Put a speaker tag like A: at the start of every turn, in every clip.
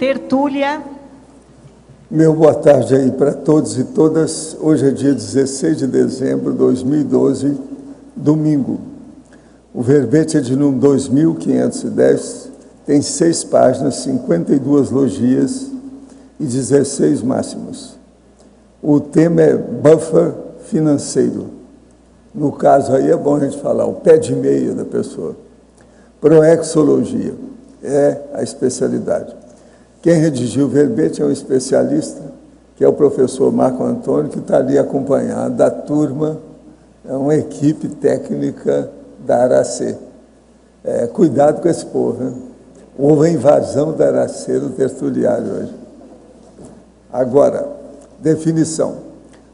A: tertúlia.
B: Meu boa tarde aí para todos e todas. Hoje é dia 16 de dezembro de 2012, domingo. O verbete é de número 2510, tem 6 páginas, 52 logias e 16 máximos. O tema é buffer financeiro. No caso aí é bom a gente falar o pé de meia da pessoa. Proexologia é a especialidade. Quem redigiu o verbete é um especialista, que é o professor Marco Antônio, que está ali acompanhado da turma, é uma equipe técnica da Aracê. Cuidado com esse povo, né? Houve a invasão da Aracê no tertuliário hoje. Agora, definição.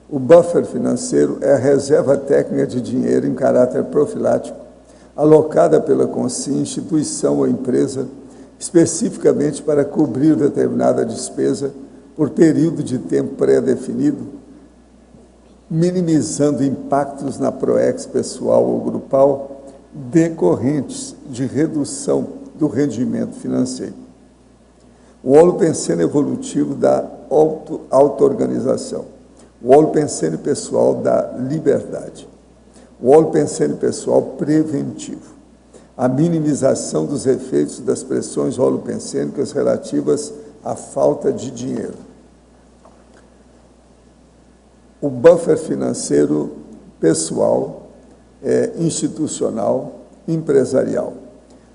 B: O buffer financeiro é a reserva técnica de dinheiro em caráter profilático, alocada pela CONCIN, instituição ou empresa, especificamente para cobrir determinada despesa por período de tempo pré-definido, minimizando impactos na PROEX pessoal ou grupal decorrentes de redução do rendimento financeiro. O holopensene evolutivo da auto-organização, o holopensene pessoal da liberdade, o holopensene pessoal preventivo, a minimização dos efeitos das pressões holopensênicas relativas à falta de dinheiro. O buffer financeiro pessoal, institucional, empresarial.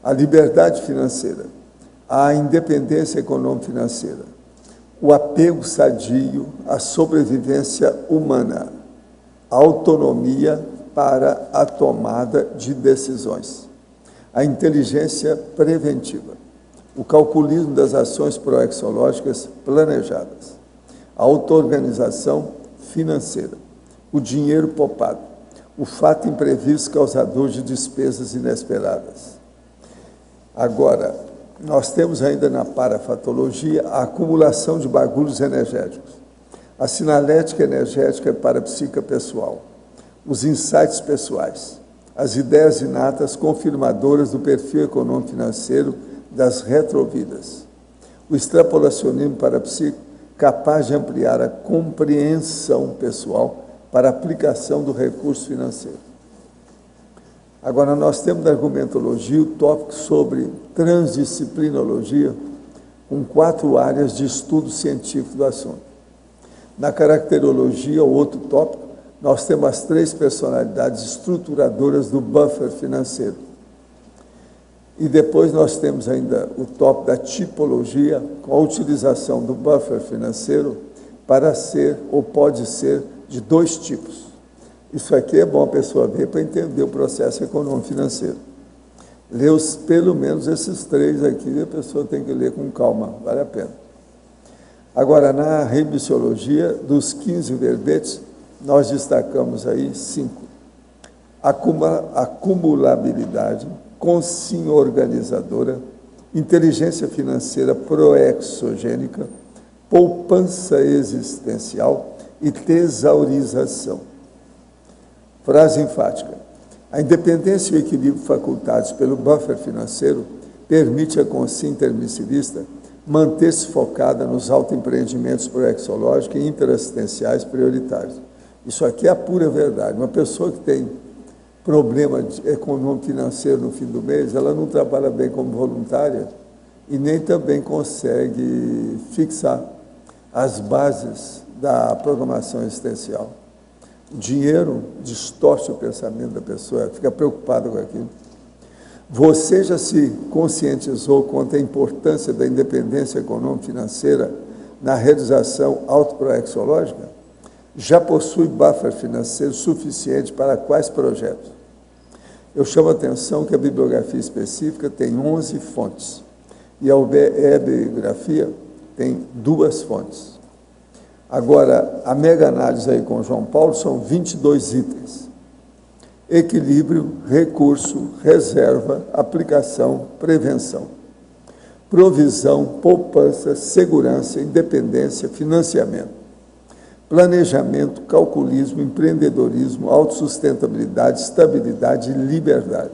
B: A liberdade financeira, a independência econômico-financeira, o apego sadio à sobrevivência humana, a autonomia para a tomada de decisões. A inteligência preventiva, o calculismo das ações proexológicas planejadas, a auto-organização financeira, o dinheiro poupado, o fato imprevisto causador de despesas inesperadas. Agora, nós temos ainda na parafatologia a acumulação de bagulhos energéticos, a sinalética energética e parapsíquica pessoal, os insights pessoais, as ideias inatas confirmadoras do perfil econômico-financeiro das retrovidas. O extrapolacionismo parapsíquico capaz de ampliar a compreensão pessoal para a aplicação do recurso financeiro. Agora, nós temos na argumentologia o tópico sobre transdisciplinologia, com 4 áreas de estudo científico do assunto. Na caracterologia, o outro tópico, nós temos as 3 personalidades estruturadoras do buffer financeiro. E depois nós temos ainda o tópico da tipologia, com a utilização do buffer financeiro para ser, ou pode ser, de 2 tipos. Isso aqui é bom a pessoa ver para entender o processo econômico-financeiro. Ler pelo menos esses 3 aqui, a pessoa tem que ler com calma, vale a pena. Agora, na remissiologia, dos 15 verbetes, nós destacamos aí 5. Acumulabilidade, CONCIN organizadora, inteligência financeira proexogênica, poupança existencial e tesaurização. Frase enfática. A independência e o equilíbrio facultados pelo buffer financeiro permite à CONCIN intermissivista manter-se focada nos autoempreendimentos proexológicos e interassistenciais prioritários. Isso aqui é a pura verdade. Uma pessoa que tem problema econômico-financeiro no fim do mês, ela não trabalha bem como voluntária e nem também consegue fixar as bases da programação existencial. O dinheiro distorce o pensamento da pessoa, fica preocupada com aquilo. Você já se conscientizou quanto à importância da independência econômico-financeira na realização autoproexológica? Já possui buffer financeiro suficiente para quais projetos? Eu chamo a atenção que a bibliografia específica tem 11 fontes e a bibliografia tem 2 fontes. Agora, a mega-análise aí com João Paulo são 22 itens. Equilíbrio, recurso, reserva, aplicação, prevenção. Provisão, poupança, segurança, independência, financiamento. Planejamento, calculismo, empreendedorismo, autossustentabilidade, estabilidade e liberdade.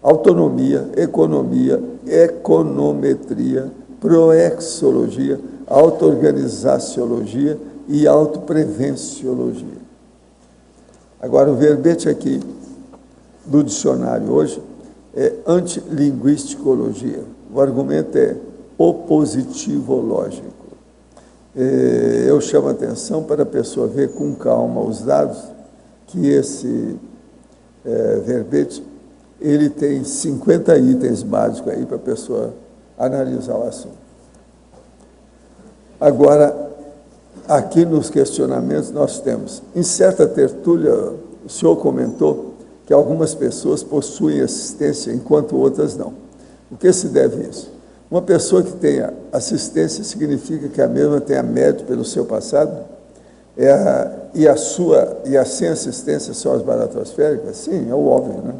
B: Autonomia, economia, econometria, proexologia, auto-organizaciologia e autoprevenciologia. Agora, o verbete aqui do dicionário hoje é antilinguisticologia. O argumento é opositivológico. Eu chamo a atenção para a pessoa ver com calma os dados, que esse verbete, ele tem 50 itens básicos aí para a pessoa analisar o assunto. Agora, aqui nos questionamentos nós temos, em certa tertúlia, o senhor comentou que algumas pessoas possuem assistência enquanto outras não. O que se deve a isso? Uma pessoa que tenha assistência significa que a mesma tenha mérito pelo seu passado? E a sem assistência são as baratosféricas? Sim, é o óbvio, né?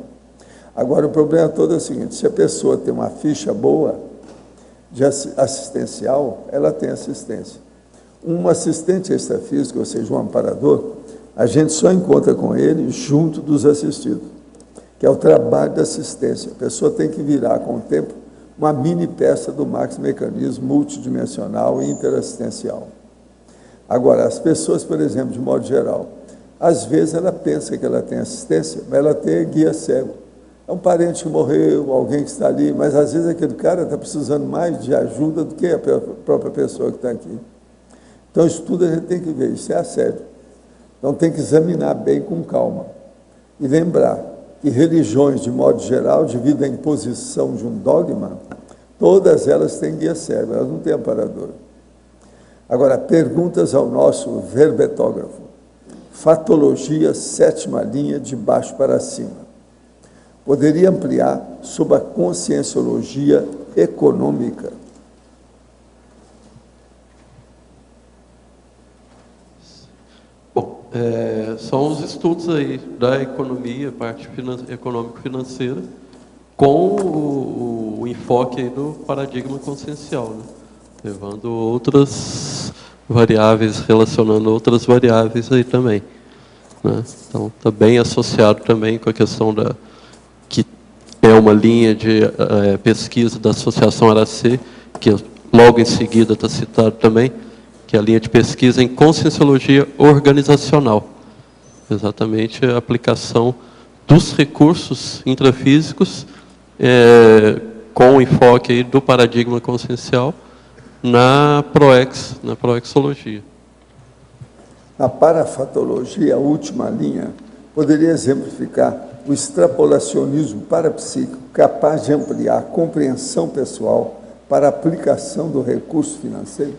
B: Agora, o problema todo é o seguinte: se a pessoa tem uma ficha boa de assistencial, ela tem assistência. Um assistente extrafísico, ou seja, um amparador, a gente só encontra com ele junto dos assistidos, que é o trabalho da assistência. A pessoa tem que virar, com o tempo, uma mini peça do maxi-mecanismo multidimensional e interassistencial. Agora, as pessoas, por exemplo, de modo geral, às vezes ela pensa que ela tem assistência, mas ela tem guia cego. É um parente que morreu, alguém que está ali, mas às vezes aquele cara está precisando mais de ajuda do que a própria pessoa que está aqui. Então, isso tudo a gente tem que ver, isso é assédio. Então, tem que examinar bem com calma. E lembrar que religiões, de modo geral, devido à imposição de um dogma, todas elas têm guia cego, elas não têm amparador. Agora, perguntas ao nosso verbetógrafo. Fatologia, 7ª linha, de baixo para cima. Poderia ampliar sobre a conscienciologia econômica?
A: Bom, são os estudos aí da economia, parte econômico-financeira, com o enfoque aí do paradigma consciencial, né? Levando outras variáveis, relacionando outras variáveis aí também, né? Então, está bem associado também com a questão que é uma linha de pesquisa da Associação Aracê, que logo em seguida está citado também, que é a linha de pesquisa em conscienciologia organizacional. Exatamente a aplicação dos recursos intrafísicos com o enfoque aí do paradigma consciencial na proexologia.
B: Na parafatologia, a última linha, poderia exemplificar o extrapolacionismo parapsíquico capaz de ampliar a compreensão pessoal para a aplicação do recurso financeiro?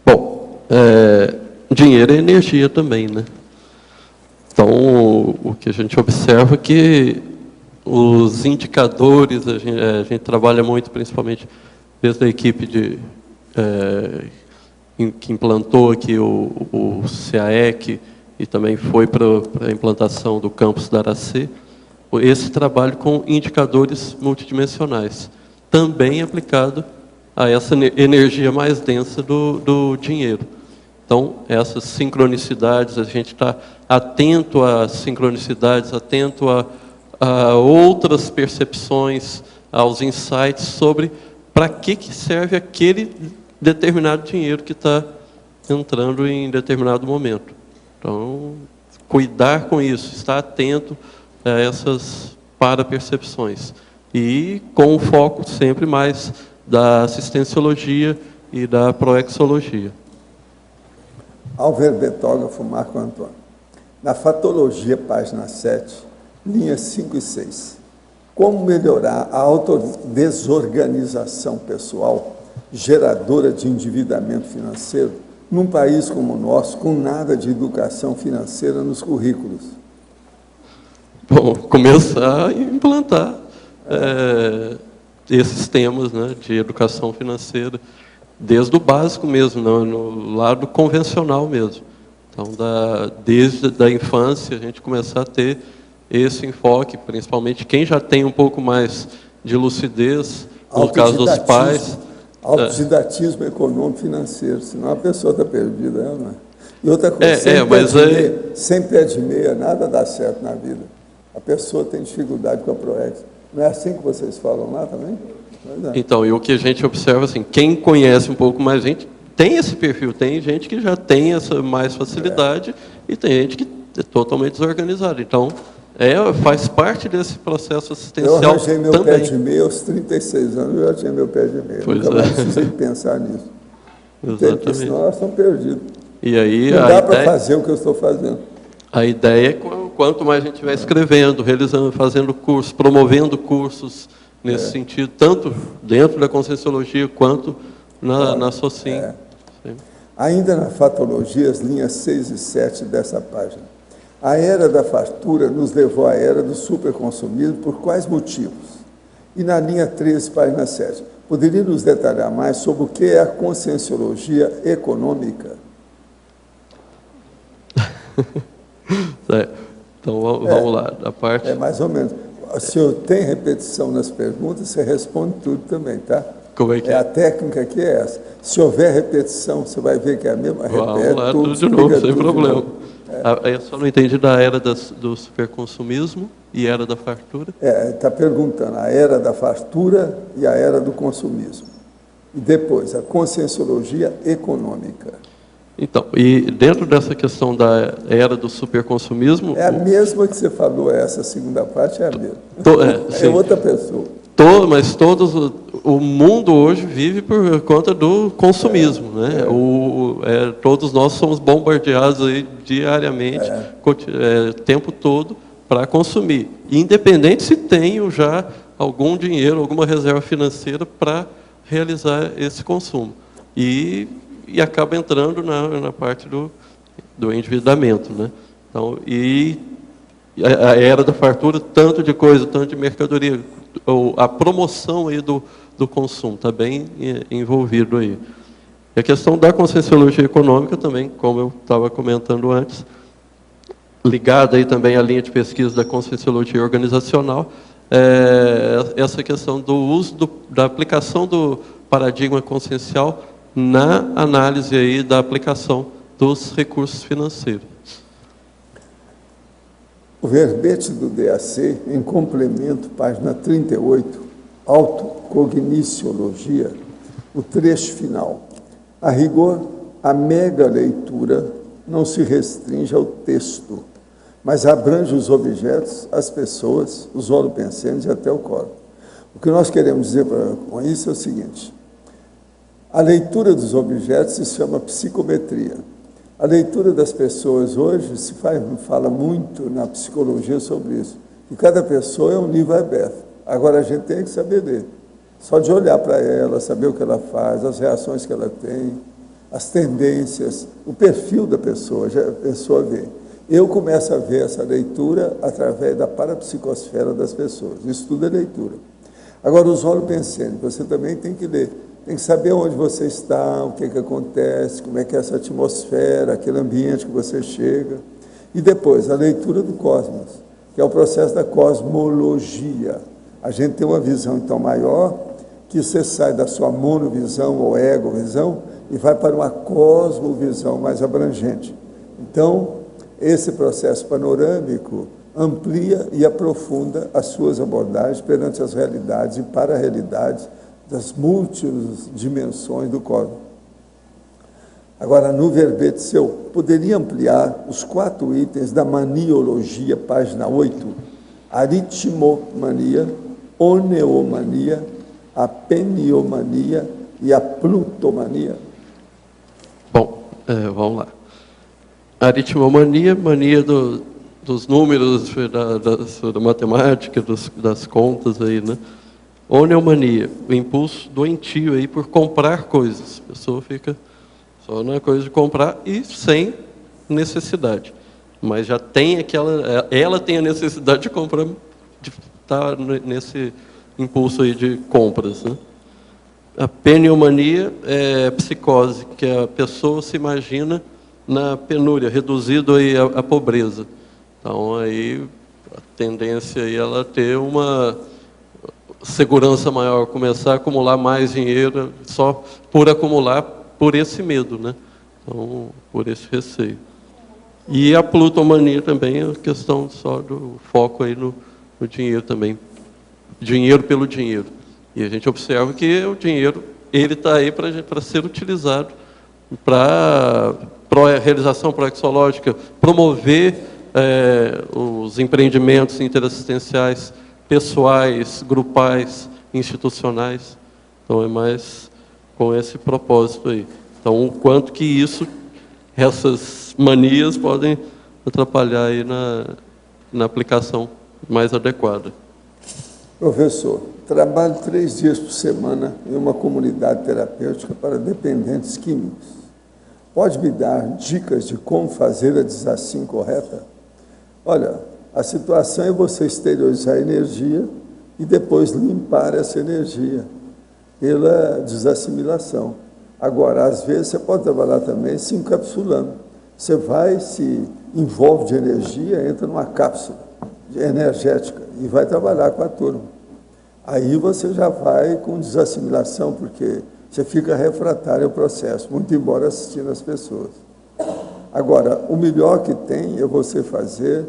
A: Bom, dinheiro é energia também, né? Então, o que a gente observa é que os indicadores, a gente trabalha muito, principalmente desde a equipe que implantou aqui o CAEC e também foi para a implantação do campus da Aracê, esse trabalho com indicadores multidimensionais, também aplicado a essa energia mais densa do dinheiro. Então, essas sincronicidades, a gente está atento às sincronicidades, atento a outras percepções, aos insights sobre para que serve aquele determinado dinheiro que está entrando em determinado momento. Então, cuidar com isso, estar atento a essas parapercepções. E com o foco sempre mais da assistenciologia e da proexologia.
B: Ao verbetógrafo Marco Antônio. Na fatologia, página 7, linhas 5 e 6. Como melhorar a autodesorganização pessoal geradora de endividamento financeiro num país como o nosso, com nada de educação financeira nos currículos?
A: Bom, começar a implantar esses temas, né, de educação financeira, desde o básico mesmo, no lado convencional mesmo. Então, desde a infância, a gente começar a ter esse enfoque, principalmente quem já tem um pouco mais de lucidez, no caso dos pais.
B: Autodidatismo econômico financeiro, senão a pessoa está perdida, não é? E outra coisa, sem pé de meia, nada dá certo na vida. A pessoa tem dificuldade com a ProEx. Não é assim que vocês falam lá também?
A: Então, e o que a gente observa, assim, quem conhece um pouco mais gente, tem esse perfil, tem gente que já tem essa mais facilidade e tem gente que é totalmente desorganizada. Então, faz parte desse processo assistencial.
B: Eu arranjei meu
A: também.
B: pé de meia aos 36 anos, eu já tinha meu pé de meia.
A: Pois
B: Nunca mais precisei pensar nisso. Porque senão nós estamos perdidos.
A: E aí,
B: não dá para fazer o que eu estou fazendo.
A: A ideia é quanto mais a gente vai escrevendo, realizando, fazendo cursos, promovendo cursos nesse sentido, tanto dentro da Conscienciologia quanto na SOCIM.
B: Ainda na Fatologia, as linhas 6 e 7 dessa página. A era da fartura nos levou à era do superconsumismo por quais motivos? E na linha 13, página 7. Poderia nos detalhar mais sobre o que é a Conscienciologia econômica?
A: Então, vamos lá. A parte...
B: mais ou menos. Se eu tenho repetição nas perguntas, você responde tudo também, tá?
A: Como é que é?
B: A técnica aqui é essa. Se houver repetição, você vai ver que é a mesma.
A: Vamos lá, tudo de novo, sem problema. Eu só não entendi da era do superconsumismo e era da fartura.
B: Está perguntando a era da fartura e a era do consumismo. E depois, a conscienciologia econômica.
A: Então, e dentro dessa questão da era do superconsumismo...
B: É a mesma que você falou, essa segunda parte é a mesma. É outra pessoa.
A: Mas o mundo hoje vive por conta do consumismo, né? Todos nós somos bombardeados aí diariamente, o tempo todo, para consumir. Independente se tenho já algum dinheiro, alguma reserva financeira para realizar esse consumo. E acaba entrando na parte do endividamento, né? Então, a era da fartura, tanto de coisa, tanto de mercadoria, a promoção aí do consumo está bem envolvido aí. E a questão da conscienciologia econômica também, como eu estava comentando antes, ligada aí também à linha de pesquisa da conscienciologia organizacional, essa questão do uso da aplicação do paradigma consciencial na análise aí da aplicação dos recursos financeiros.
B: O verbete do DAC, em complemento, página 38, autocogniciologia, o trecho final. A rigor, a mega leitura não se restringe ao texto, mas abrange os objetos, as pessoas, os holopensantes e até o corpo. O que nós queremos dizer com isso é o seguinte: a leitura dos objetos se chama psicometria. A leitura das pessoas hoje se fala muito na psicologia sobre isso. E cada pessoa é um livro aberto. Agora a gente tem que saber ler. Só de olhar para ela, saber o que ela faz, as reações que ela tem, as tendências, o perfil da pessoa, a pessoa vê. Eu começo a ver essa leitura através da parapsicosfera das pessoas. Isso tudo é leitura. Agora, os holopensantes, você também tem que ler. Tem que saber onde você está, o que acontece, como é que é essa atmosfera, aquele ambiente que você chega. E depois, a leitura do cosmos, que é o processo da cosmologia. A gente tem uma visão, então, maior, que você sai da sua monovisão ou egovisão e vai para uma cosmovisão mais abrangente. Então, esse processo panorâmico amplia e aprofunda as suas abordagens perante as realidades e para-realidades das múltiplas dimensões do cosmos. Agora, no verbete seu, poderia ampliar os 4 itens da maniologia, página 8, aritmomania, oneomania, a peniomania e a plutomania?
A: Bom, vamos lá. Aritmomania, mania dos números, da matemática, das contas aí, né? Oneomania, o impulso doentio aí por comprar coisas. A pessoa fica só na coisa de comprar e sem necessidade. Mas já tem ela tem a necessidade de comprar, de estar nesse impulso aí de compras, né? A peniomania é psicose, que a pessoa se imagina na penúria, reduzido aí à pobreza. Então aí a tendência aí ela ter uma segurança maior, começar a acumular mais dinheiro só por acumular, por esse medo, né? Então, por esse receio. E a plutomania também é questão só do foco aí no dinheiro também. Dinheiro pelo dinheiro. E a gente observa que o dinheiro ele está aí para ser utilizado para realização proexológica, promover os empreendimentos interassistenciais, pessoais, grupais, institucionais. Então, é mais com esse propósito aí. Então, o quanto que essas manias podem atrapalhar aí na aplicação mais adequada.
B: Professor, trabalho 3 dias por semana em uma comunidade terapêutica para dependentes químicos. Pode me dar dicas de como fazer a desassim correta? Olha, a situação é você exteriorizar a energia e depois limpar essa energia pela desassimilação. Agora, às vezes, você pode trabalhar também se encapsulando. Você vai, se envolve de energia, entra numa cápsula energética e vai trabalhar com a turma. Aí você já vai com desassimilação, porque você fica refratário ao processo, muito embora assistindo as pessoas. Agora, o melhor que tem é você fazer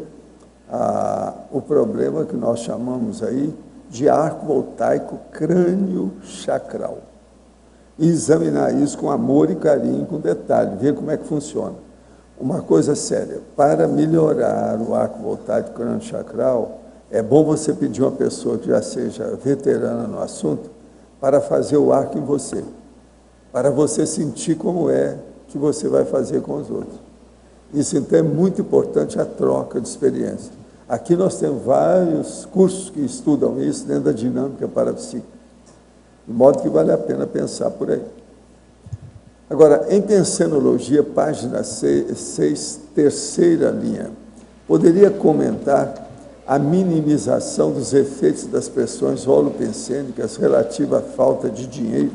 B: o problema que nós chamamos aí de arco voltaico crânio-chacral. E examinar isso com amor e carinho, com detalhe, ver como é que funciona. Uma coisa séria, para melhorar o arco voltaico crânio-chacral, é bom você pedir uma pessoa que já seja veterana no assunto para fazer o arco em você, para você sentir como é que você vai fazer com os outros. Isso, então, é muito importante, a troca de experiência. Aqui nós temos vários cursos que estudam isso dentro da dinâmica parapsíquica, de modo que vale a pena pensar por aí. Agora, em Pensenologia, página 6, terceira linha, poderia comentar a minimização dos efeitos das pressões holopensênicas relativa à falta de dinheiro?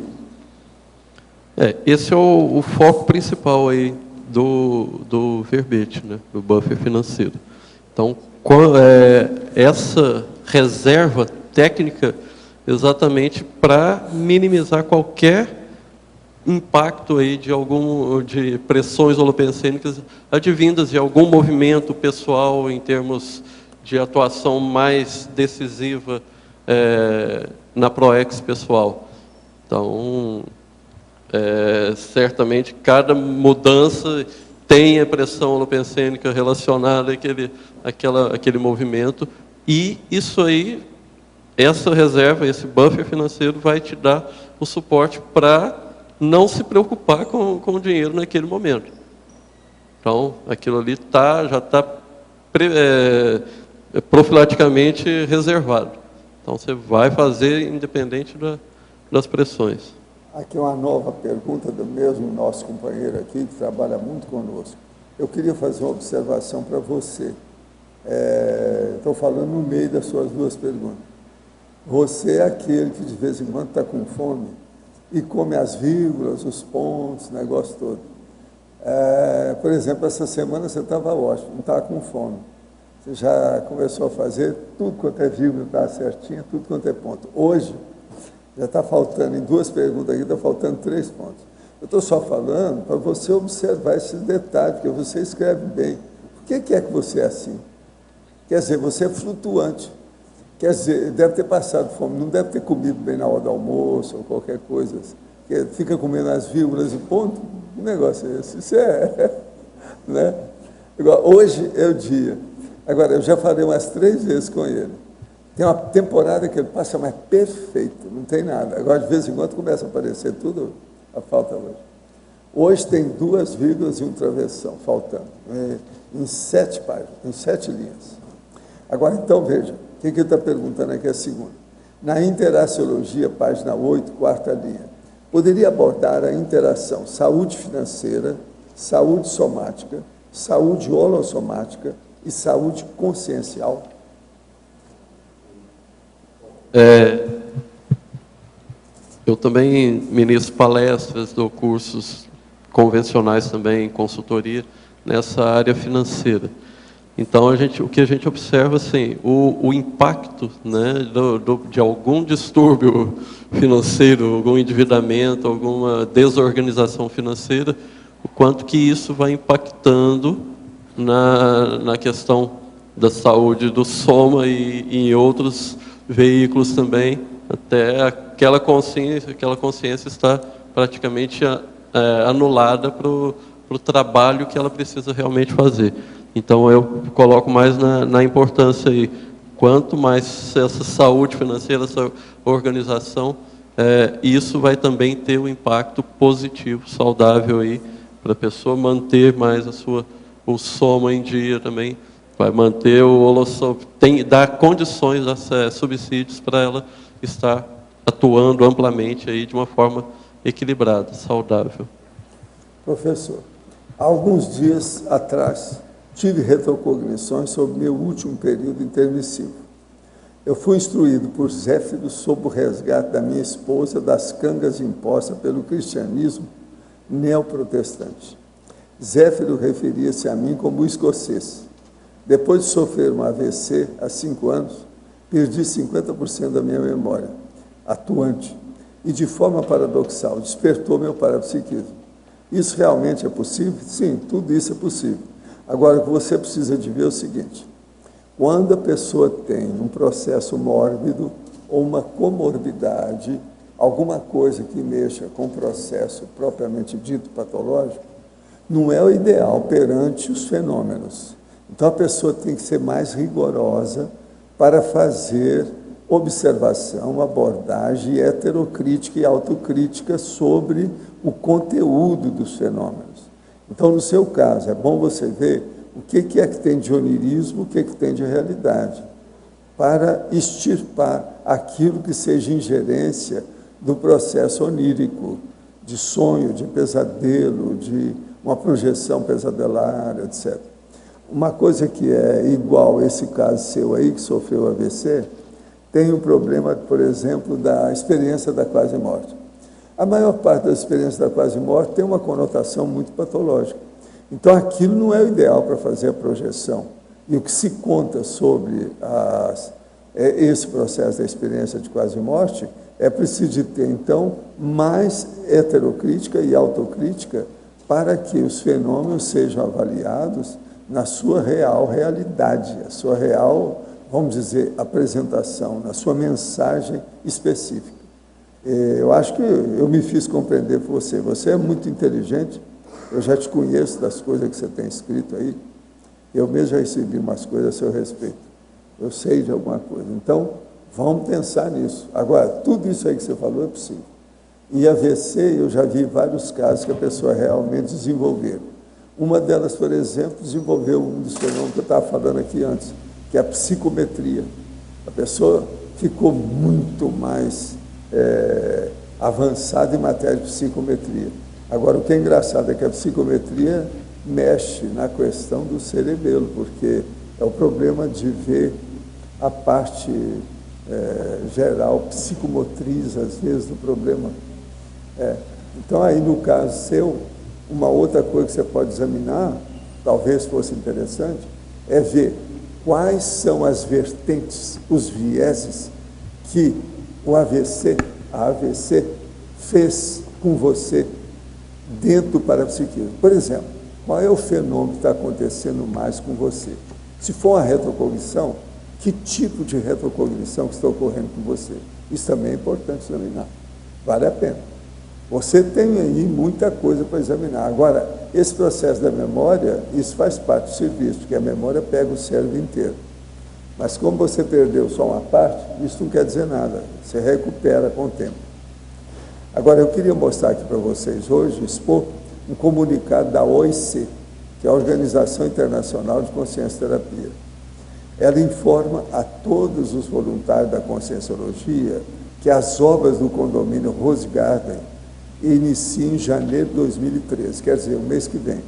A: Esse é o foco principal aí do verbete, né, do buffer financeiro. Então, essa reserva técnica exatamente para minimizar qualquer impacto aí de pressões holopensênicas advindas de algum movimento pessoal em termos de atuação mais decisiva na proex pessoal. Então, certamente cada mudança tem a pressão holopensênica relacionada àquele movimento, e isso aí, essa reserva, esse buffer financeiro vai te dar o suporte para não se preocupar com o dinheiro naquele momento. Então, aquilo ali já está profilaticamente reservado. Então, você vai fazer independente das pressões.
B: Aqui uma nova pergunta do mesmo nosso companheiro aqui, que trabalha muito conosco. Eu queria fazer uma observação para você. Estou falando no meio das suas 2 perguntas. Você é aquele que de vez em quando está com fome e come as vírgulas, os pontos, o negócio todo. Por exemplo, essa semana você estava ótimo, não estava com fome. Você já começou a fazer tudo quanto é vírgula, está certinho, tudo quanto é ponto. Hoje, já está faltando, em 2 perguntas aqui, está faltando 3 pontos. Eu estou só falando para você observar esses detalhes, porque você escreve bem. Por que é que você é assim? Quer dizer, você é flutuante. Quer dizer, deve ter passado fome, não deve ter comido bem na hora do almoço ou qualquer coisa. Fica comendo as vírgulas e ponto. Que negócio é esse? Isso né? Agora, hoje é o dia. Agora, eu já falei umas 3 vezes com ele. Tem uma temporada que ele passa mais perfeito, não tem nada. Agora, de vez em quando, começa a aparecer tudo, a falta hoje. Hoje tem 2 vírgulas e um travessão, faltando, em 7 páginas, em 7 linhas. Agora, então, veja, o que ele está perguntando aqui é a segunda. Na Interaciologia, página 8, 4ª linha, poderia abordar a interação saúde financeira, saúde somática, saúde holossomática e saúde consciencial?
A: Eu também ministro palestras, dou cursos convencionais também, consultoria, nessa área financeira. Então, o que a gente observa, assim, o impacto, né, de algum distúrbio financeiro, algum endividamento, alguma desorganização financeira, o quanto que isso vai impactando na questão da saúde do soma e em outros veículos também, até aquela consciência está praticamente anulada para o trabalho que ela precisa realmente fazer. Então, eu coloco mais na importância aí, quanto mais essa saúde financeira, essa organização, isso vai também ter um impacto positivo, saudável aí, para a pessoa manter mais o soma em dia também, vai manter o holossoma, dar condições, subsídios para ela estar atuando amplamente aí de uma forma equilibrada, saudável.
B: Professor, há alguns dias atrás, tive retrocognições sobre meu último período intermissivo. Eu fui instruído por Zéfiro sobre o resgate da minha esposa das cangas impostas pelo cristianismo neoprotestante. Zéfiro referia-se a mim como escocês. Depois de sofrer um AVC há 5 anos, perdi 50% da minha memória atuante e, de forma paradoxal, despertou meu parapsiquismo. Isso realmente é possível? Sim, tudo isso é possível. Agora, o que você precisa de ver é o seguinte: quando a pessoa tem um processo mórbido ou uma comorbidade, alguma coisa que mexa com o processo propriamente dito patológico, não é o ideal perante os fenômenos. Então, a pessoa tem que ser mais rigorosa para fazer observação, abordagem heterocrítica e autocrítica sobre o conteúdo dos fenômenos. Então, no seu caso, é bom você ver o que é que tem de onirismo, o que tem de realidade, para extirpar aquilo que seja ingerência do processo onírico, de sonho, de pesadelo, de uma projeção pesadelar, etc. Uma coisa que é igual a esse caso seu aí, que sofreu AVC, tem um problema, por exemplo, da experiência da quase-morte. A maior parte das experiências da quase-morte tem uma conotação muito patológica. Então, aquilo não é o ideal para fazer a projeção. E o que se conta sobre esse processo da experiência de quase-morte é preciso ter, então, mais heterocrítica e autocrítica para que os fenômenos sejam avaliados na sua real realidade, a sua real, vamos dizer, apresentação, na sua mensagem específica. Eu acho que eu me fiz compreender por você. Você é muito inteligente, eu já te conheço das coisas que você tem escrito aí, eu mesmo já recebi umas coisas a seu respeito, eu sei de alguma coisa. Então, vamos pensar nisso. Agora, tudo isso aí que você falou é possível. E AVC, eu já vi vários casos que a pessoa realmente desenvolveu. Uma delas, por exemplo, desenvolveu um dos fenômenos que eu estava falando aqui antes, que é a psicometria. A pessoa ficou muito mais avançada em matéria de psicometria. Agora, o que é engraçado é que a psicometria mexe na questão do cerebelo, porque é o problema de ver a parte geral, psicomotriz, às vezes, do problema. Então, aí, no caso seu, uma outra coisa que você pode examinar, talvez fosse interessante, é ver quais são as vertentes, os vieses que a AVC fez com você dentro do parapsiquismo. Por exemplo, qual é o fenômeno que está acontecendo mais com você? Se for uma retrocognição, que tipo de retrocognição que está ocorrendo com você? Isso também é importante examinar. Vale a pena. Você tem aí muita coisa para examinar. Agora, esse processo da memória, isso faz parte do serviço, porque a memória pega o cérebro inteiro. Mas como você perdeu só uma parte, isso não quer dizer nada. Você recupera com o tempo. Agora, eu queria mostrar aqui para vocês hoje, expor um comunicado da OIC, que é a Organização Internacional de Consciência Terapia. Ela informa a todos os voluntários da Conscienciologia que as obras do condomínio Rose Garden iniciam em janeiro de 2013, quer dizer, o mês que vem.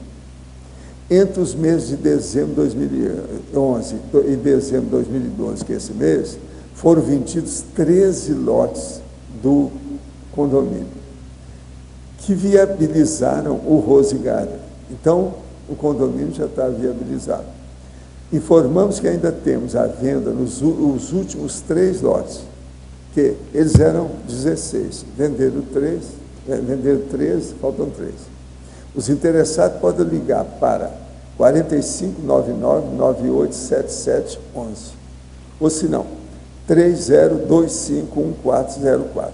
B: Entre os meses de dezembro de 2011 e dezembro de 2012, que é esse mês, foram vendidos 13 lotes do condomínio, que viabilizaram o Rose Garden. Então, o condomínio já está viabilizado. Informamos que ainda temos à venda os últimos 3 lotes, que eles eram 16, venderam 13, faltam 3. Os interessados podem ligar para 4599-987711, ou se não, 30251404.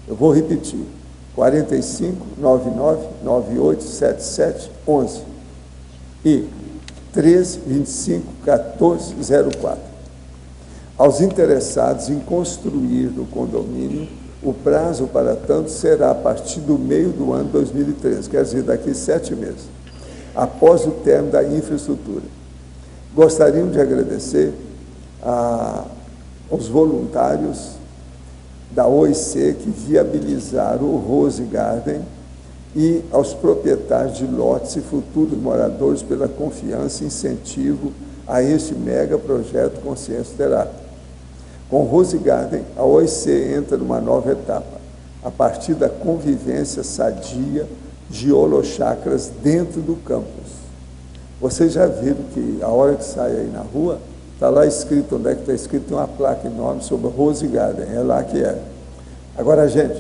B: Eu vou repetir, 4599987711 e 13251404. Aos interessados em construir no condomínio, o prazo para tanto será a partir do meio do ano 2013, quer dizer, daqui 7 meses, após o término da infraestrutura. Gostaríamos de agradecer aos voluntários da OIC que viabilizaram o Rose Garden e aos proprietários de lotes e futuros moradores pela confiança e incentivo a este mega projeto Consciência Terápica. Com o Rose Garden, a OIC entra numa nova etapa, a partir da convivência sadia de holochakras dentro do campus. Vocês já viram que a hora que sai aí na rua, está lá escrito, onde é que está escrito, tem uma placa enorme sobre Rose Garden, é lá que é. Agora, gente,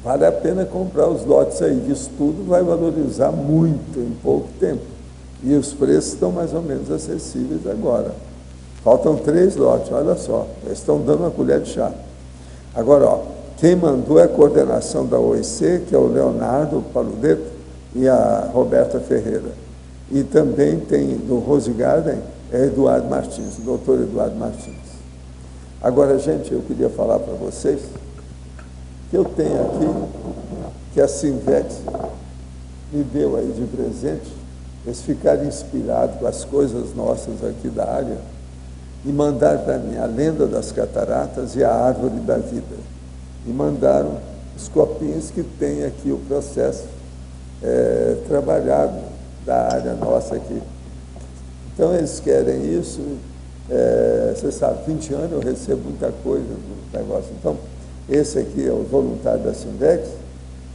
B: vale a pena comprar os lotes aí, isso tudo vai valorizar muito em pouco tempo. E os preços estão mais ou menos acessíveis agora. Faltam 3 lotes, olha só, eles estão dando uma colher de chá. Agora, ó, quem mandou é a coordenação da OIC, que é o Leonardo Paludeto e a Roberta Ferreira. E também tem do Rose Garden, é Eduardo Martins, o doutor Eduardo Martins. Agora, gente, eu queria falar para vocês que eu tenho aqui, que a Sinvex me deu aí de presente, eles ficaram inspirados com as coisas nossas aqui da área, e mandaram para mim a Lenda das Cataratas e a Árvore da Vida. E mandaram os copinhos que tem aqui o processo trabalhado da área nossa aqui. Então, eles querem isso. Você sabe, 20 anos eu recebo muita coisa no negócio. Então, esse aqui é o voluntário da Sinvex,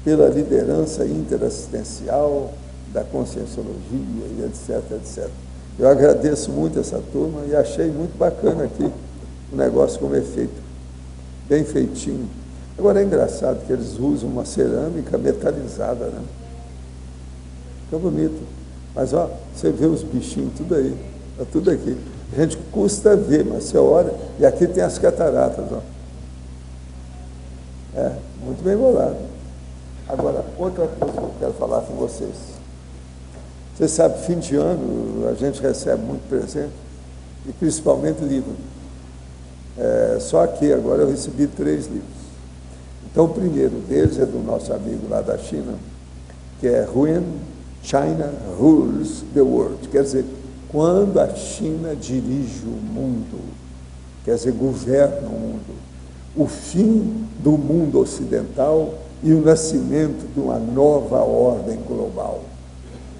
B: pela liderança interassistencial, da conscienciologia e etc, etc. Eu agradeço muito essa turma e achei muito bacana aqui o negócio como é feito, bem feitinho. Agora é engraçado que eles usam uma cerâmica metalizada, né? Fica bonito. Mas, ó, você vê os bichinhos tudo aí, está tudo aqui. A gente custa ver, mas você olha, e aqui tem as cataratas, ó. Muito bem bolado. Agora, outra coisa que eu quero falar com vocês. Você sabe, fim de ano, a gente recebe muito presente, e principalmente livro. Só que agora eu recebi 3 livros. Então, o primeiro deles é do nosso amigo lá da China, que é When China Rules the World. Quer dizer, quando a China dirige o mundo, quer dizer, governa o mundo. O fim do mundo ocidental e o nascimento de uma nova ordem global.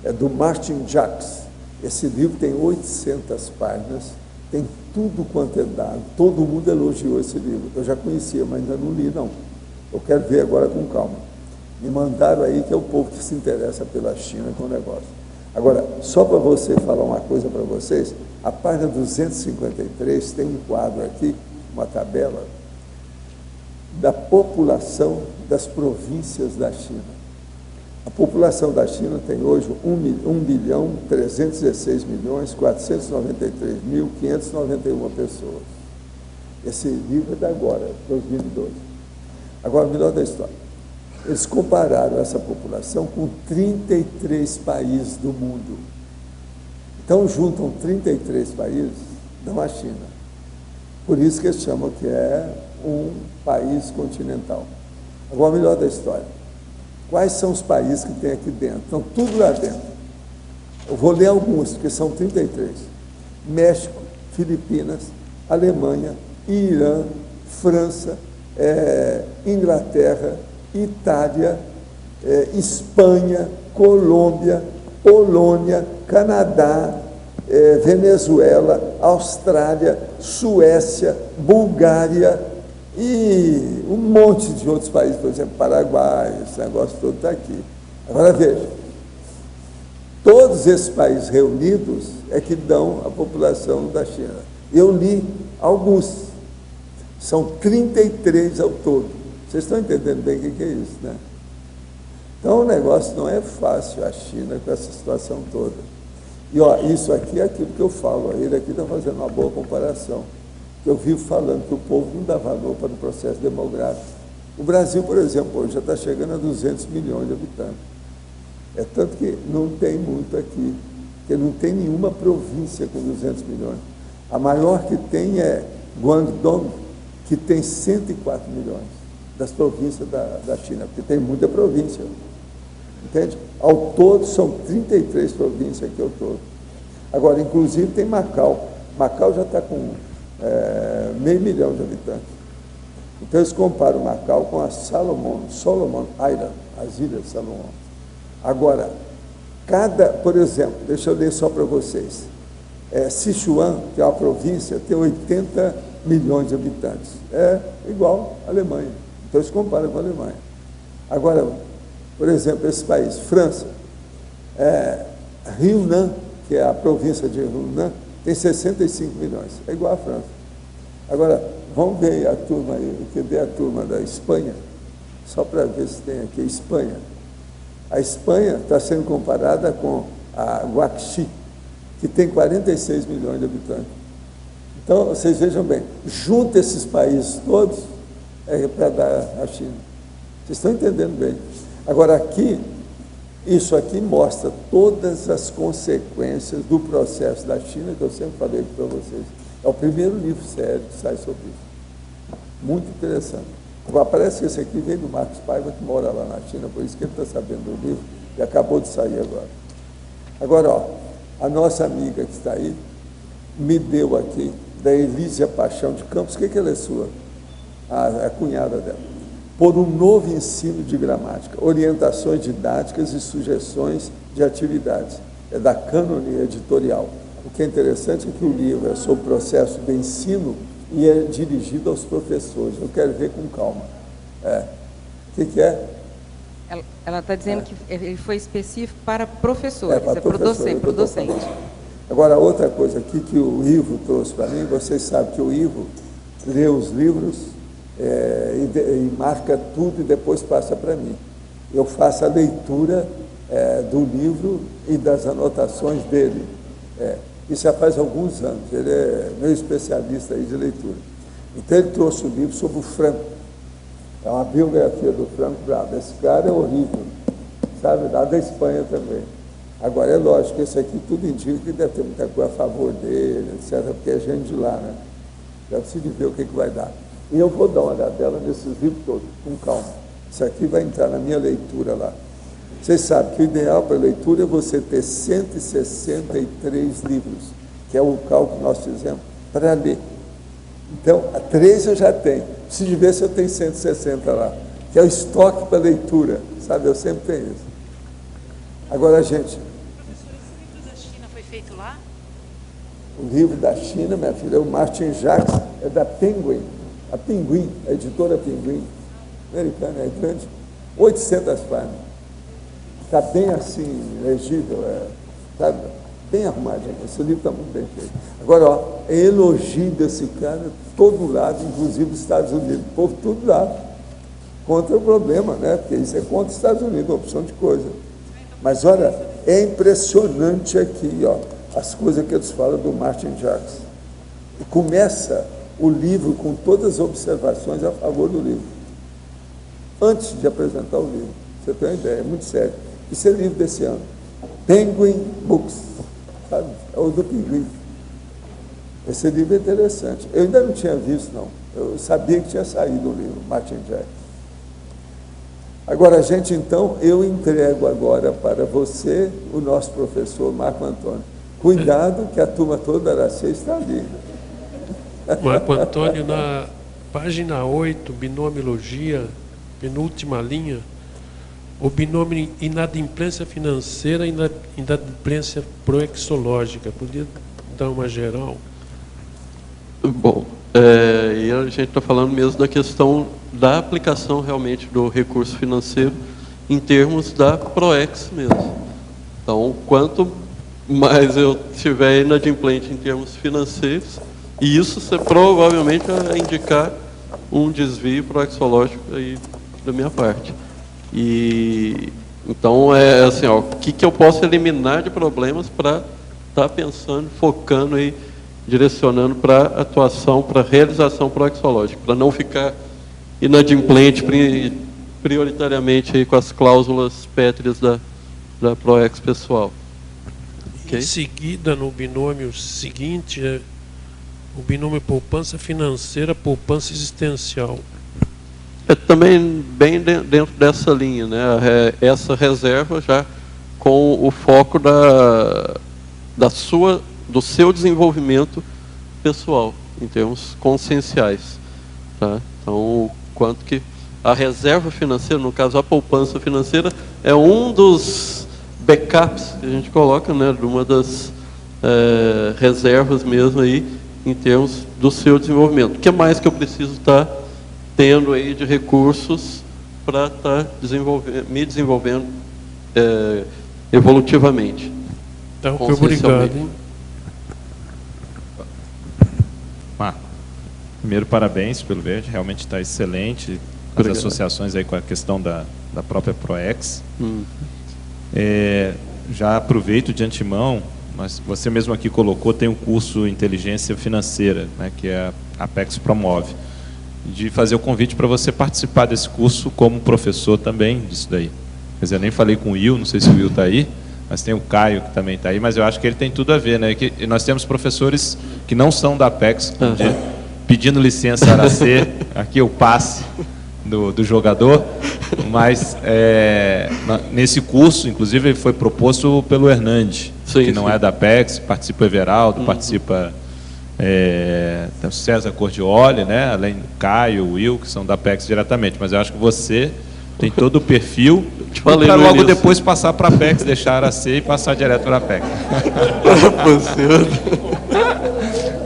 B: É do Martin Jacques. Esse livro tem 800 páginas, tem tudo quanto é dado. Todo mundo elogiou esse livro. Eu já conhecia, mas ainda não li, não. Eu quero ver agora com calma. Me mandaram aí que é o povo que se interessa pela China com o negócio. Agora, só para você falar uma coisa para vocês, a página 253 tem um quadro aqui, uma tabela, da população das províncias da China. A população da China tem hoje 1.316.493.591 pessoas. Esse livro é da agora, 2012. Agora, o melhor da história. Eles compararam essa população com 33 países do mundo. Então, juntam 33 países, dão a China. Por isso que eles chamam que é um país continental. Agora, o melhor da história. Quais são os países que tem aqui dentro? Estão tudo lá dentro. Eu vou ler alguns, porque são 33. México, Filipinas, Alemanha, Irã, França, Inglaterra, Itália, Espanha, Colômbia, Polônia, Canadá, Venezuela, Austrália, Suécia, Bulgária e um monte de outros países, por exemplo, Paraguai, esse negócio todo está aqui. Agora veja, todos esses países reunidos é que dão a população da China. Eu li alguns, são 33 ao todo. Vocês estão entendendo bem o que é isso, né? Então, o negócio não é fácil, a China, com essa situação toda. E, ó, isso aqui é aquilo que eu falo, ele aqui está fazendo uma boa comparação. Eu vivo falando que o povo não dá valor para o processo demográfico. O Brasil, por exemplo, hoje já está chegando a 200 milhões de habitantes. É tanto que não tem muito aqui, porque não tem nenhuma província com 200 milhões. A maior que tem é Guangdong, que tem 104 milhões das províncias da China, porque tem muita província. Entende? Ao todo, são 33 províncias aqui ao todo. Agora, inclusive, tem Macau. Macau já está com 500 mil de habitantes. Então, eles comparam Macau com a Solomon Island, as Ilhas Salomão. Agora, por exemplo, deixa eu ler só para vocês. Sichuan, que é uma província, tem 80 milhões de habitantes. É igual à Alemanha. Então, eles comparam com a Alemanha. Agora, por exemplo, esse país, França, Yunnan, que é a província de Yunnan, tem 65 milhões. É igual à França. Agora, vamos ver a turma aí, cadê a turma da Espanha? Só para ver se tem aqui, Espanha. A Espanha está sendo comparada com a Guaxi, que tem 46 milhões de habitantes. Então, vocês vejam bem, junta esses países todos, para dar a China. Vocês estão entendendo bem. Agora, aqui, isso aqui mostra todas as consequências do processo da China, que eu sempre falei para vocês. É o primeiro livro sério que sai sobre isso. Muito interessante. Agora, parece que esse aqui vem do Marcos Paiva, que mora lá na China, por isso que ele está sabendo do livro, e acabou de sair agora. Agora, ó, a nossa amiga que está aí, me deu aqui, da Elísia Paixão de Campos, o que ela é sua? A cunhada dela. Por um novo ensino de gramática, orientações didáticas e sugestões de atividades. É da Cânone Editorial. O que é interessante é que o livro é sobre o processo de ensino e é dirigido aos professores. Eu quero ver com calma. O que é?
C: Ela está dizendo que ele foi específico para professores,
B: para
C: pro docente.
B: Agora, outra coisa aqui que o Ivo trouxe para mim, vocês sabem que o Ivo lê os livros e marca tudo e depois passa para mim. Eu faço a leitura do livro e das anotações dele. Isso já faz alguns anos, ele é meu especialista aí de leitura. Então ele trouxe o livro sobre o Franco. É uma biografia do Franco Bravo. Esse cara é horrível, sabe? Lá da Espanha também. Agora, é lógico que esse aqui tudo indica que deve ter muita coisa a favor dele, etc., porque é gente de lá, né? Deve se ver o que vai dar. E eu vou dar uma olhadela nesses livros todos, com calma. Isso aqui vai entrar na minha leitura lá. Vocês sabem que o ideal para a leitura é você ter 163 livros, que é o cálculo que nós fizemos, para ler. Então, 3 eu já tenho. Preciso ver se eu tenho 160 lá, que é o estoque para leitura, sabe? Eu sempre tenho isso. Agora, gente...
D: Professor, esse livro da China foi feito lá?
B: O livro da China, minha filha, é o Martin Jacques, é da Penguin, a Pinguim, a editora Pinguim, americana, é grande, 800 páginas. Está bem assim, legível, sabe? Bem arrumadinho. Esse livro está muito bem feito. Agora, ó, é elogio desse cara, todo lado, inclusive os Estados Unidos, o povo tudo lá, contra o problema, né? Porque isso é contra os Estados Unidos, uma opção de coisa. Mas, olha, é impressionante aqui, ó, as coisas que eles falam do Martin Jacques. E começa o livro com todas as observações a favor do livro, antes de apresentar o livro. Você tem uma ideia, é muito sério. Isso é livro desse ano. Penguin Books, sabe? É o do Pinguim. Esse livro é interessante. Eu ainda não tinha visto, não. Eu sabia que tinha saído o livro, Martin Jacques. Agora, gente, então, eu entrego agora para você o nosso professor Marco Antônio. Cuidado que a turma toda da Araci está ali.
E: Marco Antônio, na página 8, binomiologia, penúltima linha, o binômio inadimplência financeira e inadimplência proexológica. Podia dar uma geral?
A: Bom, e a gente está falando mesmo da questão da aplicação realmente do recurso financeiro em termos da PROEX mesmo. Então, quanto mais eu tiver inadimplente em termos financeiros, e isso provavelmente vai indicar um desvio proexológico aí da minha parte. E então é assim, ó, o que eu posso eliminar de problemas para estar pensando, focando aí direcionando para atuação, para realização proexológica, para não ficar inadimplente prioritariamente aí com as cláusulas pétreas da PROEX pessoal. Okay?
E: Em seguida, no binômio seguinte, o binômio poupança financeira, poupança existencial.
A: É também bem dentro dessa linha, né? Essa reserva já com o foco do seu desenvolvimento pessoal, em termos conscienciais. Tá? Então, o quanto que a reserva financeira, no caso a poupança financeira, é um dos backups que a gente coloca, né? De uma das reservas mesmo aí, em termos do seu desenvolvimento. O que mais que eu preciso estar tendo aí de recursos para estar me desenvolvendo evolutivamente?
E: Então, obrigado. Hein?
F: Primeiro, parabéns pelo verde, realmente está excelente. As associações aí com a questão da própria PROEX. Já aproveito de antemão, mas você mesmo aqui colocou, tem um curso Inteligência Financeira, né, que a Apex promove, de fazer o convite para você participar desse curso como professor também disso daí. Quer dizer, eu nem falei com o Will, não sei se o Will está aí, mas tem o Caio que também está aí, mas eu acho que ele tem tudo a ver, né? Que nós temos professores que não são da Apex, pedindo licença Aracê, aqui o passe do jogador, mas nesse curso, inclusive, ele foi proposto pelo Hernandes, que não é da Apex, participa o Everaldo, participa o César Cordioli, né? Além do Caio, o Will, que são da Apex diretamente, mas eu acho que você tem todo o perfil para logo depois passar para a Apex, deixar a Aracê e passar direto para a Apex.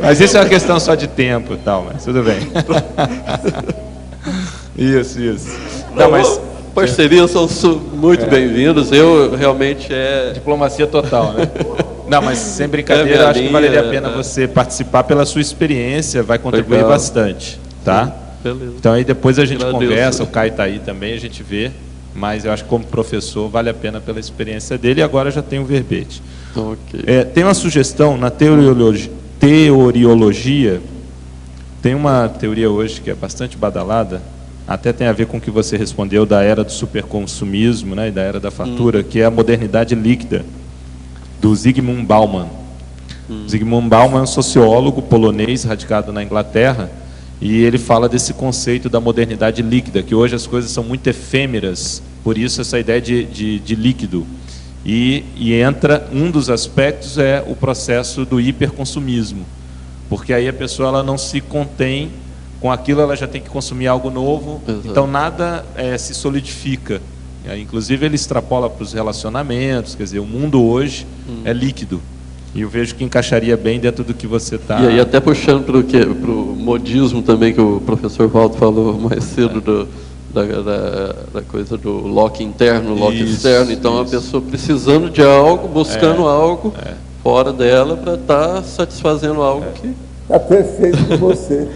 F: Mas isso é uma questão só de tempo e tal, mas tudo bem. Isso.
A: Não, mas parcerias são muito bem-vindas. Eu realmente
F: diplomacia total, né? Não, mas sem brincadeira, acho que valeria a pena você participar pela sua experiência, vai contribuir bastante, tá?
A: Beleza.
F: Então aí depois a gente conversa, o Caio está aí também, a gente vê, mas eu acho que como professor vale a pena pela experiência dele, e agora já tem o verbete.
A: Okay.
F: Tem uma sugestão na teoriologia, tem uma teoria hoje que é bastante badalada, até tem a ver com o que você respondeu da era do superconsumismo, né, e da era da fartura, que é a modernidade líquida, do Zygmunt Bauman. Zygmunt Bauman é um sociólogo polonês radicado na Inglaterra, e ele fala desse conceito da modernidade líquida, que hoje as coisas são muito efêmeras, por isso essa ideia de líquido. E entra, um dos aspectos é o processo do hiperconsumismo, porque aí a pessoa ela não se contém com aquilo, ela já tem que consumir algo novo. Exato. Então nada se solidifica. Inclusive ele extrapola para os relacionamentos, quer dizer, o mundo hoje é líquido. E eu vejo que encaixaria bem dentro do que você está...
A: E aí até puxando para o modismo também, que o professor Valdo falou mais cedo, da coisa do lock interno, lock externo. Então a pessoa precisando de algo, buscando algo fora dela para estar satisfazendo algo que...
B: Está perfeito com você.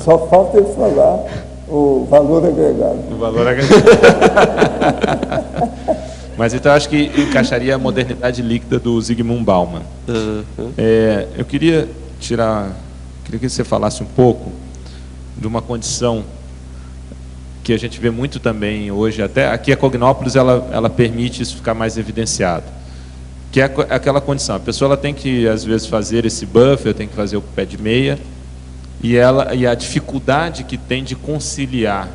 B: Só falta ele falar o valor agregado.
F: O valor agregado. Mas então acho que encaixaria a modernidade líquida do Zygmunt Bauman. Eu queria que você falasse um pouco de uma condição que a gente vê muito também hoje, até aqui a Cognópolis ela permite isso ficar mais evidenciado, que é aquela condição, a pessoa ela tem que às vezes fazer esse buffer, tem que fazer o pé de meia, e a dificuldade que tem de conciliar,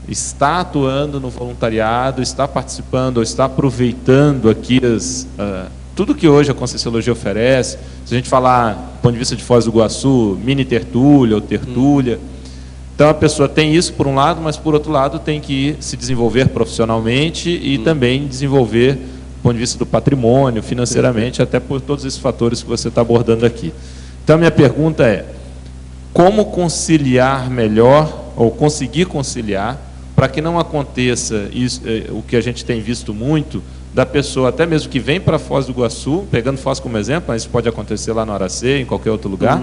F: está atuando no voluntariado, está participando, ou está aproveitando aqui tudo que hoje a Conscienciologia oferece. Se a gente falar do ponto de vista de Foz do Iguaçu, mini tertúlia ou tertúlia, então a pessoa tem isso por um lado, mas por outro lado tem que se desenvolver profissionalmente e também desenvolver do ponto de vista do patrimônio, financeiramente, até por todos esses fatores que você está abordando aqui. Então a minha pergunta é, como conciliar melhor, ou conseguir conciliar, para que não aconteça isso, o que a gente tem visto muito, da pessoa até mesmo que vem para Foz do Iguaçu, pegando Foz como exemplo, mas isso pode acontecer lá no Aracê, em qualquer outro lugar,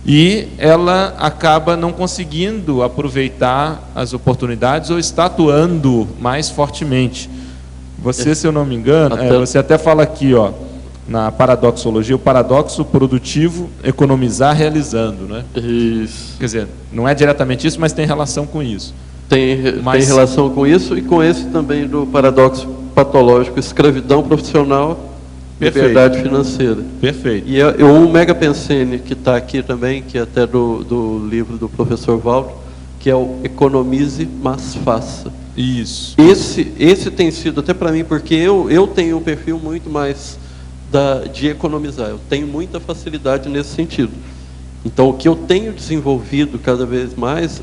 F: e ela acaba não conseguindo aproveitar as oportunidades ou está atuando mais fortemente. Você, se eu não me engano, você até fala aqui, na paradoxologia, o paradoxo produtivo, economizar realizando, né?
A: Isso.
F: Quer dizer, não é diretamente isso, mas tem relação com isso.
A: Tem relação com isso e com esse também do paradoxo patológico, escravidão profissional, liberdade financeira.
F: Perfeito.
A: E o Mega Pensene, que está aqui também, que é até do livro do professor Valdo, que é o Economize, mas Faça.
F: Isso.
A: Esse tem sido, até para mim, porque eu tenho um perfil muito mais de economizar. Eu tenho muita facilidade nesse sentido. Então, o que eu tenho desenvolvido cada vez mais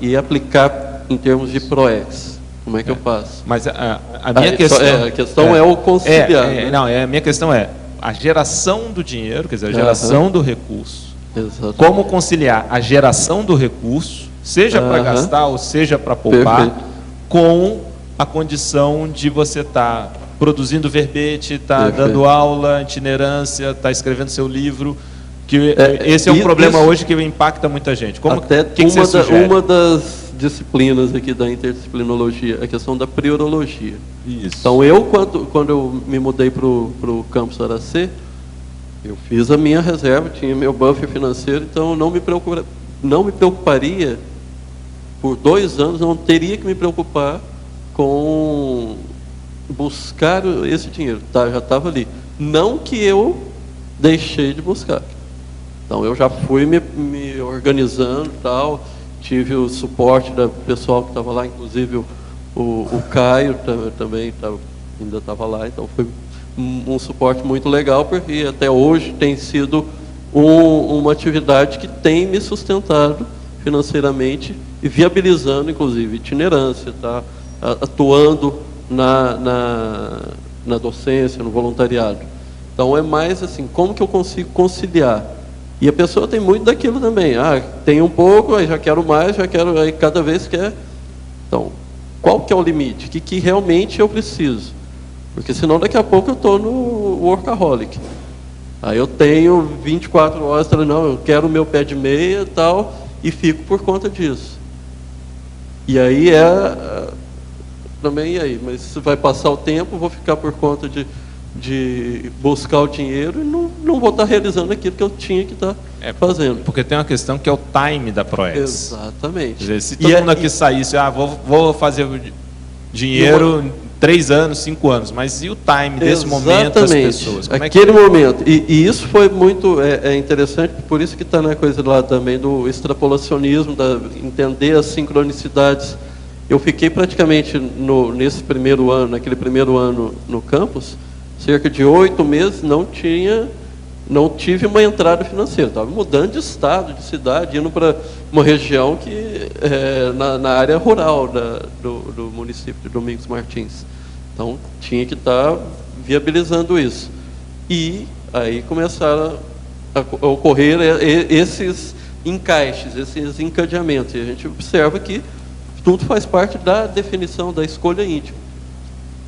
A: e aplicar em termos de PROEX. Como é que eu faço?
F: Mas a minha questão...
A: a questão é o conciliar.
F: Né? Não, a minha questão é a geração do dinheiro, quer dizer, a geração do recurso.
A: Exatamente.
F: Como conciliar a geração do recurso, seja para gastar ou seja para poupar, com a condição de você estar produzindo verbete, estar dando aula, itinerância, estar escrevendo seu livro, que esse é um problema hoje que impacta muita gente. Que você sugere?
A: Uma das disciplinas aqui da interdisciplinologia é a questão da priorologia.
F: Isso.
A: Então, quando eu me mudei para o campus Aracê, eu fiz a minha reserva, tinha meu buffer financeiro, então não me preocuparia, por 2 anos, não teria que me preocupar com buscar esse dinheiro, já estava ali. Não que eu deixei de buscar. Então, eu já fui me organizando e tal, tive o suporte do pessoal que estava lá, inclusive o Caio também ainda estava lá, então foi um suporte muito legal, porque até hoje tem sido uma atividade que tem me sustentado financeiramente e viabilizando, inclusive, itinerância, atuando na docência, no voluntariado. Então, é mais assim, como que eu consigo conciliar? E a pessoa tem muito daquilo também. Tem um pouco, aí já quero mais, aí cada vez quer. Então, qual que é o limite? O que realmente eu preciso? Porque senão daqui a pouco eu estou no workaholic. Aí eu tenho 24 horas, não, eu quero o meu pé de meia e tal, e fico por conta disso. E aí também, e aí? Mas se vai passar o tempo, vou ficar por conta de buscar o dinheiro e não vou estar realizando aquilo que eu tinha que estar fazendo.
F: Porque tem uma questão que é o time da PROEX.
A: Exatamente.
F: Quer dizer, se todo mundo aqui saísse, vou fazer o 3 anos, 5 anos, mas e o time desse momento das pessoas?
A: Aquele momento. E isso foi muito interessante, por isso que está na coisa lá também do extrapolacionismo, entender as sincronicidades. Eu fiquei praticamente naquele primeiro ano no campus, cerca de 8 meses, não tive uma entrada financeira. Estava mudando de estado, de cidade, indo para uma região que na área rural do município de Domingos Martins. Então, tinha que estar viabilizando isso. E aí começaram a ocorrer esses encaixes, esses encadeamentos. E a gente observa que tudo faz parte da definição da escolha íntima.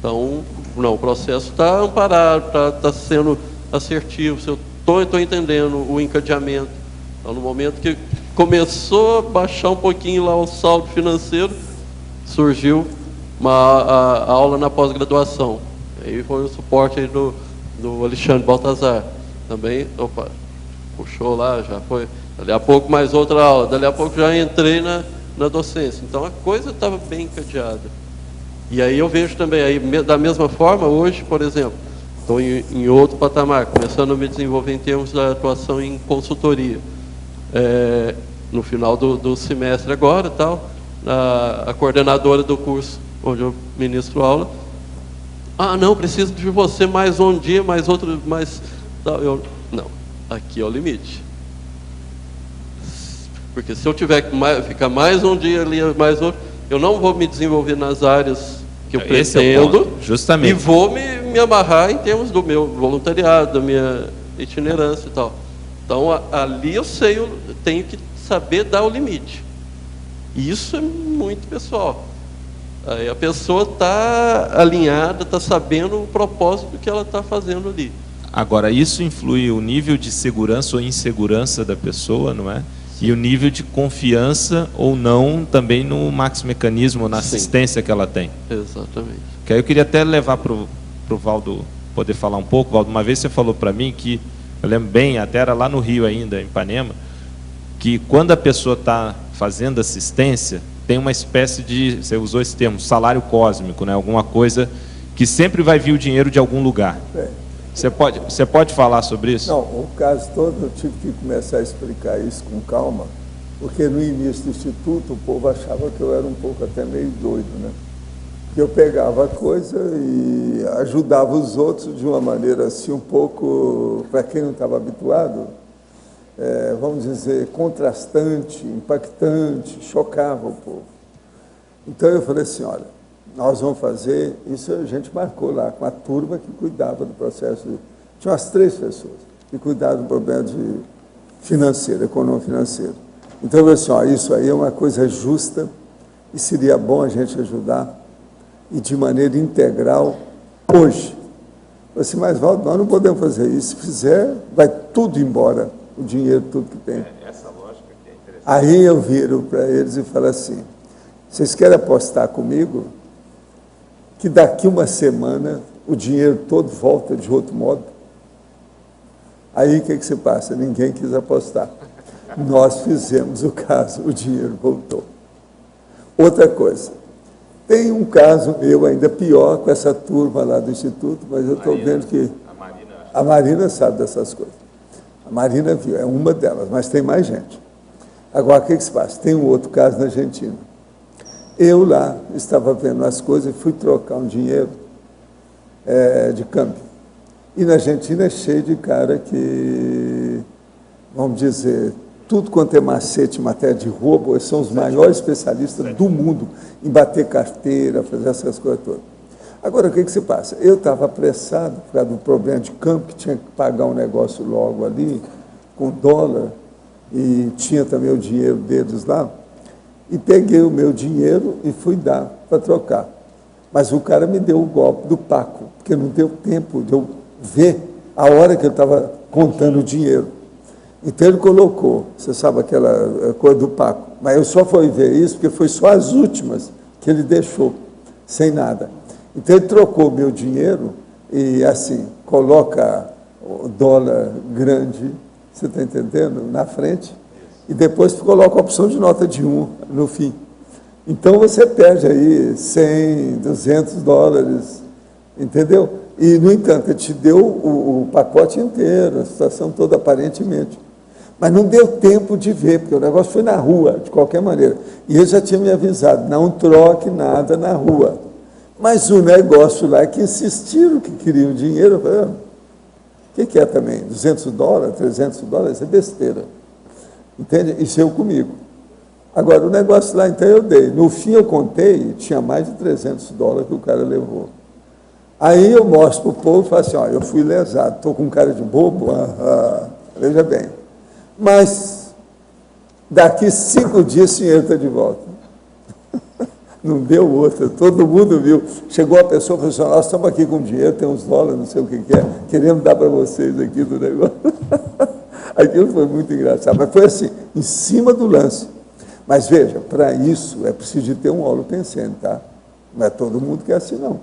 A: Então, o processo está amparado, está sendo assertivo, eu estou entendendo o encadeamento. Então, no momento que começou a baixar um pouquinho lá o saldo financeiro, surgiu a aula na pós-graduação. Aí foi o suporte aí do Alexandre Baltazar. Também, puxou lá, já foi. Dali a pouco mais outra aula, dali a pouco já entrei na docência. Então a coisa estava bem encadeada. E aí eu vejo também, aí, da mesma forma, hoje, por exemplo, estou em outro patamar, começando a me desenvolver em termos da atuação em consultoria. No final do semestre agora, a coordenadora do curso onde eu ministro aula, não, preciso de você mais um dia, mais outro, mais... Não, aqui é o limite. Porque se eu tiver que ficar mais um dia ali, mais outro, eu não vou me desenvolver nas áreas que eu pretendo,
F: justamente.
A: E vou me amarrar em termos do meu voluntariado, da minha itinerância e tal. Então, ali eu tenho que saber dar o limite. E isso é muito pessoal. Aí a pessoa está alinhada, está sabendo o propósito que ela está fazendo ali.
F: Agora, isso influi o nível de segurança ou insegurança da pessoa, não é? E o nível de confiança ou não também no maxi-mecanismo, na assistência que ela tem.
A: Exatamente.
F: Que aí eu queria até levar para o Valdo poder falar um pouco, Valdo. Uma vez você falou para mim que, eu lembro bem, até era lá no Rio ainda, em Ipanema, que quando a pessoa está fazendo assistência, tem uma espécie de, você usou esse termo, salário cósmico, né? Alguma coisa que sempre vai vir o dinheiro de algum lugar. Você pode falar sobre isso?
B: Não, o caso todo eu tive que começar a explicar isso com calma, porque no início do Instituto o povo achava que eu era um pouco até meio doido, né? Que eu pegava a coisa e ajudava os outros de uma maneira assim um pouco, para quem não estava habituado, vamos dizer, contrastante, impactante, chocava o povo. Então eu falei assim, olha, nós vamos fazer, isso a gente marcou lá, com a turma que cuidava do processo, tinha umas 3 pessoas que cuidavam do problema financeiro, econômico financeiro. Então eu falei assim, ó, isso aí é uma coisa justa e seria bom a gente ajudar e de maneira integral hoje. Eu falei assim, mas Valdo, nós não podemos fazer isso, se fizer, vai tudo embora, o dinheiro, tudo que tem.
F: Essa lógica que é interessante.
B: Aí eu viro para eles e falo assim, vocês querem apostar comigo que daqui uma semana o dinheiro todo volta de outro modo? Aí o que se passa? Ninguém quis apostar. Nós fizemos o caso, o dinheiro voltou. Outra coisa, tem um caso meu ainda pior com essa turma lá do Instituto, mas eu estou vendo que a Marina sabe dessas coisas. A Marina viu, é uma delas, mas tem mais gente. Agora, o que se passa? Tem um outro caso na Argentina. Eu lá estava vendo as coisas e fui trocar um dinheiro de câmbio. E na Argentina é cheio de cara que, vamos dizer, tudo quanto é macete, matéria de roubo, eles são os maiores especialistas do mundo em bater carteira, fazer essas coisas todas. Agora, o que se passa? Eu estava apressado por causa do problema de câmbio, que tinha que pagar um negócio logo ali, com dólar, e tinha também o dinheiro deles lá, e peguei o meu dinheiro e fui dar para trocar. Mas o cara me deu o golpe do Paco, porque não deu tempo de eu ver a hora que eu estava contando o dinheiro. Então ele colocou, você sabe aquela coisa do Paco, mas eu só fui ver isso porque foi só as últimas que ele deixou, sem nada. Então ele trocou o meu dinheiro e assim, coloca o dólar grande, você está entendendo, na frente, e depois coloca a opção de nota de 1 no fim. Então você perde aí 100, 200 dólares, entendeu? E, no entanto, ele te deu o pacote inteiro, a situação toda aparentemente. Mas não deu tempo de ver, porque o negócio foi na rua, de qualquer maneira. E ele já tinha me avisado, não troque nada na rua. Mas o negócio lá é que insistiram que queriam dinheiro. Eu falei, o que é também? 200 dólares, 300 dólares? Isso é besteira. Entende? Isso eu comigo. Agora, o negócio lá, então, eu dei. No fim, eu contei, tinha mais de 300 dólares que o cara levou. Aí eu mostro para o povo e falo assim, ó, eu fui lesado, estou com cara de bobo, veja bem. Mas, daqui 5 dias, o dinheiro está de volta. Não deu outra, todo mundo viu. Chegou a pessoa e falou assim, nós estamos aqui com dinheiro, tem uns dólares, não sei o que é, queremos dar para vocês aqui do negócio. Aquilo foi muito engraçado, mas foi assim, em cima do lance. Mas veja, para isso é preciso de ter um holopensene, tá? Não é todo mundo que é assim, não.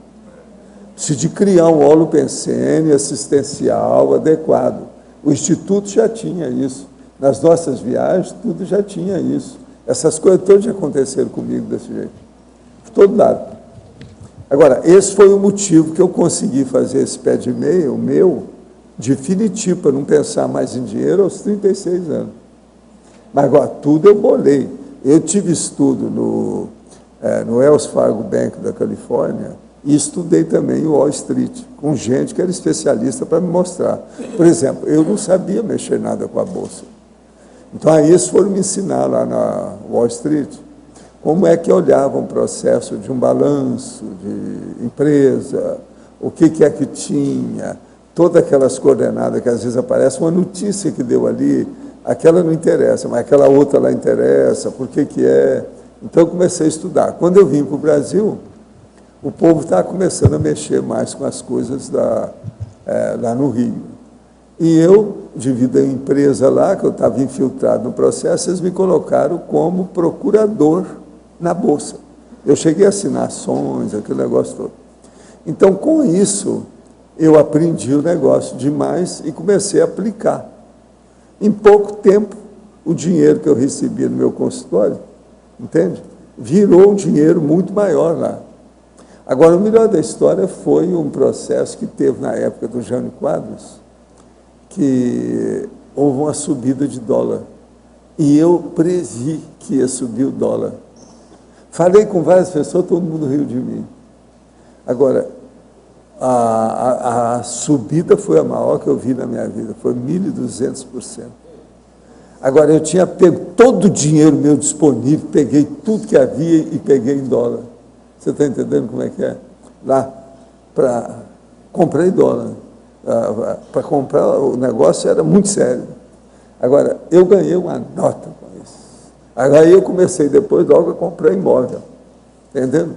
B: Precisa de criar um holopensene assistencial adequado. O Instituto já tinha isso. Nas nossas viagens, tudo já tinha isso. Essas coisas todas já aconteceram comigo desse jeito. De todo lado. Agora, esse foi o motivo que eu consegui fazer esse pé de meia, o meu, definitivo, para não pensar mais em dinheiro aos 36 anos. Mas agora, tudo eu bolei. Eu tive estudo no Wells Fargo Bank da Califórnia e estudei também o Wall Street, com gente que era especialista para me mostrar. Por exemplo, eu não sabia mexer nada com a Bolsa. Então, aí eles foram me ensinar lá na Wall Street como é que olhava um processo de um balanço de empresa, o que é que tinha, todas aquelas coordenadas que às vezes aparecem, uma notícia que deu ali, aquela não interessa, mas aquela outra lá interessa, por que é. Então eu comecei a estudar. Quando eu vim para o Brasil, o povo estava começando a mexer mais com as coisas lá no Rio. E eu, devido à empresa lá, que eu estava infiltrado no processo, eles me colocaram como procurador na Bolsa. Eu cheguei a assinar ações, aquele negócio todo. Então, com isso, eu aprendi o negócio demais e comecei a aplicar. Em pouco tempo, o dinheiro que eu recebia no meu consultório, entende? Virou um dinheiro muito maior lá. Agora, o melhor da história foi um processo que teve na época do Jânio Quadros, que houve uma subida de dólar. E eu previ que ia subir o dólar. Falei com várias pessoas, todo mundo riu de mim. Agora, a subida foi a maior que eu vi na minha vida, foi 1.200%. Agora, eu tinha pego todo o dinheiro meu disponível, peguei tudo que havia e peguei em dólar. Você está entendendo como é que é? Lá, comprei dólar. Para comprar, o negócio era muito sério. Agora, eu ganhei uma nota com isso. Agora, eu comecei depois logo a comprar imóvel. Entendendo?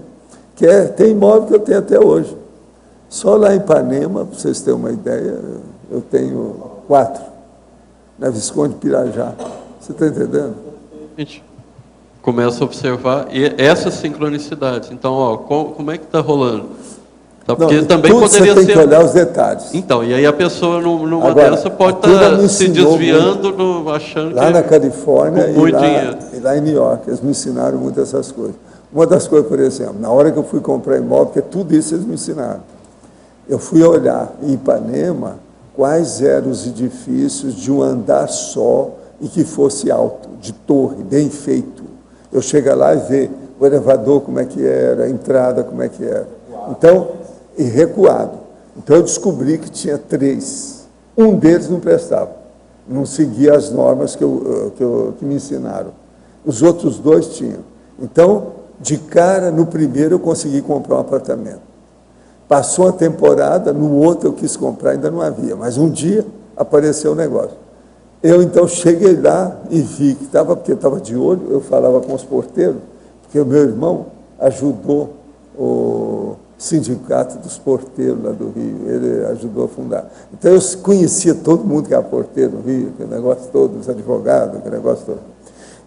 B: Tem imóvel que eu tenho até hoje. Só lá em Ipanema, para vocês terem uma ideia, eu tenho 4, na Visconde Pirajá. Você está entendendo?
A: A gente começa a observar essas sincronicidades. Então, ó, como é que está rolando? Tá, porque
B: não,
A: também
B: tudo
A: poderia
B: você tem
A: ser...
B: que olhar os detalhes.
A: Então, e aí a pessoa numa
B: Agora,
A: dessa pode
B: a turma
A: estar
B: me
A: se
B: ensinou
A: desviando, achando
B: lá
A: que...
B: na Califórnia
A: com muito dinheiro.
B: e lá em New York, eles me ensinaram muito essas coisas. Uma das coisas, por exemplo, na hora que eu fui comprar imóvel, porque tudo isso eles me ensinaram, eu fui olhar em Ipanema quais eram os edifícios de um andar só e que fosse alto, de torre, bem feito. Eu cheguei lá e ver o elevador como é que era, a entrada como é que era. Então, e recuado. Então eu descobri que tinha 3. Um deles não prestava, não seguia as normas que me ensinaram. Os outros 2 tinham. Então, de cara, no primeiro eu consegui comprar um apartamento. Passou uma temporada, no outro eu quis comprar, ainda não havia, mas um dia apareceu o negócio. Eu então cheguei lá e vi que porque estava de olho, eu falava com os porteiros, porque o meu irmão ajudou o sindicato dos porteiros lá do Rio, ele ajudou a fundar. Então eu conhecia todo mundo que era porteiro no Rio, aquele negócio todo, os advogados, aquele negócio todo.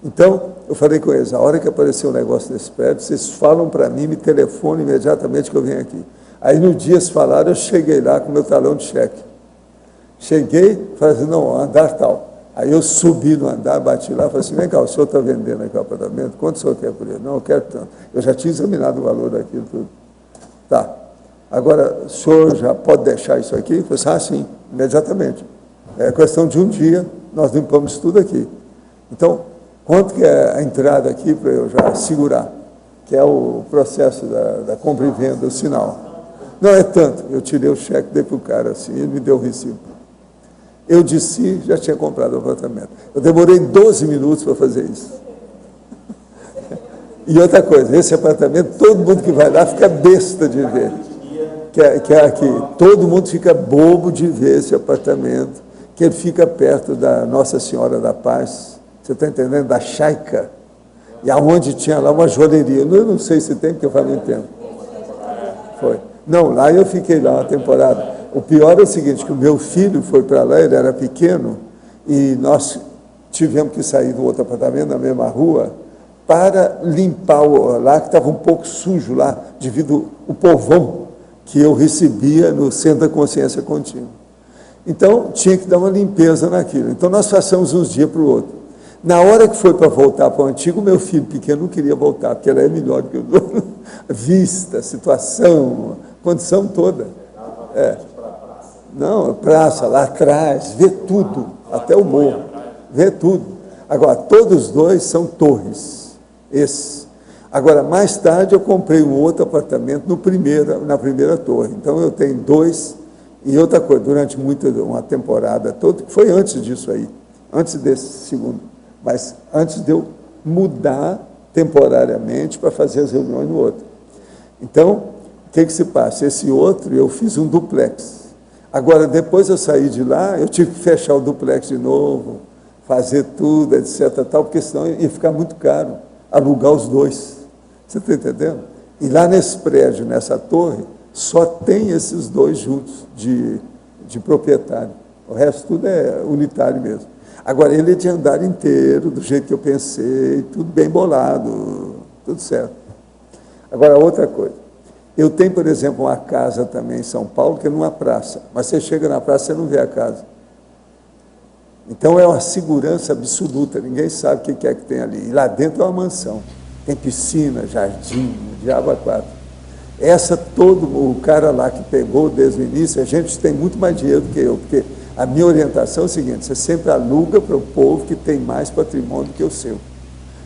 B: Então eu falei com eles, a hora que apareceu o negócio desse prédio, vocês falam para mim, me telefonam imediatamente que eu venho aqui. Aí no dia eles falaram, eu cheguei lá com meu talão de cheque. Cheguei, falei assim, não, andar tal. Aí eu subi no andar, bati lá, falei assim, vem cá, o senhor está vendendo aqui o apartamento? Quanto o senhor quer por ele? Não, eu quero tanto. Eu já tinha examinado o valor daquilo tudo. Tá. Agora, o senhor já pode deixar isso aqui? Eu falei assim, sim, imediatamente. É questão de um dia, nós limpamos tudo aqui. Então, quanto que é a entrada aqui para eu já segurar? Que é o processo da compra e venda, o sinal. Não é tanto. Eu tirei o cheque, dei para o cara assim, ele me deu o recibo. Eu disse, já tinha comprado o apartamento. Eu demorei 12 minutos para fazer isso. E outra coisa, esse apartamento, todo mundo que vai lá fica besta de ver. Que é aqui, todo mundo fica bobo de ver esse apartamento, que ele fica perto da Nossa Senhora da Paz, você está entendendo? Da Chaica. E aonde tinha lá uma joalheria. Eu não sei se tem, porque eu falei tempo. Foi. Não, lá eu fiquei lá uma temporada. O pior é o seguinte, que o meu filho foi para lá, ele era pequeno, e nós tivemos que sair do outro apartamento, na mesma rua, para limpar lá, que estava um pouco sujo lá, devido ao povão que eu recebia no Centro da Consciência Contínua. Então, tinha que dar uma limpeza naquilo. Então, nós passamos uns dias para o outro. Na hora que foi para voltar para o antigo, meu filho pequeno não queria voltar, porque ela é melhor do que o vista, situação, condição toda. Não, praça, lá atrás, vê tudo, até o morro, vê tudo. Agora, todos os 2 são torres, esses. Agora, mais tarde, eu comprei um outro apartamento na primeira torre. Então, eu tenho 2, e outra coisa, durante uma temporada toda, que foi antes disso aí, antes desse segundo, mas antes de eu mudar temporariamente para fazer as reuniões no outro. Então, o que se passa? Esse outro, eu fiz um duplex. Agora, depois eu saí de lá, eu tive que fechar o duplex de novo, fazer tudo, etc., tal, porque senão ia ficar muito caro alugar os 2. Você está entendendo? E lá nesse prédio, nessa torre, só tem esses 2 juntos de proprietário. O resto tudo é unitário mesmo. Agora, ele é de andar inteiro, do jeito que eu pensei, tudo bem bolado, tudo certo. Agora, outra coisa. Eu tenho, por exemplo, uma casa também em São Paulo, que é numa praça, mas você chega na praça e você não vê a casa. Então é uma segurança absoluta, ninguém sabe o que é que tem ali. E lá dentro é uma mansão, tem piscina, jardim, diabo a quatro. O cara lá que pegou desde o início, a gente tem muito mais dinheiro do que eu, porque a minha orientação é o seguinte: você sempre aluga para o povo que tem mais patrimônio do que o seu,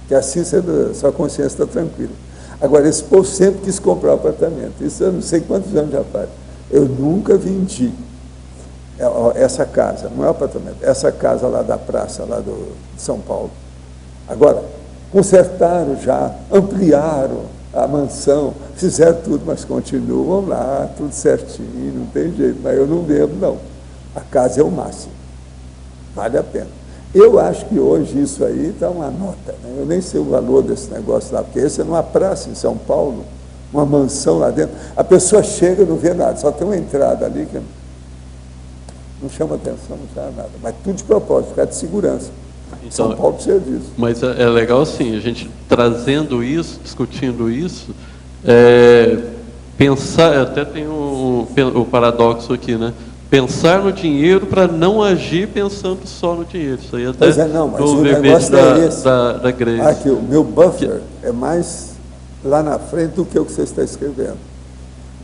B: que assim sua consciência está tranquila. Agora, esse povo sempre quis comprar um apartamento, isso eu não sei quantos anos já faz. Eu nunca vendi essa casa, não é um apartamento, essa casa lá da praça, lá de São Paulo. Agora, consertaram já, ampliaram a mansão, fizeram tudo, mas continuam lá, tudo certinho, não tem jeito, mas eu não vendo, não. A casa é o máximo, vale a pena. Eu acho que hoje isso aí está uma nota, né? Eu nem sei o valor desse negócio lá, porque esse é numa praça em São Paulo, uma mansão lá dentro, a pessoa chega e não vê nada, só tem uma entrada ali que não chama atenção, não chama nada, mas tudo de propósito, ficar de segurança.
A: Então,
B: São Paulo precisa disso.
A: Mas é legal assim, a gente trazendo isso, discutindo isso, pensar, até tem o paradoxo aqui, né? Pensar no dinheiro para não agir pensando só no dinheiro. Isso aí até
B: mas
A: do
B: o
A: verbete
B: negócio é esse.
A: da Grace.
B: Aqui, o meu buffer é mais lá na frente do que o que você está escrevendo.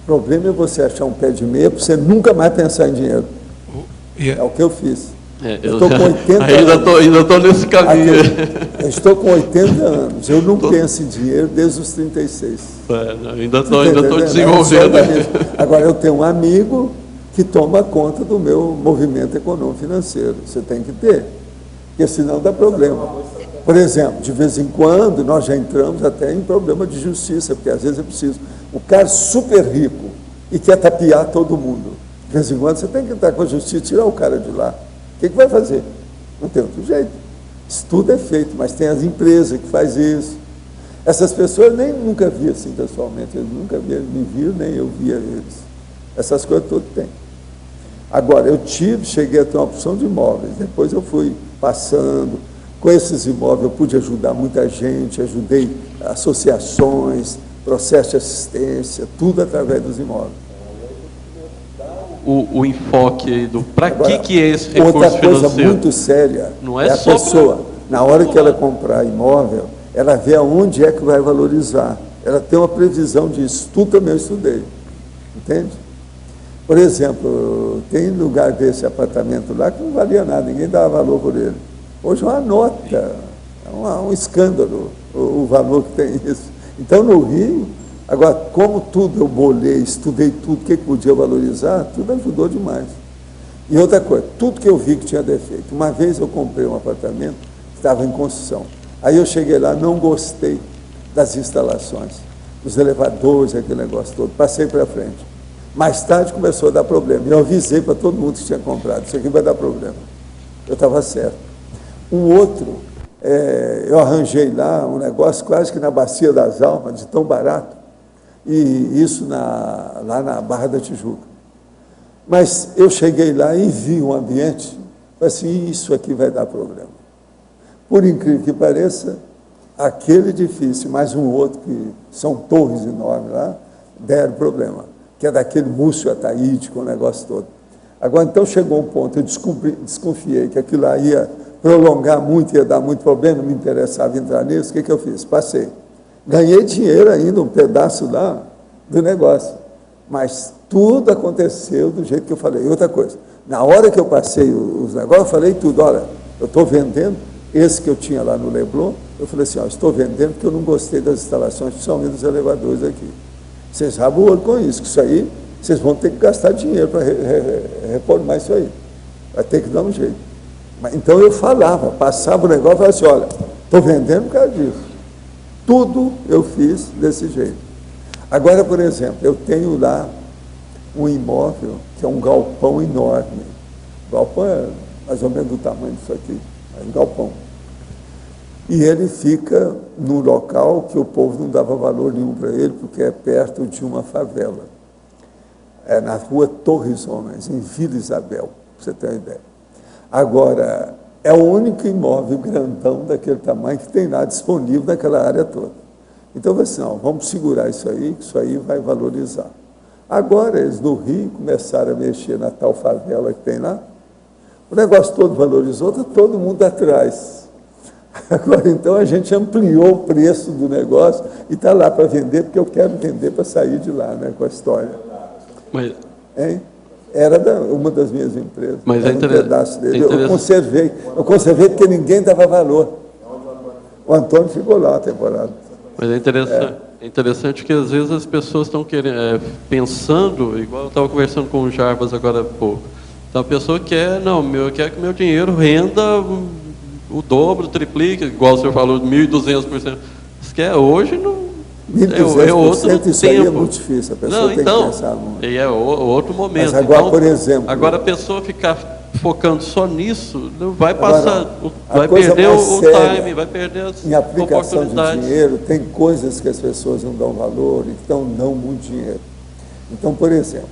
B: O problema é você achar um pé de meia para você nunca mais pensar em dinheiro. É o que eu fiz. Eu estou com 80 anos.
A: Ainda estou nesse caminho.
B: Eu estou com 80 anos. Eu não penso em dinheiro desde os 36.
A: Ainda estou desenvolvendo.
B: Agora, eu tenho um amigo que toma conta do meu movimento econômico financeiro. Você tem que ter, porque senão dá problema. Por exemplo, de vez em quando, nós já entramos até em problema de justiça, porque às vezes é preciso. O cara super rico e quer tapear todo mundo. De vez em quando você tem que entrar com a justiça, tirar o cara de lá. O que vai fazer? Não tem outro jeito. Isso tudo é feito, mas tem as empresas que fazem isso. Essas pessoas eu nunca vi assim pessoalmente, eles nunca me viram, nem eu via eles. Essas coisas todas tem. Agora, eu cheguei a ter uma opção de imóveis, depois eu fui passando, com esses imóveis eu pude ajudar muita gente, ajudei associações, processo de assistência, tudo através dos imóveis.
A: O enfoque aí do para que é esse recurso
B: outra coisa
A: financeiro?
B: Muito séria
A: não é
B: a
A: só
B: pessoa, na hora que ela comprar imóvel, ela vê aonde é que vai valorizar. Ela tem uma previsão disso. Tudo também eu estudei. Entende? Por exemplo, tem lugar desse apartamento lá que não valia nada, ninguém dava valor por ele. Hoje é uma nota, é um escândalo o valor que tem isso. Então, no Rio, agora, como tudo eu bolei, estudei tudo, o que podia valorizar, tudo ajudou demais. E outra coisa, tudo que eu vi que tinha defeito. Uma vez eu comprei um apartamento que estava em construção. Aí eu cheguei lá, não gostei das instalações, dos elevadores, aquele negócio todo. Passei para frente. Mais tarde começou a dar problema. E eu avisei para todo mundo que tinha comprado, isso aqui vai dar problema. Eu estava certo. Um outro, eu arranjei lá um negócio quase que na Bacia das Almas, de tão barato. E isso lá na Barra da Tijuca. Mas eu cheguei lá e vi um ambiente, falei assim, isso aqui vai dar problema. Por incrível que pareça, aquele edifício, mais um outro, que são torres enormes lá, deram problema, que é daquele Múcio Ataíde, com o negócio todo. Agora, então, chegou um ponto, eu desconfiei que aquilo lá ia prolongar muito, ia dar muito problema, não me interessava entrar nisso, o que eu fiz? Passei. Ganhei dinheiro ainda, um pedaço lá do negócio, mas tudo aconteceu do jeito que eu falei. E outra coisa, na hora que eu passei os negócios, eu falei tudo, olha, eu estou vendendo, esse que eu tinha lá no Leblon, eu falei assim, ó, estou vendendo porque eu não gostei das instalações, principalmente dos elevadores aqui. Vocês rabam o olho com isso, que isso aí, vocês vão ter que gastar dinheiro para reformar isso aí. Vai ter que dar um jeito. Então eu falava, passava o negócio e falava assim, olha, estou vendendo por causa disso. Tudo eu fiz desse jeito. Agora, por exemplo, eu tenho lá um imóvel que é um galpão enorme. O galpão é mais ou menos do tamanho disso aqui, é um galpão. E ele fica num local que o povo não dava valor nenhum para ele, porque é perto de uma favela. É na rua Torres Homens, em Vila Isabel, para você ter uma ideia. Agora, é o único imóvel grandão daquele tamanho que tem lá disponível naquela área toda. Então, eu falei assim, não, vamos segurar isso aí vai valorizar. Agora, eles no Rio começaram a mexer na tal favela que tem lá, o negócio todo valorizou, está todo mundo atrás. Agora, então, a gente ampliou o preço do negócio e está lá para vender, porque eu quero vender para sair de lá, né, com a história.
A: Mas,
B: hein? Era uma das minhas empresas.
A: Mas
B: era um pedaço dele. Eu conservei porque ninguém dava valor. O Antônio ficou lá a temporada.
A: Mas é interessante que às vezes as pessoas estão querendo, pensando, igual eu estava conversando com o Jarbas agora há pouco. Então a pessoa quer, eu quero que meu dinheiro renda o dobro, triplique, igual o senhor falou, 1.200%. Isso que hoje não.
B: 1.200%,
A: outro
B: isso
A: tempo.
B: Aí é muito difícil, a pessoa tem que pensar muito.
A: E é outro momento.
B: Mas agora,
A: então,
B: por exemplo...
A: Agora a pessoa ficar focando só nisso, vai passar,
B: agora,
A: vai perder o
B: séria,
A: time, vai perder as
B: em aplicação
A: oportunidades.
B: de dinheiro, tem coisas que as pessoas não dão valor, então não muito dinheiro. Então, por exemplo,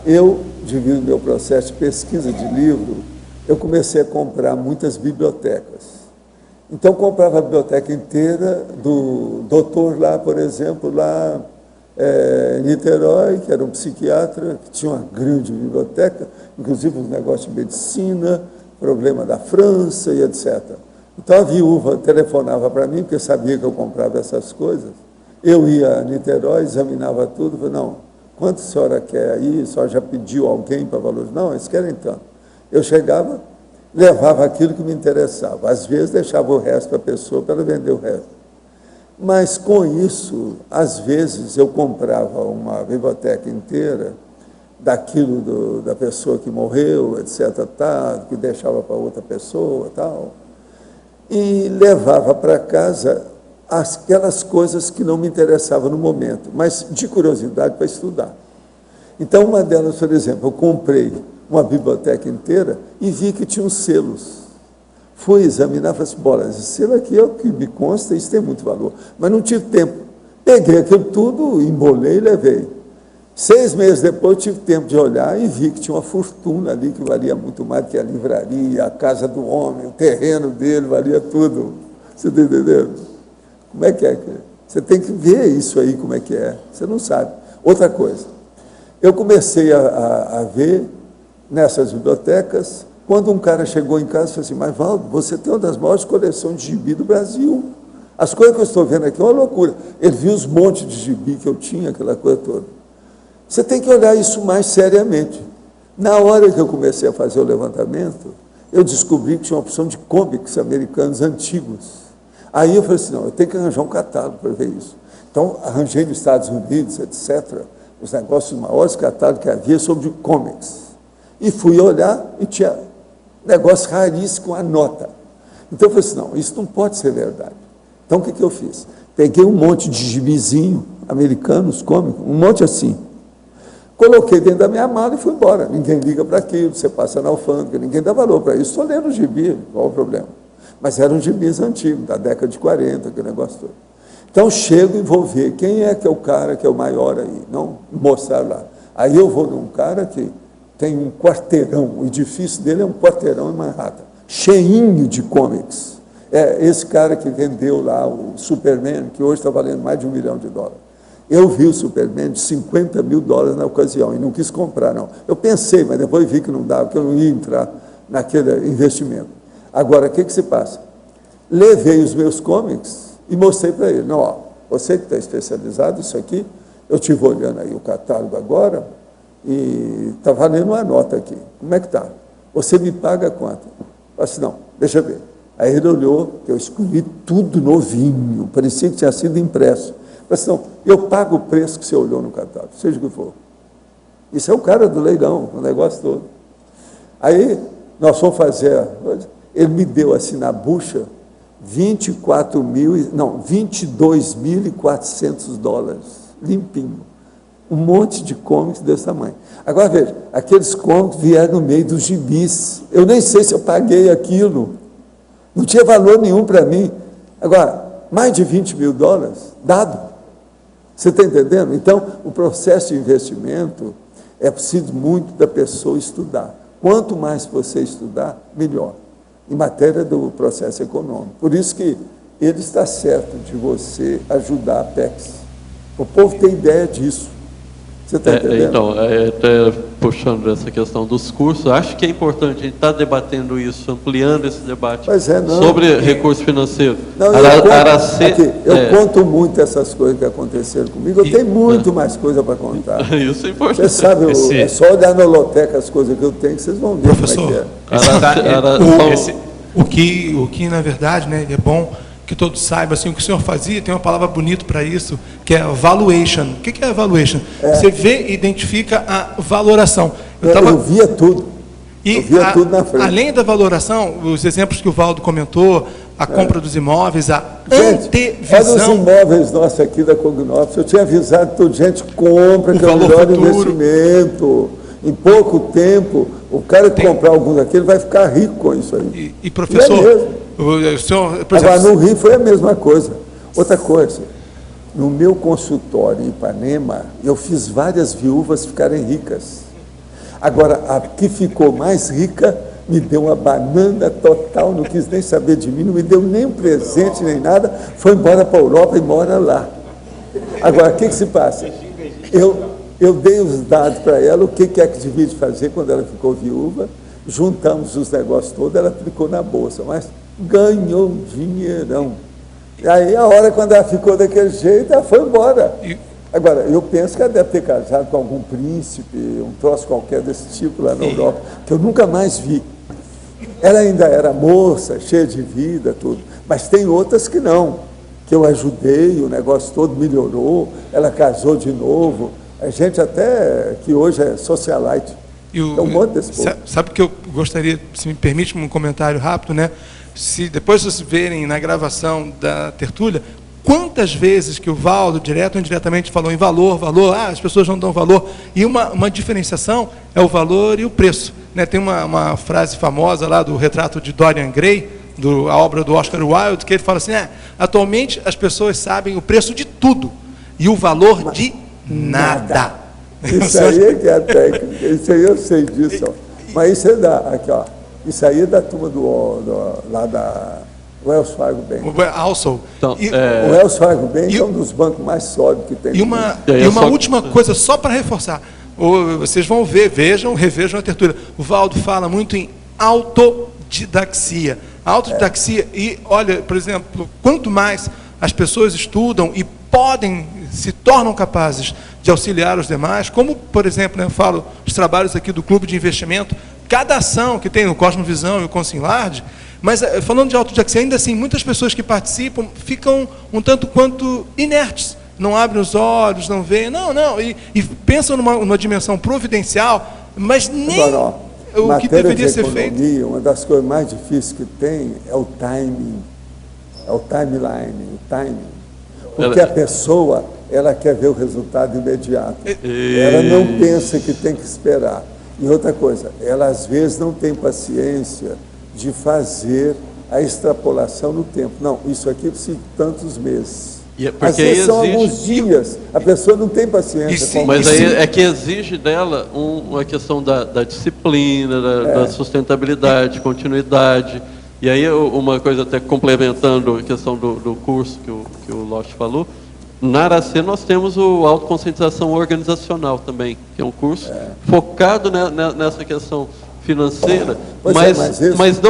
B: eu, devido ao meu processo de pesquisa de livro, eu comecei a comprar muitas bibliotecas. Então, comprava a biblioteca inteira do doutor lá, por exemplo, lá em Niterói, que era um psiquiatra, que tinha uma grande biblioteca, inclusive os negócios de medicina, problema da França e etc. Então, a viúva telefonava para mim, porque sabia que eu comprava essas coisas. Eu ia a Niterói, examinava tudo, falei, não, quanto a senhora quer aí? A senhora já pediu alguém para valorizar? Não, eles querem tanto. Eu chegava, levava aquilo que me interessava. Às vezes, deixava o resto para a pessoa para ela vender o resto. Mas, com isso, às vezes, eu comprava uma biblioteca inteira daquilo da pessoa que morreu, etc., que deixava para outra pessoa, tal, e levava para casa aquelas coisas que não me interessavam no momento, mas de curiosidade para estudar. Então, uma delas, por exemplo, eu comprei uma biblioteca inteira e vi que tinha uns selos. Fui examinar, falei assim, bora, esse selo aqui é o que me consta, isso tem muito valor. Mas não tive tempo. Peguei aquilo tudo, embolei e levei. 6 meses depois, tive tempo de olhar e vi que tinha uma fortuna ali que valia muito mais do que a livraria, a casa do homem, o terreno dele, valia tudo. Você está entendendo? Como é que é? Você tem que ver isso aí, como é que é. Você não sabe. Outra coisa, eu comecei a ver nessas bibliotecas, quando um cara chegou em casa e falou assim, mas Valdo, você tem uma das maiores coleções de gibi do Brasil. As coisas que eu estou vendo aqui é uma loucura. Ele viu os montes de gibi que eu tinha, aquela coisa toda. Você tem que olhar isso mais seriamente. Na hora que eu comecei a fazer o levantamento, eu descobri que tinha uma opção de comics americanos antigos. Aí eu falei assim, não, eu tenho que arranjar um catálogo para ver isso. Então, arranjei nos Estados Unidos, etc., os negócios, os maiores catálogos que havia sobre comics. E fui olhar e tinha negócio raríssimo com a nota. Então eu falei assim, não, isso não pode ser verdade. Então o que eu fiz? Peguei um monte de gibizinho americanos, cômicos, um monte assim. Coloquei dentro da minha mala e fui embora. Ninguém liga para aquilo, você passa na alfândega, ninguém dá valor para isso. Estou lendo gibi, qual o problema? Mas eram gibis antigos, da década de 40, aquele negócio todo. Então chego e vou ver quem é que é o cara que é o maior aí. Não mostrar lá. Aí eu vou num cara que tem um quarteirão, o edifício dele é um quarteirão em Manhattan, cheinho de comics. É esse cara que vendeu lá o Superman, que hoje está valendo mais de $1 milhão. Eu vi o Superman de $50 mil na ocasião e não quis comprar, não. Eu pensei, mas depois vi que não dava, que eu não ia entrar naquele investimento. Agora, o que se passa? Levei os meus comics e mostrei para ele. Não, ó, você que está especializado nisso aqui, eu estive olhando aí o catálogo agora, e está valendo uma nota aqui. Como é que está? Você me paga quanto? Eu falei assim, não, deixa eu ver. Aí ele olhou, eu escolhi tudo novinho, parecia que tinha sido impresso. Eu falei assim, não, eu pago o preço que você olhou no catálogo, seja o que for. Isso é o cara do leilão, o negócio todo. Aí nós fomos fazer, ele me deu assim na bucha, $22.400, limpinho. Um monte de comics desse tamanho. Agora, veja, aqueles comics vieram no meio dos gibis. Eu nem sei se eu paguei aquilo. Não tinha valor nenhum para mim. Agora, mais de $20 mil, dado. Você está entendendo? Então, o processo de investimento é preciso muito da pessoa estudar. Quanto mais você estudar, melhor. Em matéria do processo econômico. Por isso que ele está certo de você ajudar a PEX. O povo tem ideia disso. Você está entendendo?
A: Então, até puxando essa questão dos cursos, acho que é importante a gente estar debatendo isso, ampliando esse debate sobre recurso financeiro.
B: Não, eu conto muito essas coisas que aconteceram comigo, eu tenho muito mais coisa para contar.
A: Isso é importante.
B: Você sabe, é só olhar na holoteca as coisas que eu tenho, que vocês vão ver.
G: Professor,
B: como é que é.
G: O que na verdade, né, é bom que todos saibam, assim, o que o senhor fazia, tem uma palavra bonita para isso, que é valuation. O que é valuation? Você vê e identifica a valoração.
B: Eu via tudo.
G: Eu via tudo na frente. Além da valoração, os exemplos que o Valdo comentou, a compra dos imóveis, a antevisão.
B: Olha os imóveis nossos aqui da Cognops, eu tinha avisado toda gente, compra, que é o melhor investimento. Em pouco tempo, o cara que comprar algum daquele vai ficar rico com isso aí.
G: E professor,
B: o senhor, por exemplo, agora, no Rio foi a mesma coisa. Outra coisa, no meu consultório em Ipanema, eu fiz várias viúvas ficarem ricas. Agora, a que ficou mais rica me deu uma banana total, não quis nem saber de mim, não me deu nem um presente, nem nada, foi embora para a Europa e mora lá. Agora, o que se passa? Eu dei os dados para ela, o que é que devia de fazer quando ela ficou viúva, juntamos os negócios todos, ela aplicou na bolsa, mas ganhou um dinheirão. E aí, a hora quando ela ficou daquele jeito, ela foi embora. Agora, eu penso que ela deve ter casado com algum príncipe, um troço qualquer desse tipo lá na Europa, que eu nunca mais vi. Ela ainda era moça, cheia de vida, tudo. Mas tem outras que não, que eu ajudei, o negócio todo melhorou, ela casou de novo. A gente até, que hoje é socialite. É um monte desse povo.
G: Sabe que eu gostaria, se me permite um comentário rápido, né? Se depois vocês verem na gravação da tertúlia, quantas vezes que o Valdo, direto ou indiretamente, falou em valor, as pessoas não dão valor, e uma diferenciação é o valor e o preço. Né? Tem uma frase famosa lá do retrato de Dorian Gray, a obra do Oscar Wilde, que ele fala assim, atualmente as pessoas sabem o preço de tudo, e o valor de nada.
B: Isso aí é que é a técnica, isso aí eu sei disso. Mas isso é aqui, ó. Isso aí é da turma lá da Wells Fargo Bank.
G: Então,
B: o Wells Fargo Bank é um dos bancos mais sólidos que tem.
G: E uma última coisa, só para reforçar. Vocês vão revejam a tertúlia. O Valdo fala muito em autodidaxia. Autodidaxia, e olha, por exemplo, quanto mais as pessoas estudam e se tornam capazes de auxiliar os demais, como, por exemplo, eu falo os trabalhos aqui do Clube de Investimento, cada ação que tem no Cosmovisão e o Consinlard, mas falando de autodidaxia, ainda assim, muitas pessoas que participam ficam um tanto quanto inertes, não abrem os olhos, não veem, e pensam numa dimensão providencial, mas nem o que deveria ser feito.
B: Uma das coisas mais difíceis que tem é o timing, o timing. Porque a pessoa, ela quer ver o resultado imediato. Ela não pensa que tem que esperar. E outra coisa, ela às vezes não tem paciência de fazer a extrapolação no tempo. Não, isso aqui precisa de tantos meses. Às vezes são alguns dias, a pessoa não tem paciência.
A: Mas aí é que exige dela uma questão da disciplina, da sustentabilidade, continuidade. E aí, uma coisa até complementando a questão do curso que o Loche falou, na Aracê nós temos o autoconscientização organizacional também, que é um curso focado nessa questão financeira, mas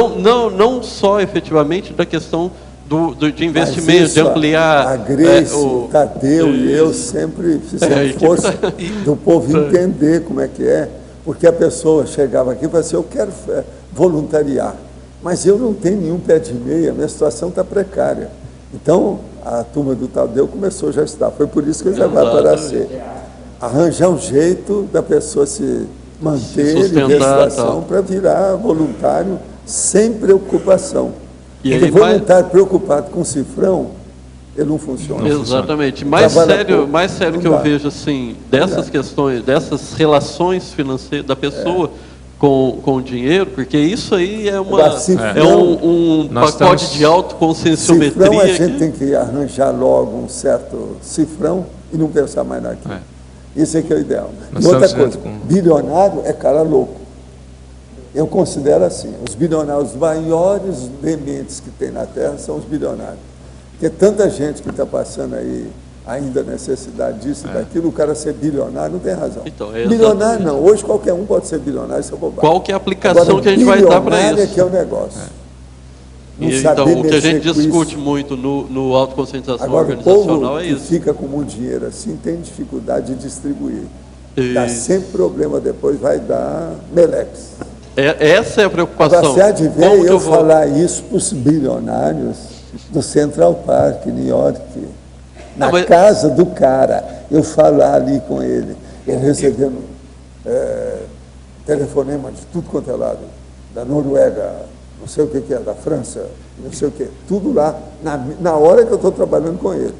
A: não só efetivamente da questão de investimento, de ampliar.
B: A Grace, o Tadeu e eu sempre fizemos força do povo entender como é que é, porque a pessoa chegava aqui e falava assim, eu quero voluntariar. Mas eu não tenho nenhum pé de meia, minha situação está precária. Então, a turma do Tadeu começou já a estudar. Foi por isso que eu já vai para arranjar um jeito da pessoa se manter em situação para virar voluntário sem preocupação. Porque voluntário preocupado com cifrão, ele não funciona.
A: Exatamente. Mais sério que eu vejo assim, dessas questões, dessas relações financeiras da pessoa com o dinheiro, porque isso aí é um pacote de autoconscienciometria.
B: Cifrão, a gente tem que arranjar logo um certo cifrão e não pensar mais naquilo. Isso é que é o ideal. E outra coisa, bilionário é cara louco. Eu considero assim, os bilionários, os maiores dementes que tem na Terra são os bilionários. Porque tanta gente que está passando aí ainda necessidade disso e daquilo, o cara ser bilionário, não tem razão.
A: Então,
B: bilionário não, hoje qualquer um pode ser bilionário, isso é bobagem.
A: Qual que é a aplicação
B: Agora,
A: que a gente vai dar para isso?
B: bilionário é que é o negócio.
A: Então, o que a gente discute
B: isso.
A: muito no autoconscientização
B: Agora,
A: organizacional
B: o povo
A: é
B: que
A: isso.
B: fica com muito dinheiro assim tem dificuldade de distribuir.
A: Isso.
B: Dá sempre problema depois, vai dar meleques.
A: Essa é a preocupação.
B: Você há de ver
A: Como que
B: eu
A: vou-
B: falar isso para os bilionários do Central Park, New York, na
A: Não, mas-
B: casa do cara, eu falar ali com ele recebendo telefonema de tudo quanto é lado, da Noruega, não sei o que é, da França, não sei o que, tudo lá, na hora que eu estou trabalhando com ele.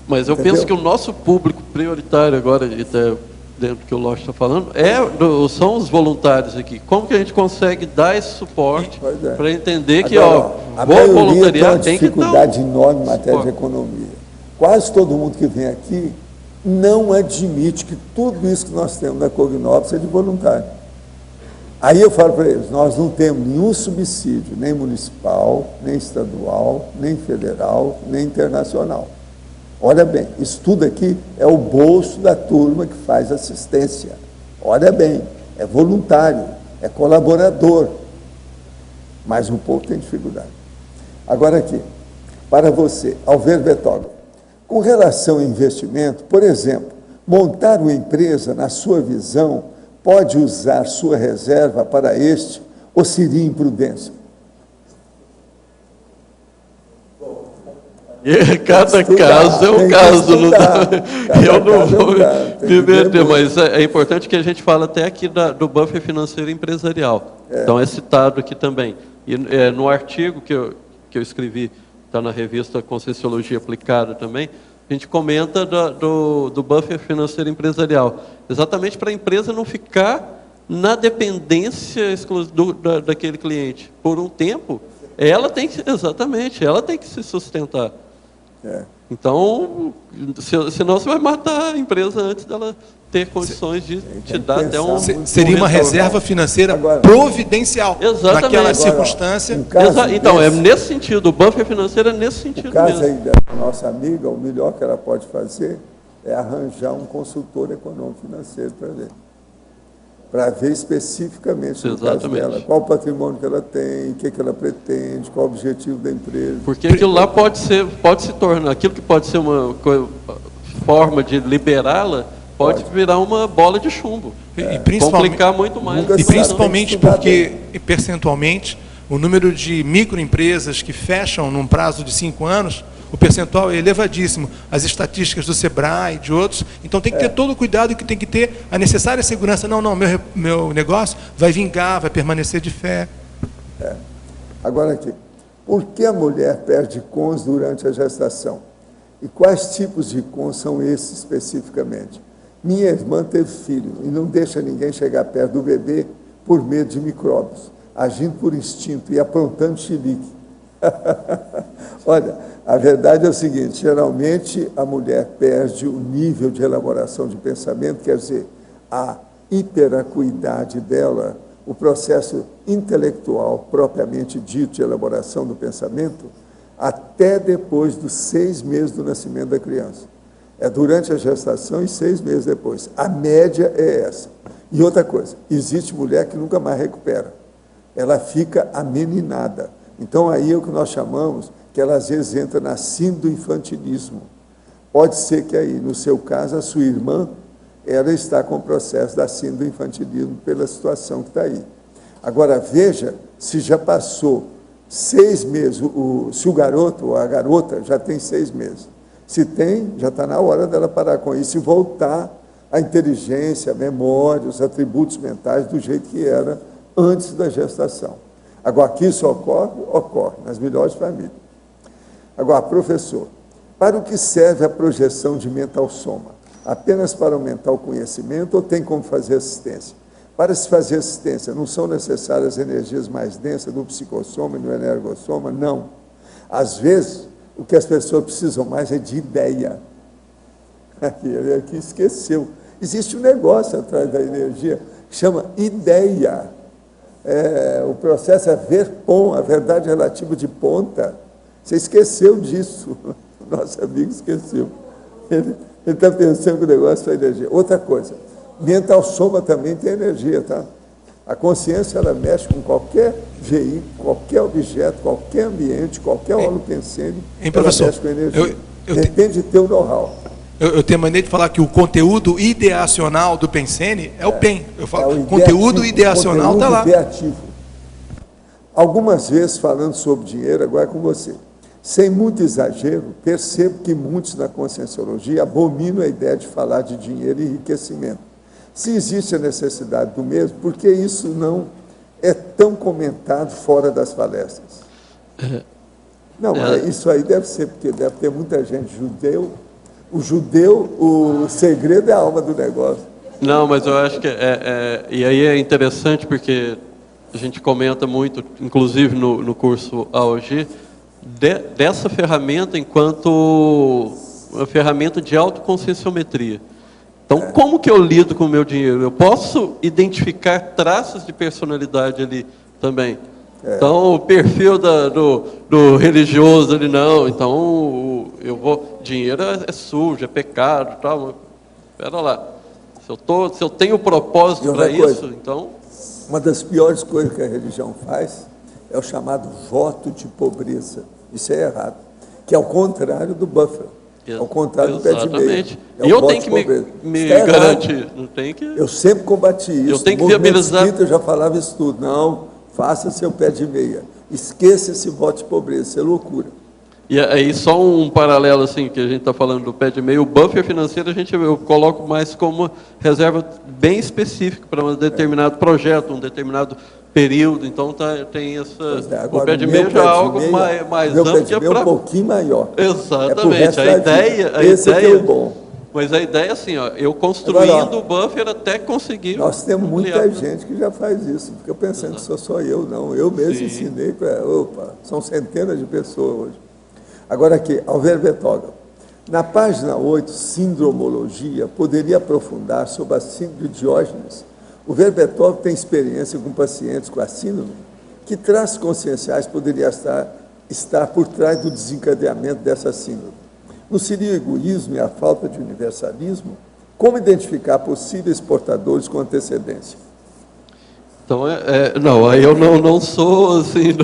A: Mas eu
B: Entendeu?
A: penso que o nosso público prioritário agora, e até dentro do que o Lócio está falando, são os voluntários aqui. Como que a gente consegue dar esse suporte
B: Pois é.
A: para entender que,
B: Agora,
A: ó,
B: a
A: vou
B: maioria
A: voluntariar,
B: tem uma
A: tem que dar
B: dificuldade enorme em matéria de
A: suporte.
B: economia. Quase todo mundo que vem aqui não admite que tudo isso que nós temos na Cognops é de voluntário. Aí eu falo para eles, nós não temos nenhum subsídio, nem municipal, nem estadual, nem federal, nem internacional. Olha bem, isso tudo aqui é o bolso da turma que faz assistência. Olha bem, é voluntário, é colaborador. Mas o povo tem dificuldade. Agora aqui, para você, Alver Betógrafo, com relação ao investimento, por exemplo, montar uma empresa, na sua visão, pode usar sua reserva para este ou seria imprudência?
A: Cada caso é um
B: tem que
A: caso. Não dá.
B: estudar. Cada
A: Eu não
B: caso é um
A: vou
B: caso, tem
A: me
B: que ver
A: meter,
B: muito.
A: mas é importante que a gente fale até aqui do buffer financeiro empresarial. Então é citado aqui também. E no artigo que eu escrevi, está na revista Conscienciologia Aplicada também, a gente comenta do buffer financeiro empresarial. Exatamente para a empresa não ficar na dependência daquele cliente. Por um tempo, ela tem que se sustentar. Então, senão você vai matar a empresa antes dela ter condições de te dar até um...
G: Seria uma
A: retorno.
G: reserva financeira
B: Agora-
G: providencial
A: Exatamente.
G: naquela
A: Agora,
G: circunstância.
B: um caso
A: Então, é
B: desse,
A: nesse sentido, o buffer financeiro é nesse sentido
B: o caso
A: mesmo.
B: aí da nossa amiga, o melhor que ela pode fazer é arranjar um consultor econômico financeiro para ver especificamente no caso
A: Exatamente.
B: dela, qual o patrimônio que ela tem, o que ela pretende, qual o objetivo da empresa.
A: Porque aquilo lá pode se tornar, aquilo que pode ser uma forma de liberá-la, pode virar uma bola de chumbo.
G: E principalmente,
A: Complicar muito mais.
B: Nunca
G: e
B: se sabe,
G: principalmente
B: tem que estudar
G: porque, percentualmente, o número de microempresas que fecham num prazo de 5 anos, o percentual é elevadíssimo. As estatísticas do Sebrae, de outros. Então tem que ter todo o cuidado, que tem que ter a necessária segurança. Não, meu negócio vai vingar, vai permanecer de fé.
B: Agora aqui, por que a mulher perde cons durante a gestação? E quais tipos de cons são esses especificamente? Minha irmã teve filho e não deixa ninguém chegar perto do bebê por medo de micróbios, agindo por instinto e aprontando chilique. Olha, a verdade é o seguinte, geralmente a mulher perde o nível de elaboração de pensamento, quer dizer, a hiperacuidade dela, o processo intelectual propriamente dito de elaboração do pensamento, até depois dos 6 meses do nascimento da criança. É durante a gestação e 6 meses depois. A média é essa. E outra coisa, existe mulher que nunca mais recupera. Ela fica ameninada. Então, aí é o que nós chamamos, que ela às vezes entra na síndrome do infantilismo. Pode ser que aí, no seu caso, a sua irmã, ela está com o processo da síndrome do infantilismo pela situação que está aí. Agora, veja se já passou 6 meses, se o garoto ou a garota já tem 6 meses. Se tem, já está na hora dela parar com isso e voltar à inteligência, à memória, os atributos mentais do jeito que era antes da gestação. Agora, aqui isso ocorre nas melhores famílias. Agora, professor, para o que serve a projeção de mental soma? Apenas para aumentar o conhecimento ou tem como fazer assistência? Para se fazer assistência, não são necessárias energias mais densas do psicossoma e do energossoma? Não. Às vezes, o que as pessoas precisam mais é de ideia. Ele aqui esqueceu. Existe um negócio atrás da energia que chama ideia. O processo é ver a verdade relativa de ponta. Você esqueceu disso. O nosso amigo esqueceu. Ele está pensando que o negócio é energia. Outra coisa, mental soma também tem energia, tá? A consciência, ela mexe com qualquer veículo, qualquer objeto, qualquer ambiente, qualquer holopensene, ela
G: professor,
B: mexe com energia. Depende de ter o know-how.
G: Eu tenho maneira de falar que o conteúdo ideacional do Pensene é o PEN. Eu falo, o conteúdo ideacional está lá.
B: Ideativo. Algumas vezes, falando sobre dinheiro, agora é com você. Sem muito exagero, percebo que muitos na conscienciologia abominam a ideia de falar de dinheiro e enriquecimento. Se existe a necessidade do mesmo, por que isso não é tão comentado fora das palestras? Não, isso aí deve ser, porque deve ter muita gente judeu. O judeu, o segredo é a alma do negócio.
A: Não, mas eu acho que e aí é interessante porque a gente comenta muito, inclusive no curso AOG, dessa ferramenta enquanto uma ferramenta de autoconscienciometria. Então, como que eu lido com o meu dinheiro? Eu posso identificar traços de personalidade ali também. Então, o perfil do religioso ali, não. Então, dinheiro é sujo, é pecado, tal. Espera lá. Se eu tenho propósito para isso, então...
B: Uma das piores coisas que a religião faz é o chamado voto de pobreza. Isso é errado. Que é o contrário do buffer. Ao contrário do pé de meia.
A: E eu tenho que me garantir. Não tem que...
B: Eu sempre combati isso.
A: Eu tenho que viabilizar...
B: Eu já falava isso tudo. Não, faça seu pé de meia. Esqueça esse voto de pobreza. Isso é loucura.
A: E aí, só um paralelo, assim, que a gente está falando do pé de meia, o buffer financeiro eu coloco mais como reserva bem específica para um determinado projeto, um determinado período. Então, tem essa...
B: Agora,
A: o pé de meia já é algo mais amplo.
B: Que é um pouquinho maior.
A: Exatamente.
B: A ideia é o bom.
A: Mas a ideia é assim, ó, eu construindo o buffer até conseguir...
B: Nós temos muita gente que já faz isso. Fica pensando que sou só eu, não. Eu mesmo ensinei para... Opa, são centenas de pessoas hoje. Agora aqui, Alver Bertoga. Na página 8, Sindromologia, poderia aprofundar sobre a síndrome de Diógenes. O Verbertov tem experiência com pacientes com a síndrome. Que traços conscienciais poderia estar por trás do desencadeamento dessa síndrome? Não seria o egoísmo e a falta de universalismo? Como identificar possíveis portadores com antecedência?
A: Então, não, aí eu não sou assim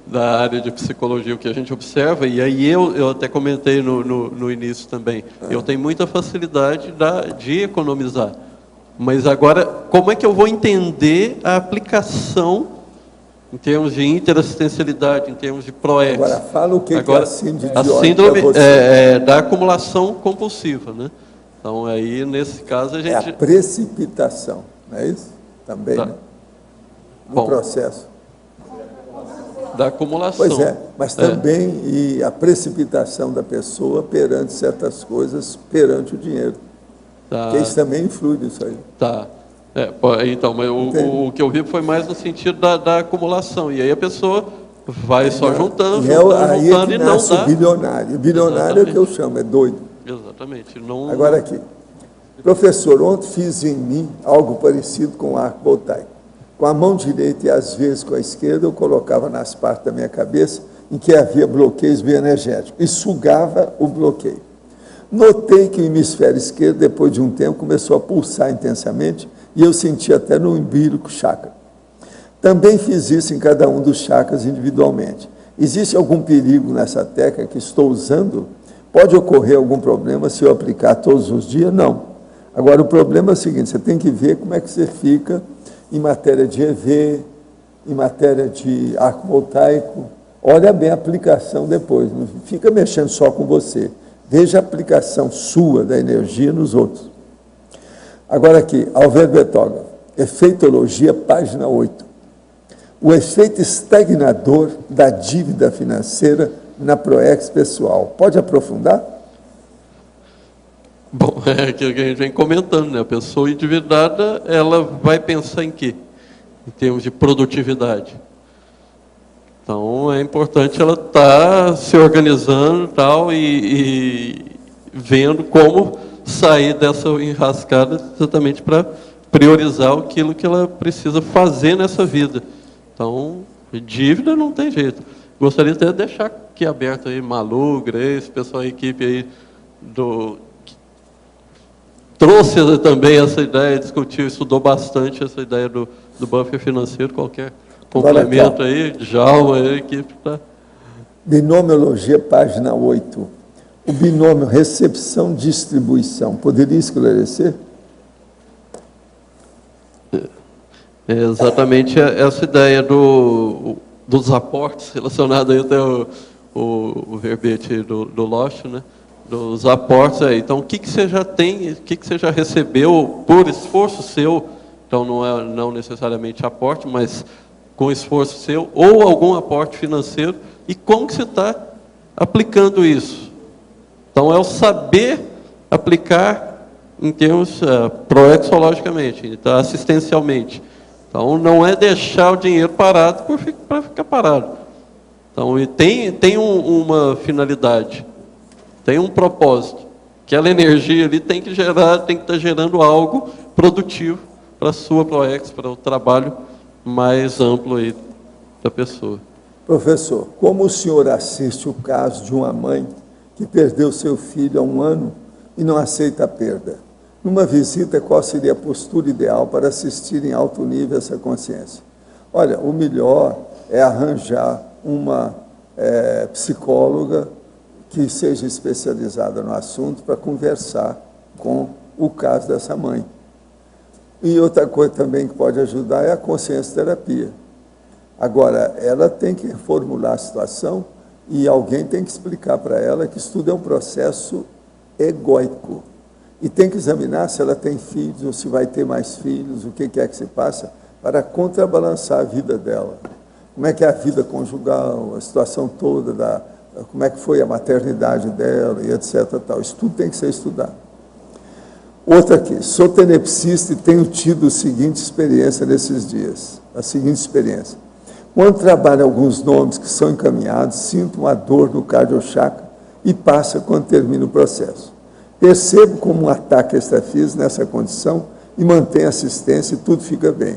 A: da área de psicologia, o que a gente observa, e aí eu até comentei no início também, eu tenho muita facilidade de economizar. Mas agora, como é que eu vou entender a aplicação em termos de interassistencialidade, em termos de PROEX?
B: Agora, fala o que é a síndrome de Diógenes.
A: A síndrome da acumulação compulsiva, né? Então, aí, nesse caso, a gente...
B: É a precipitação, não é isso? Também, né? No processo.
A: Da acumulação.
B: Pois é, mas também e a precipitação da pessoa perante certas coisas, perante o dinheiro. Porque isso também influi nisso aí.
A: Tá. Então, mas o que eu vi foi mais no sentido da acumulação. E aí a pessoa vai só juntando
B: aí é que
A: e não
B: dá. Bilionário. O bilionário é o que eu chamo, é doido.
A: Exatamente.
B: Agora aqui. Professor, ontem fiz em mim algo parecido com o arco voltaico. Com a mão direita e às vezes com a esquerda, eu colocava nas partes da minha cabeça em que havia bloqueios bioenergéticos e sugava o bloqueio. Notei que o hemisfério esquerdo, depois de um tempo, começou a pulsar intensamente e eu senti até no umbilico chakra. Também fiz isso em cada um dos chakras individualmente. Existe algum perigo nessa técnica que estou usando? Pode ocorrer algum problema se eu aplicar todos os dias? Não. Agora, o problema é o seguinte, você tem que ver como é que você fica em matéria de EV, em matéria de arco voltaico. Olha bem a aplicação depois, não fica mexendo só com você. Veja a aplicação sua da energia nos outros. Agora aqui, Alver Bertoga, Efeitologia, página 8. O efeito estagnador da dívida financeira na PROEX pessoal. Pode aprofundar?
A: Bom, é aquilo que a gente vem comentando, né? A pessoa endividada, ela vai pensar em quê? Em termos de produtividade. Então, é importante ela estar se organizando e vendo como sair dessa enrascada exatamente para priorizar aquilo que ela precisa fazer nessa vida. Então, dívida não tem jeito. Gostaria até de deixar aqui aberto aí, Malu, Grace, pessoal da equipe aí que trouxe também essa ideia, discutiu, estudou bastante essa ideia do buffer financeiro, qualquer complemento aí, Djalma, a equipe está...
B: Binomiologia, página 8. O binômio recepção-distribuição, poderia esclarecer?
A: É exatamente essa ideia dos aportes, relacionado aí até o verbete do Losch, né? Dos aportes aí. Então, o que você já tem, o que você já recebeu por esforço seu, então não necessariamente aporte, mas com esforço seu, ou algum aporte financeiro, e como que você está aplicando isso. Então, é o saber aplicar em termos proexologicamente, então, assistencialmente. Então, não é deixar o dinheiro parado para ficar parado. Então, tem uma finalidade, tem um propósito. Aquela energia ali tem que estar gerando algo produtivo para a sua Proex, para o trabalho mais amplo aí da pessoa.
B: Professor, como o senhor assiste o caso de uma mãe que perdeu seu filho há 1 ano e não aceita a perda? Numa visita, qual seria a postura ideal para assistir em alto nível essa consciência? Olha, o melhor é arranjar uma psicóloga que seja especializada no assunto para conversar com o caso dessa mãe. E outra coisa também que pode ajudar é a consciência terapia. Agora, ela tem que reformular a situação e alguém tem que explicar para ela que isso tudo é um processo egóico. E tem que examinar se ela tem filhos ou se vai ter mais filhos, o que é que se passa, para contrabalançar a vida dela. Como é que é a vida conjugal, a situação toda, como é que foi a maternidade dela e etc. Tal. Isso tudo tem que ser estudado. Outra aqui, sou tenepsista e tenho tido a seguinte experiência nesses dias. A seguinte experiência. Quando trabalho alguns nomes que são encaminhados, sinto uma dor no cardiochakra e passa quando termina o processo. Percebo como um ataque extrafísico nessa condição e mantenho assistência e tudo fica bem.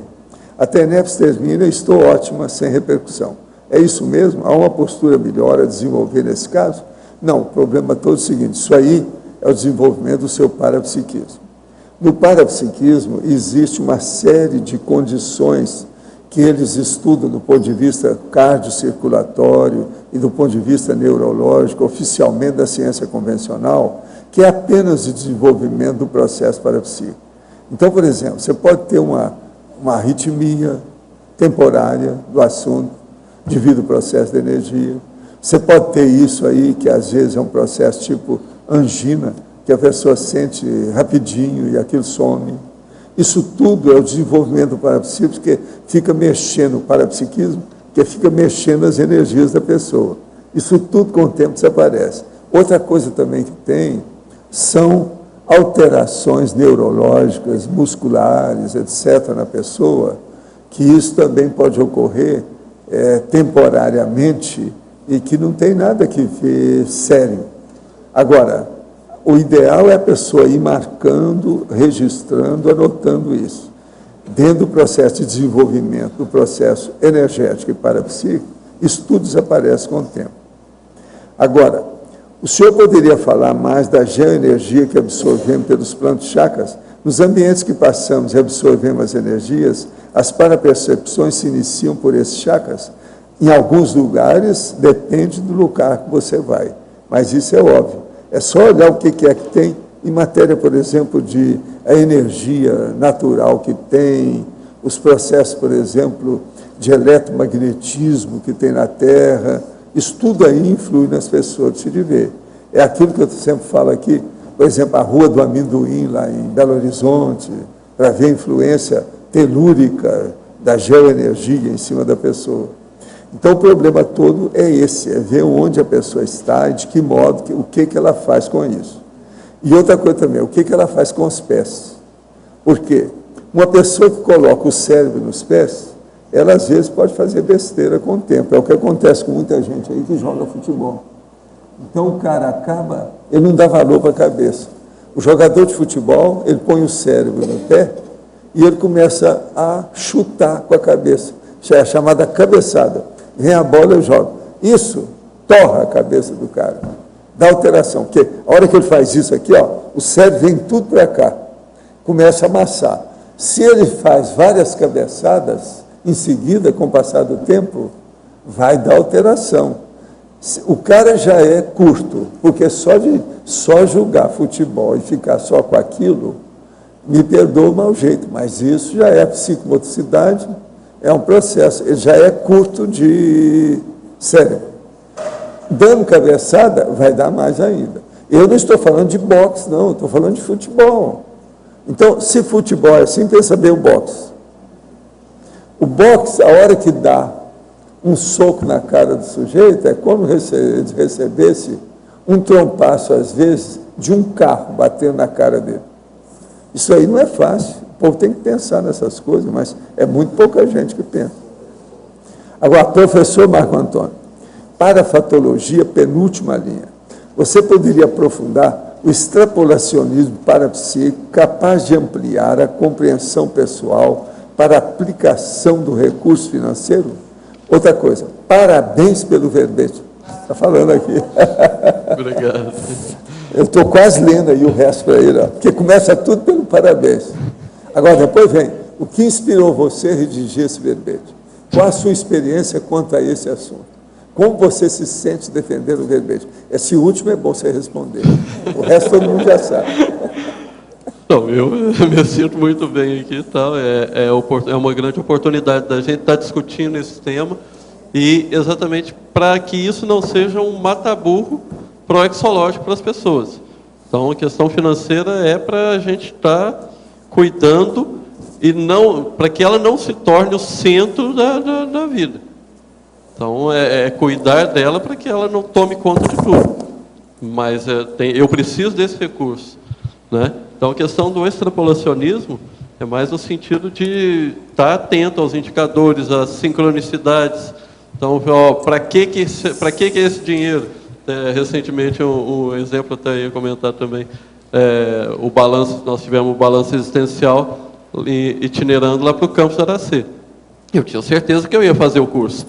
B: A TENEPS termina e estou ótima, sem repercussão. É isso mesmo? Há uma postura melhor a desenvolver nesse caso? Não, o problema todo é o seguinte, isso aí é o desenvolvimento do seu parapsiquismo. No parapsiquismo existe uma série de condições que eles estudam do ponto de vista cardiocirculatório e do ponto de vista neurológico, oficialmente da ciência convencional, que é apenas o desenvolvimento do processo parapsíquico. Então, por exemplo, você pode ter uma arritmia temporária do assunto, devido ao processo de energia. Você pode ter isso aí, que às vezes é um processo tipo angina, que a pessoa sente rapidinho e aquilo some. Isso tudo é o desenvolvimento do parapsíquico, porque fica mexendo o parapsiquismo, que fica mexendo as energias da pessoa. Isso tudo com o tempo desaparece. Outra coisa também que tem são alterações neurológicas, musculares, etc., na pessoa, que isso também pode ocorrer temporariamente e que não tem nada que ver sério. Agora, o ideal é a pessoa ir marcando, registrando, anotando isso. Dentro do processo de desenvolvimento, do processo energético e parapsíquico, isso tudo desaparece com o tempo. Agora, o senhor poderia falar mais da geoenergia que absorvemos pelos planos chakras? Nos ambientes que passamos e absorvemos as energias, as parapercepções se iniciam por esses chakras. Em alguns lugares, depende do lugar que você vai, mas isso é óbvio. É só olhar o que é que tem em matéria, por exemplo, de a energia natural que tem, os processos, por exemplo, de eletromagnetismo que tem na Terra. Isso tudo aí influi nas pessoas, de se ver. É aquilo que eu sempre falo aqui, por exemplo, a Rua do Amendoim, lá em Belo Horizonte, para ver a influência telúrica da geoenergia em cima da pessoa. Então, o problema todo é esse, é ver onde a pessoa está e de que modo, o que ela faz com isso. E outra coisa também, o que ela faz com os pés. Por quê? Uma pessoa que coloca o cérebro nos pés, ela às vezes pode fazer besteira com o tempo. É o que acontece com muita gente aí que joga futebol. Então, o cara acaba, ele não dá valor para a cabeça. O jogador de futebol, ele põe o cérebro no pé e ele começa a chutar com a cabeça. Isso é a chamada cabeçada. Vem a bola, eu jogo. Isso torra a cabeça do cara, dá alteração, porque a hora que ele faz isso aqui, ó, o cérebro vem tudo para cá, começa a amassar. Se ele faz várias cabeçadas, em seguida, com o passar do tempo, vai dar alteração. O cara já é curto, porque só julgar futebol e ficar só com aquilo, me perdoa o mau jeito, mas isso já é psicomotricidade, é um processo, ele já é curto de cérebro. Dando cabeçada, vai dar mais ainda. Eu não estou falando de boxe, não, estou falando de futebol. Então, se futebol é assim, pensa bem o boxe. O boxe, a hora que dá um soco na cara do sujeito, é como ele recebesse um trompaço, às vezes, de um carro batendo na cara dele. Isso aí não é fácil. O povo tem que pensar nessas coisas, mas é muito pouca gente que pensa. Agora, professor Marco Antônio, parafatologia, penúltima linha. Você poderia aprofundar o extrapolacionismo parapsíquico capaz de ampliar a compreensão pessoal para a aplicação do recurso financeiro? Outra coisa, parabéns pelo verbete. Está falando aqui.
A: Obrigado.
B: Eu estou quase lendo aí o resto para ele, ó, porque começa tudo pelo parabéns. Agora, depois vem, o que inspirou você a redigir esse verbete? Qual a sua experiência quanto a esse assunto? Como você se sente defendendo o verbete? Esse último é bom você responder. O resto todo mundo já sabe.
A: Não, eu me sinto muito bem aqui e tal. É uma grande oportunidade da gente estar discutindo esse tema e exatamente para que isso não seja um mata-burro proexológico para as pessoas. Então, a questão financeira é para a gente estar cuidando e não para que ela não se torne o centro da vida. Então, é cuidar dela para que ela não tome conta de tudo. Mas eu preciso desse recurso, né? Então, a questão do extrapolacionismo é mais no sentido de estar atento aos indicadores, às sincronicidades. Então, para que é esse dinheiro? Recentemente, um exemplo até ia comentar também, o balanço, nós tivemos o balanço existencial itinerando lá para o campus da Aracê. Eu tinha certeza que eu ia fazer o curso,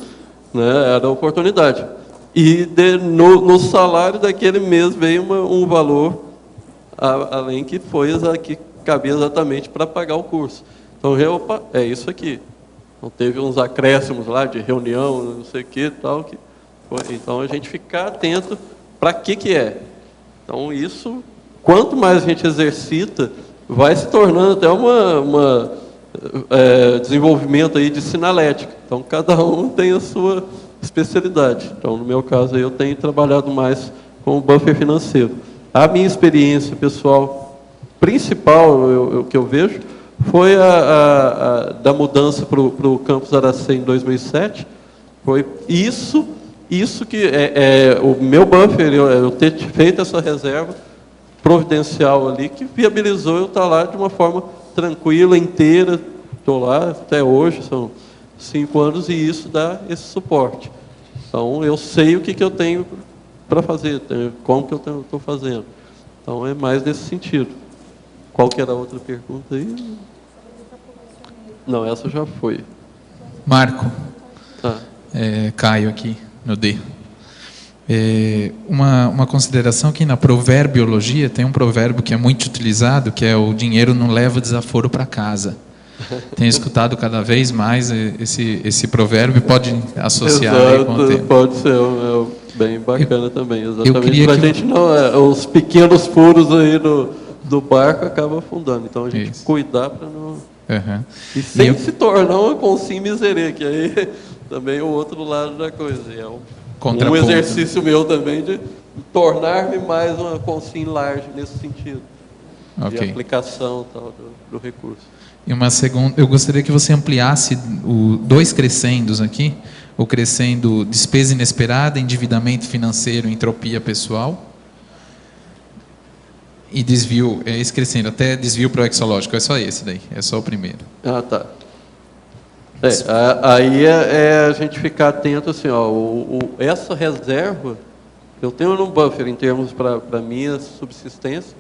A: né? Era a oportunidade. E no salário daquele mês veio um valor, além que que cabia exatamente para pagar o curso. Então, é isso aqui. Então, teve uns acréscimos lá de reunião, não sei o que tal. Então, a gente ficar atento para que é. Então, isso, quanto mais a gente exercita, vai se tornando até desenvolvimento aí de sinalética. Então, cada um tem a sua especialidade. Então, no meu caso, eu tenho trabalhado mais com o buffer financeiro. A minha experiência pessoal principal, que eu vejo, foi da mudança para o campus Aracê em 2007. Foi isso que o meu buffer, eu ter feito essa reserva providencial ali, que viabilizou eu estar lá de uma forma tranquila, inteira. Estou lá até hoje, são 5 anos, e isso dá esse suporte. Então, eu sei o que eu tenho para fazer, como que eu estou fazendo. Então, é mais nesse sentido. Qual que era a outra pergunta aí? Não, essa já foi.
H: Marco.
A: Tá.
H: Caio aqui, no D. Uma consideração que na proverbiologia tem um provérbio que é muito utilizado, que é o dinheiro não leva desaforo para casa. Tenho escutado cada vez mais esse provérbio, pode associar aí com o tema.
A: Pode ser, bem bacana também, exatamente. Para a gente não, os pequenos furos aí do barco acabam afundando, então a gente cuidar para não...
H: Uhum.
A: E sem se tornar uma consim miserê, que aí também é o outro lado da coisa. É um exercício meu também de tornar-me mais uma consim large nesse sentido, de aplicação tal, do recurso.
H: E uma segunda, eu gostaria que você ampliasse dois crescendos aqui, o crescendo despesa inesperada, endividamento financeiro, entropia pessoal, e desvio, esse crescendo, até desvio proexológico, é só esse daí, é só o primeiro. Ah, tá.
A: Aí a gente ficar atento assim, essa reserva, eu tenho no buffer em termos para minha subsistência,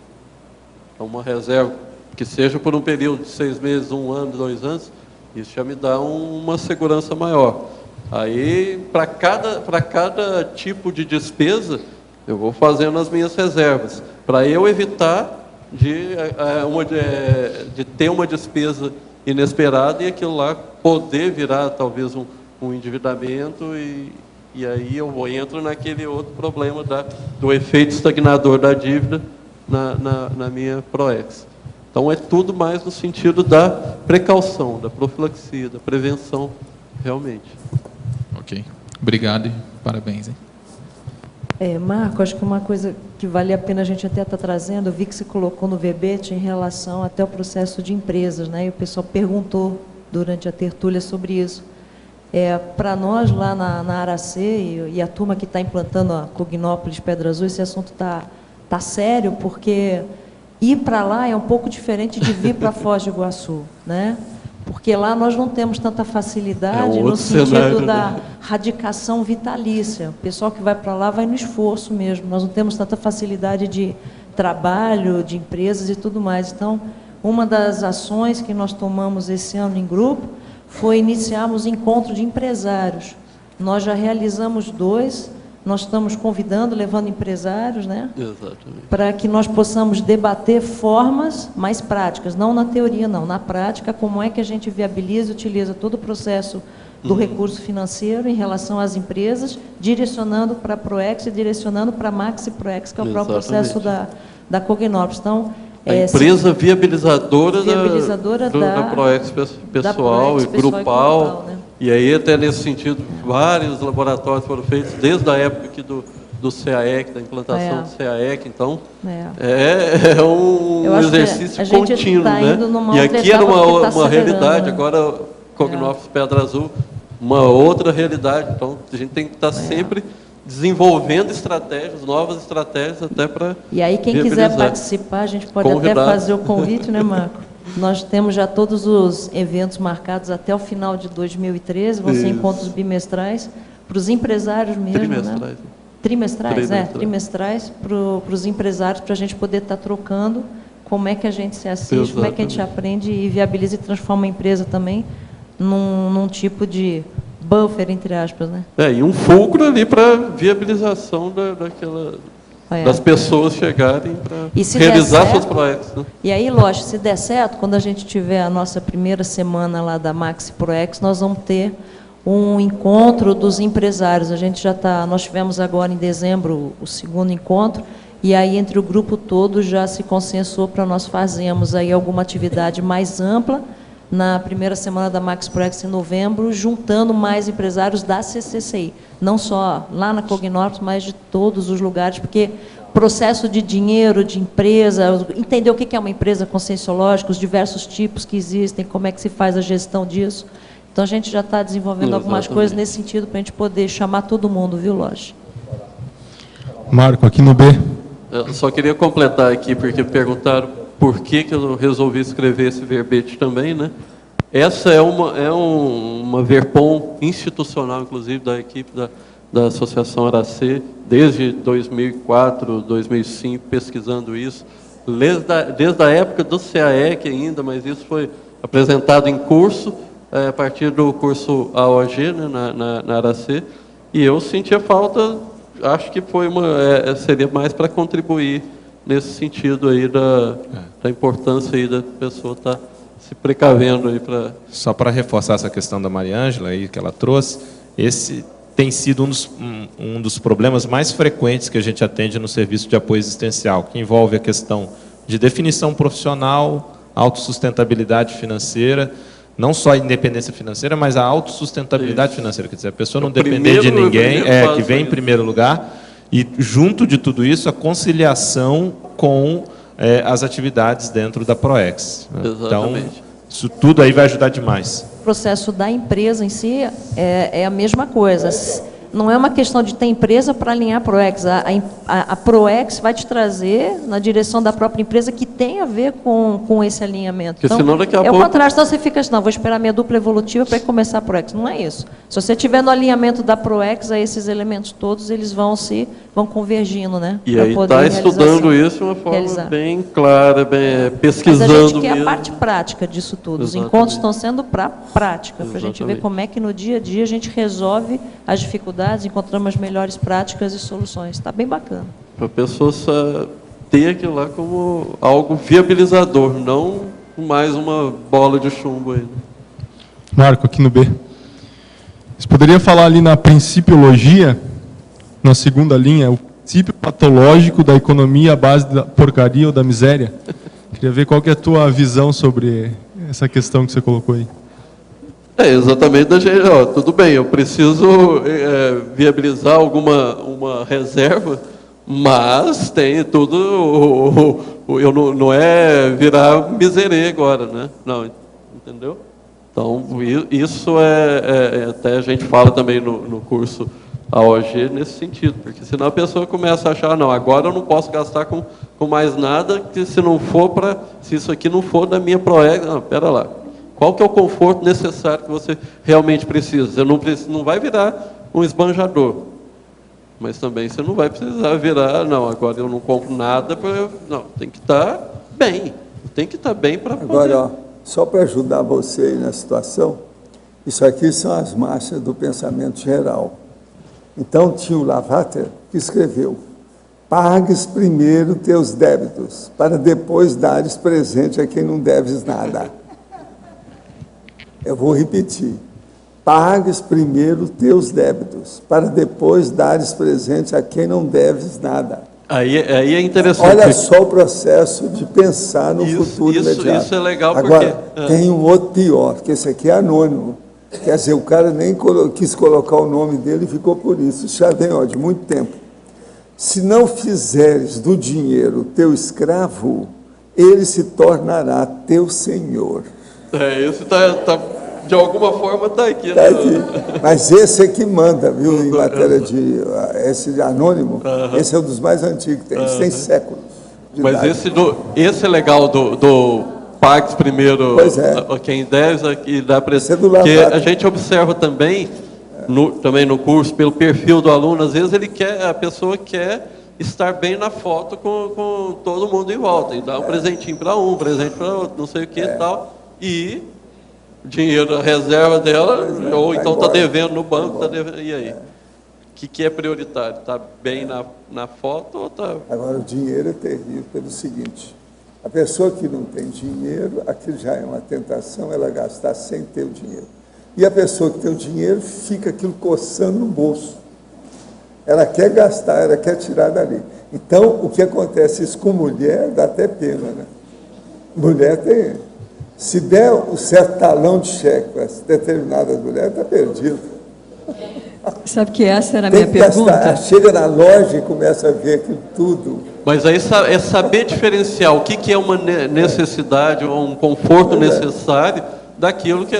A: é uma reserva que seja por um período de 6 meses, 1 ano, 2 anos, isso já me dá uma segurança maior. Aí, para cada tipo de despesa, eu vou fazendo as minhas reservas, para eu evitar de ter uma despesa inesperada e aquilo lá poder virar talvez um endividamento e aí eu entro naquele outro problema do efeito estagnador da dívida na minha PROEX. Então é tudo mais no sentido da precaução, da profilaxia, da prevenção, realmente.
H: Ok. Obrigado e parabéns. Hein?
I: Marco, acho que uma coisa que vale a pena a gente até estar trazendo, eu vi que você colocou no verbete em relação até ao processo de empresas, né? E o pessoal perguntou durante a tertúlia sobre isso. Para nós, lá na Aracê, e a turma que está implantando a Cognópolis Pedra Azul, esse assunto tá sério, porque ir para lá é um pouco diferente de vir para Foz do Iguaçu, né? Porque lá nós não temos tanta facilidade no sentido
A: cenário,
I: da radicação vitalícia. O pessoal que vai para lá vai no esforço mesmo. Nós não temos tanta facilidade de trabalho, de empresas e tudo mais. Então, uma das ações que nós tomamos esse ano em grupo foi iniciarmos encontro de empresários. Nós já realizamos 2. Nós estamos convidando, levando empresários, né?
A: Exatamente.
I: Para que nós possamos debater formas mais práticas, não na teoria, não, na prática, como é que a gente viabiliza e utiliza todo o processo do recurso financeiro em relação às empresas, direcionando para a PROEX e direcionando para a Maxi PROEX, que é o próprio processo da Cognópolis. Então,
A: a empresa viabilizadora da PROEX pessoal e grupal,
I: né?
A: E aí, até nesse sentido, vários laboratórios foram feitos, desde a época aqui do CAEC, da implantação do CAEC. Então, é um exercício contínuo, né? E aqui era uma realidade, agora, Cognópolis Pedra Azul, uma outra realidade. Então, a gente tem que estar sempre desenvolvendo estratégias, novas estratégias, até para
I: E aí, quem quiser participar, a gente pode até fazer o convite, né, Marco? Nós temos já todos os eventos marcados até o final de 2013, vão ser encontros bimestrais para os empresários mesmo,
A: trimestrais,
I: né? Trimestrais para os empresários, para a gente poder estar trocando como é que a gente se assiste, como é que a gente aprende e viabiliza e transforma a empresa também num tipo de buffer, entre aspas, né?
A: E um fulcro ali para viabilização das pessoas chegarem para realizar suas PROEX. Né?
I: E aí, lógico, se der certo, quando a gente tiver a nossa primeira semana lá da Maxi PROEX, nós vamos ter um encontro dos empresários. Nós tivemos agora em dezembro o segundo encontro, e aí entre o grupo todo já se consensuou para nós fazermos aí alguma atividade mais ampla na primeira semana da Maxi PROEX em novembro, juntando mais empresários da CCCI, não só lá na Cognópolis, mas de todos os lugares, porque processo de dinheiro, de empresa, entender o que é uma empresa conscienciológica, os diversos tipos que existem, como é que se faz a gestão disso. Então, a gente já está desenvolvendo algumas coisas nesse sentido para a gente poder chamar todo mundo, viu, Loche?
G: Marco, aqui no B.
A: Eu só queria completar aqui, porque perguntaram por que eu resolvi escrever esse verbete também, né? Essa é uma VERPOM institucional, inclusive, da equipe da Associação Aracê, desde 2004, 2005, pesquisando isso, desde a época do CAEC ainda, mas isso foi apresentado em curso, a partir do curso AOG, né, na Aracê, e eu sentia falta, acho que seria mais para contribuir nesse sentido aí da importância aí da pessoa estar se precavendo aí para...
F: Só para reforçar essa questão da Maria Ângela aí que ela trouxe, esse tem sido um dos problemas mais frequentes que a gente atende no serviço de apoio existencial, que envolve a questão de definição profissional, autossustentabilidade financeira, não só a independência financeira, mas a autossustentabilidade financeira, quer dizer, a pessoa não depender de ninguém, que vem em primeiro lugar. E, junto de tudo isso, a conciliação com as atividades dentro da PROEX.
A: Exatamente.
F: Então, isso tudo aí vai ajudar demais.
I: O processo da empresa em si é a mesma coisa. não é uma questão de ter empresa para alinhar a ProEx. A ProEx vai te trazer na direção da própria empresa que tem a ver com esse alinhamento.
A: Porque senão daqui a
I: é
A: pouco...
I: o contrário, senão você fica assim, não, vou esperar minha dupla evolutiva para começar a ProEx. Não é isso. Se você estiver no alinhamento da ProEx, aí esses elementos todos eles vão convergindo, né?
A: E aí está estudando isso de uma forma bem clara, bem pesquisando
I: mesmo. Mas a gente quer
A: mesmo.
I: a parte prática disso tudo. Os
A: Exatamente.
I: encontros estão sendo para prática, para a gente ver
A: Exatamente.
I: como é que no dia a dia a gente resolve as dificuldades, encontramos as melhores práticas e soluções. Está bem bacana.
A: Para a pessoa ter aquilo lá como algo viabilizador, não mais uma bola de chumbo aí.
J: Marco, aqui no B. Você poderia falar ali na principiologia, na segunda linha, o princípio patológico da economia à base da porcaria ou da miséria? Queria ver qual que é a tua visão sobre essa questão que você colocou aí.
A: Exatamente da gente, tudo bem, eu preciso viabilizar uma reserva, mas tem tudo, eu não é virar miserê agora, né? Não, entendeu? Então, isso até a gente fala também no curso AOG nesse sentido, porque senão a pessoa começa a achar, não, agora eu não posso gastar com mais nada, que se isso aqui não for da minha ProEx, não, pera lá. Qual que é o conforto necessário que você realmente precisa? Você não vai virar um esbanjador, mas também você não vai precisar virar, não, agora eu não compro nada, não, tem que estar bem, para poder...
B: Agora, só para ajudar você aí na situação, isso aqui são as marchas do pensamento geral. Então, tinha o Lavater que escreveu: pagues primeiro teus débitos, para depois dares presente a quem não deves nada. Eu vou repetir: pagues primeiro teus débitos, para depois dares presente a quem não deves nada.
A: Aí é interessante.
B: Olha só o processo de pensar no futuro imediato.
A: Isso é legal.
B: Agora, tem um outro pior, que esse aqui é anônimo. Quer dizer, o cara nem quis colocar o nome dele e ficou por isso. Isso já vem de muito tempo. Se não fizeres do dinheiro teu escravo, ele se tornará teu senhor.
A: Isso de alguma forma está aqui.
B: Está aqui. Mas esse é que manda, viu, em matéria de... Esse anônimo, esse é um dos mais antigos que tem. Isso tem séculos.
A: Mas esse é legal do pagues primeiro quem deve, aqui dá para... Porque a gente observa também no curso, pelo perfil do aluno, às vezes a pessoa quer estar bem na foto com todo mundo em volta, e dá um presentinho para um presente para outro, não sei o que e tal, e o dinheiro, a reserva dela, ou então está devendo no banco, e aí? O que é prioritário? Está bem na foto ou está...
B: Agora, o dinheiro é terrível pelo seguinte: a pessoa que não tem dinheiro, aquilo já é uma tentação, ela gastar sem ter o dinheiro. E a pessoa que tem o dinheiro, fica aquilo coçando no bolso. Ela quer gastar, ela quer tirar dali. Então, o que acontece isso com mulher, dá até pena, né? Mulher tem... Se der um certo talão de cheque para determinadas mulheres, está perdido.
K: Sabe que essa era a minha pergunta?
B: Chega na loja e começa a ver aquilo tudo.
A: Mas aí é saber diferenciar o que é uma necessidade ou um conforto necessário daquilo que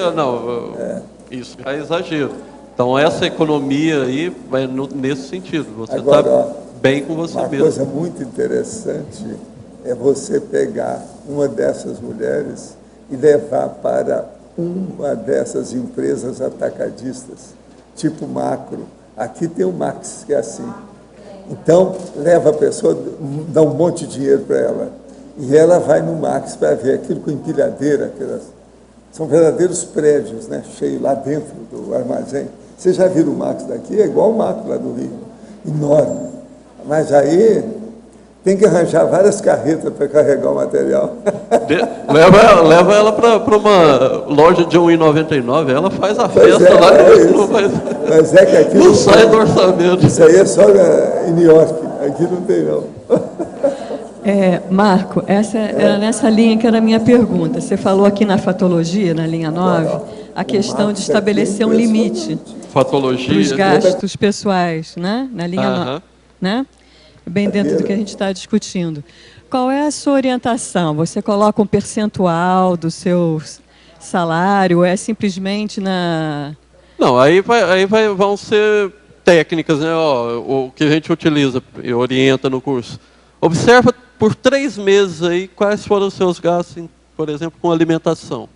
A: isso é exagero. Então essa economia aí vai nesse sentido. Você está bem com você mesmo.
B: Uma coisa muito interessante é você pegar uma dessas mulheres e levar para uma dessas empresas atacadistas, tipo Macro. Aqui tem o Max, que é assim. Então, leva a pessoa, dá um monte de dinheiro para ela, e ela vai no Max para ver aquilo com empilhadeira, são verdadeiros prédios, né, cheios lá dentro do armazém. Você já viu o Max daqui? É igual o Macro lá do Rio, enorme. Mas aí... tem que arranjar várias carretas para carregar o material.
A: Leva ela para uma loja de R$1,99, ela faz a festa lá.
B: Mas é que aqui
A: não sai do orçamento.
B: Isso aí é só em New York, aqui não tem não.
K: Marco, essa era nessa linha que era a minha pergunta. Você falou aqui na fatologia, na linha 9, a questão de estabelecer um limite para os gastos pessoais, né? Na linha 9, né? Bem dentro do que a gente está discutindo. Qual é a sua orientação? Você coloca um percentual do seu salário ou é simplesmente na...
A: Não, vão ser técnicas, né? Ó, o que a gente utiliza e orienta no curso. Observa por 3 meses aí quais foram os seus gastos, por exemplo, com alimentação.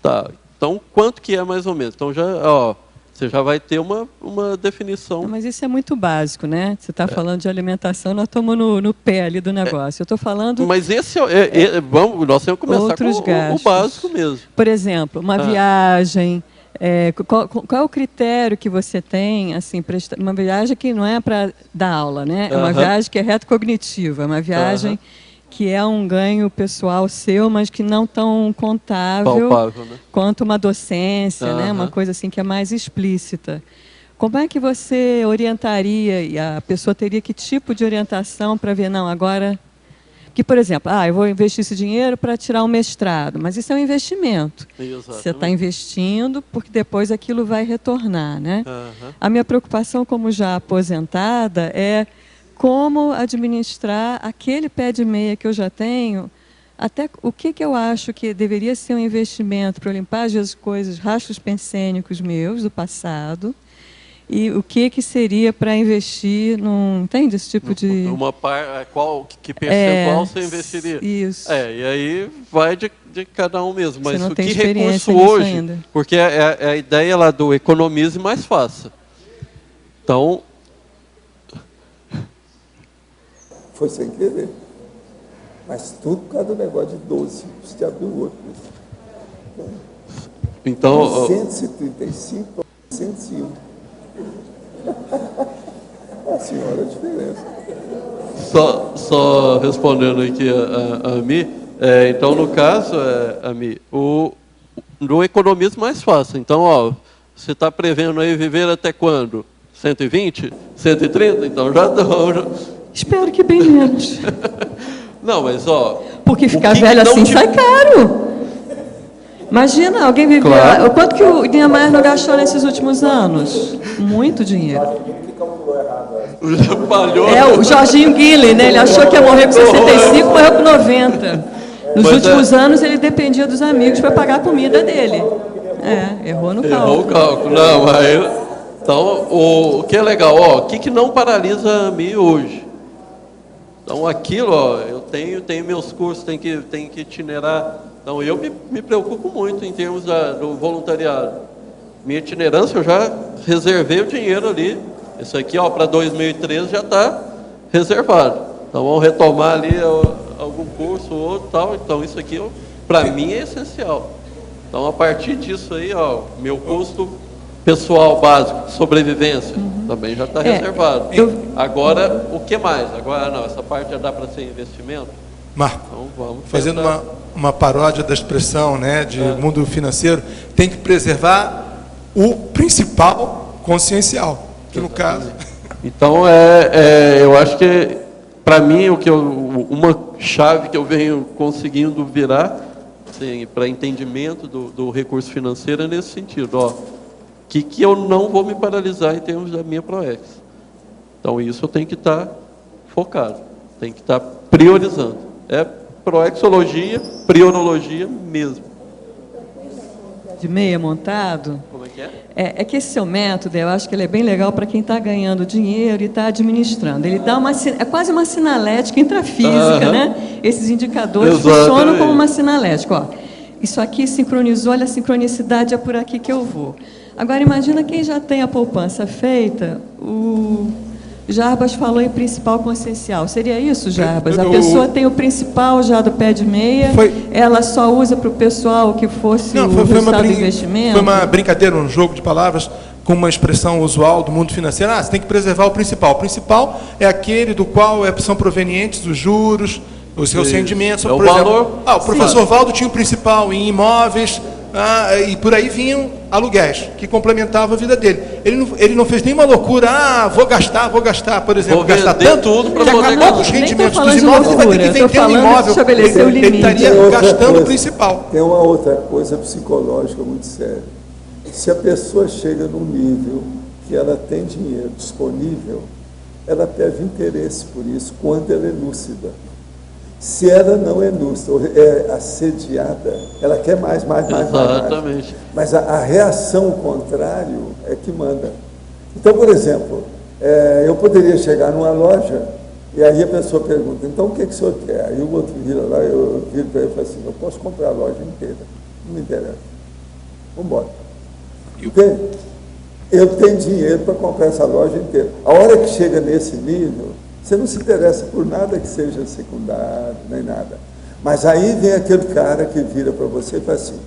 A: Tá. Então, quanto que é mais ou menos? Então, você já vai ter uma definição.
K: Mas isso é muito básico, né? Você está falando de alimentação, nós estamos no pé ali do negócio. Eu estou falando...
A: Mas esse nós temos que começar
K: outros
A: com o básico mesmo.
K: Por exemplo, uma viagem... qual é o critério que você tem, assim, uma viagem que não é para dar aula, né? É uma viagem que é retrocognitiva, é uma viagem que é um ganho pessoal seu, mas que não tão contável,
A: palpável, né?
K: Quanto uma docência, né? Uma coisa assim que é mais explícita. Como é que você orientaria, e a pessoa teria que tipo de orientação para ver, não, agora... Que, por exemplo, eu vou investir esse dinheiro para tirar um mestrado, mas isso é um investimento. Exatamente. Você está investindo porque depois aquilo vai retornar, né? A minha preocupação como já aposentada é como administrar aquele pé de meia que eu já tenho, até o que eu acho que deveria ser um investimento para eu limpar as coisas, rastros pensênicos meus do passado, e o que seria para investir num... Entende esse tipo de...
A: Que percentual você investiria?
K: Isso.
A: E aí vai de cada um mesmo. Mas
K: o
A: que recurso hoje... Ainda. Porque a ideia lá do economize mais fácil. Então...
B: Foi sem querer. Mas tudo por causa do negócio de 12. Você abriu o outro.
A: Então...
B: 135 para 101. A senhora, a diferença.
A: Só respondendo aqui a mim, então no caso, Ami, no economismo mais fácil. Então, você está prevendo aí viver até quando? 120? 130? Então já...
K: Espero que bem menos.
A: Não, mas
K: porque ficar velho assim sai caro. Imagina, alguém viver... Claro. Quanto que o Niemeyer não gastou nesses últimos anos? Muito dinheiro. O Jorginho Guilherme, né? Ele achou que ia morrer com 65, morreu com 90. Nos últimos anos, ele dependia dos amigos para pagar a comida dele. Errou no cálculo.
A: Errou o cálculo. Não, mas... Então, o que é legal, o que não paralisa a mim hoje? Então, aquilo, eu tenho meus cursos, tenho que itinerar. Então, eu me preocupo muito em termos do voluntariado. Minha itinerância, eu já reservei o dinheiro ali. Isso aqui, para 2013, já está reservado. Então, vamos retomar ali algum curso ou outro tal. Então, isso aqui, para mim, é essencial. Então, a partir disso aí, meu custo pessoal básico, sobrevivência, também já está reservado. Agora, o que mais? Agora, não, essa parte já dá para ser investimento?
G: Marco,
A: então, vamos
G: fazendo uma paródia da expressão, né, de mundo financeiro, tem que preservar o principal consciencial, que no caso...
A: Então, eu acho que, para mim, uma chave que eu venho conseguindo virar assim, para entendimento do recurso financeiro é nesse sentido, que eu não vou me paralisar em termos da minha ProEx. Então, isso eu tenho que estar focado, tenho que estar priorizando. É proexologia, priorologia mesmo.
K: De meia montado?
A: Como é que é?
K: É que esse seu método, eu acho que ele é bem legal para quem está ganhando dinheiro e está administrando. Ele dá é quase uma sinalética intrafísica, né? Esses indicadores funcionam como uma sinalética. Isso aqui sincronizou, olha, a sincronicidade é por aqui que eu vou. Agora, imagina quem já tem a poupança feita, o Jarbas falou em principal consciencial. Seria isso, Jarbas? A pessoa tem o principal já do pé de meia, ela só usa para o pessoal que fosse o resultado do investimento?
G: Foi uma brincadeira, um jogo de palavras com uma expressão usual do mundo financeiro. Você tem que preservar o principal. O principal é aquele do qual são provenientes os juros, os seus rendimentos. Por exemplo, o professor Valdo tinha o principal em imóveis, e por aí vinham aluguéis, que complementavam a vida dele. Ele não fez nenhuma loucura, vou gastar, por exemplo,
A: vou
G: gastar tanto
A: tudo para
G: poder gastar os rendimentos dos imóveis, ele vai ter que vender um imóvel, ele estaria gastando o principal.
B: Tem uma outra coisa psicológica muito séria. Se a pessoa chega num nível que ela tem dinheiro disponível, ela perde interesse por isso quando ela é lúcida. Se ela não é lúcida, é assediada, ela quer mais.
A: Exatamente.
B: Mas a reação, o contrário, é que manda. Então, por exemplo, eu poderia chegar numa loja e aí a pessoa pergunta, então o que o senhor quer? Aí o outro vira lá, eu viro para ele e falo assim, eu posso comprar a loja inteira, não me interessa. Vamos embora. Entende? Eu tenho dinheiro para comprar essa loja inteira. A hora que chega nesse nível, você não se interessa por nada que seja secundário, nem nada. Mas aí vem aquele cara que vira para você e fala assim,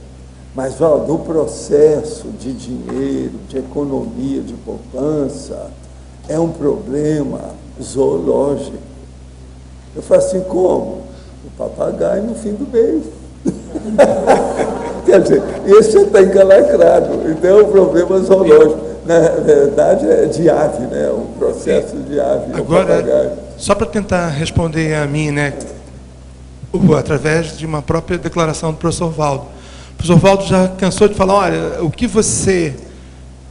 B: mas, Valdo, o processo de dinheiro, de economia, de poupança, é um problema zoológico. Eu falo assim, como? O papagaio no fim do mês. Quer dizer, esse já está encalacrado, então é um problema zoológico. Na verdade, é de ave, né? Um processo de ave.
G: Agora, só para tentar responder a mim, né? Através de uma própria declaração do professor Valdo. O professor Valdo já cansou de falar, olha, o que você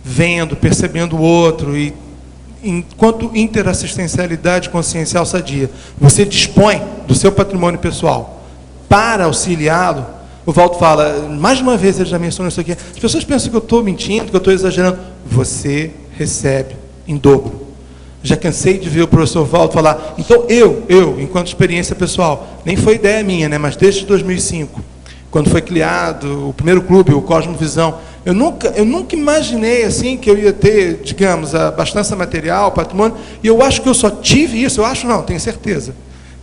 G: vendo, percebendo o outro, e enquanto interassistencialidade consciencial sadia, você dispõe do seu patrimônio pessoal para auxiliá-lo, o Valdo fala, mais de uma vez ele já mencionou isso aqui, as pessoas pensam que eu estou mentindo, que eu estou exagerando. Você recebe em dobro. Já cansei de ver o professor Valdo falar, então eu, enquanto experiência pessoal, nem foi ideia minha, né, mas desde 2005, quando foi criado o primeiro clube, o Cosmovisão, eu nunca imaginei assim que eu ia ter, digamos, a abastança material, patrimônio, e eu acho que eu só tive isso, eu acho não, tenho certeza,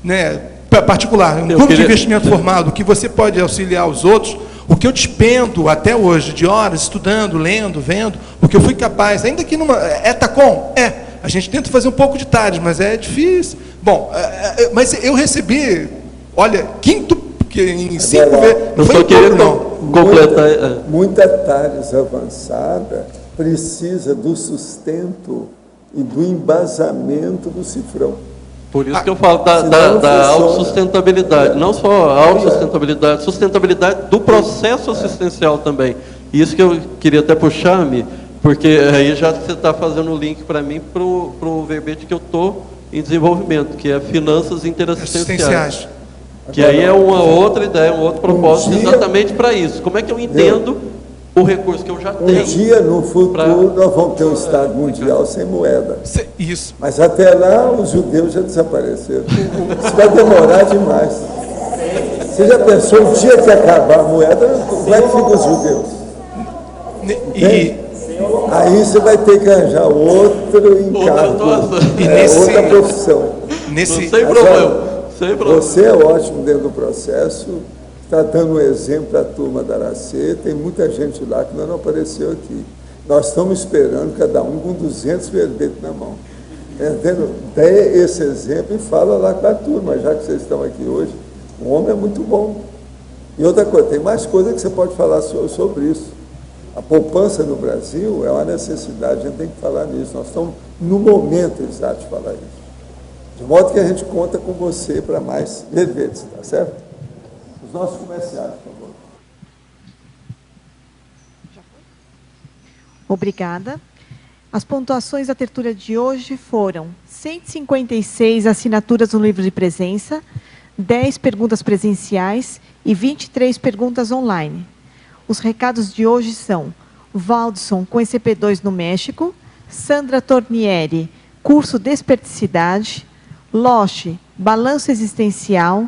G: né, particular, um grupo de investimento formado, que você pode auxiliar os outros, o que eu despendo até hoje de horas estudando, lendo, vendo, o que eu fui capaz, ainda que numa... Tacom? A gente tenta fazer um pouco de TARES, mas é difícil. Bom, mas eu recebi, olha, quinto, que em 5 vezes, não foi pouco, não.
A: Completar.
B: Muita TARES avançada precisa do sustento e do embasamento do cifrão.
A: Por isso que eu falo da autossustentabilidade, não só a autossustentabilidade, sustentabilidade do processo assistencial também. E isso que eu queria até puxar-me, porque aí já você está fazendo o link para mim para o verbete que eu estou em desenvolvimento, que é finanças interassistenciais. Que aí é uma outra ideia, um outro propósito exatamente para isso. Como é que eu entendo o recurso que eu já tenho?
B: Um dia no futuro nós vamos ter um Estado mundial sem moeda.
G: Isso.
B: Mas até lá os judeus já desapareceram. Isso vai demorar demais. Você já pensou um dia que acabar a moeda, como é que ficam os judeus? Aí você vai ter que arranjar outro encargo, outra profissão.
A: Sem problema.
B: Você é ótimo dentro do processo, está dando um exemplo para a turma da Aracê, tem muita gente lá que não apareceu aqui. Nós estamos esperando cada um com 200 verbetes na mão. Dê esse exemplo e fala lá com a turma, já que vocês estão aqui hoje. O homem é muito bom. E outra coisa, tem mais coisa que você pode falar sobre isso. A poupança no Brasil é uma necessidade, a gente tem que falar nisso. Nós estamos no momento exato de falar isso. De modo que a gente conta com você para mais verbetes, tá certo? Os nossos comerciais, por favor.
L: Obrigada. As pontuações da tertúlia de hoje foram 156 assinaturas no livro de presença, 10 perguntas presenciais e 23 perguntas online. Os recados de hoje são Valdson com ECP2 no México, Sandra Tornieri, curso Desperticidade, Loche, Balanço Existencial,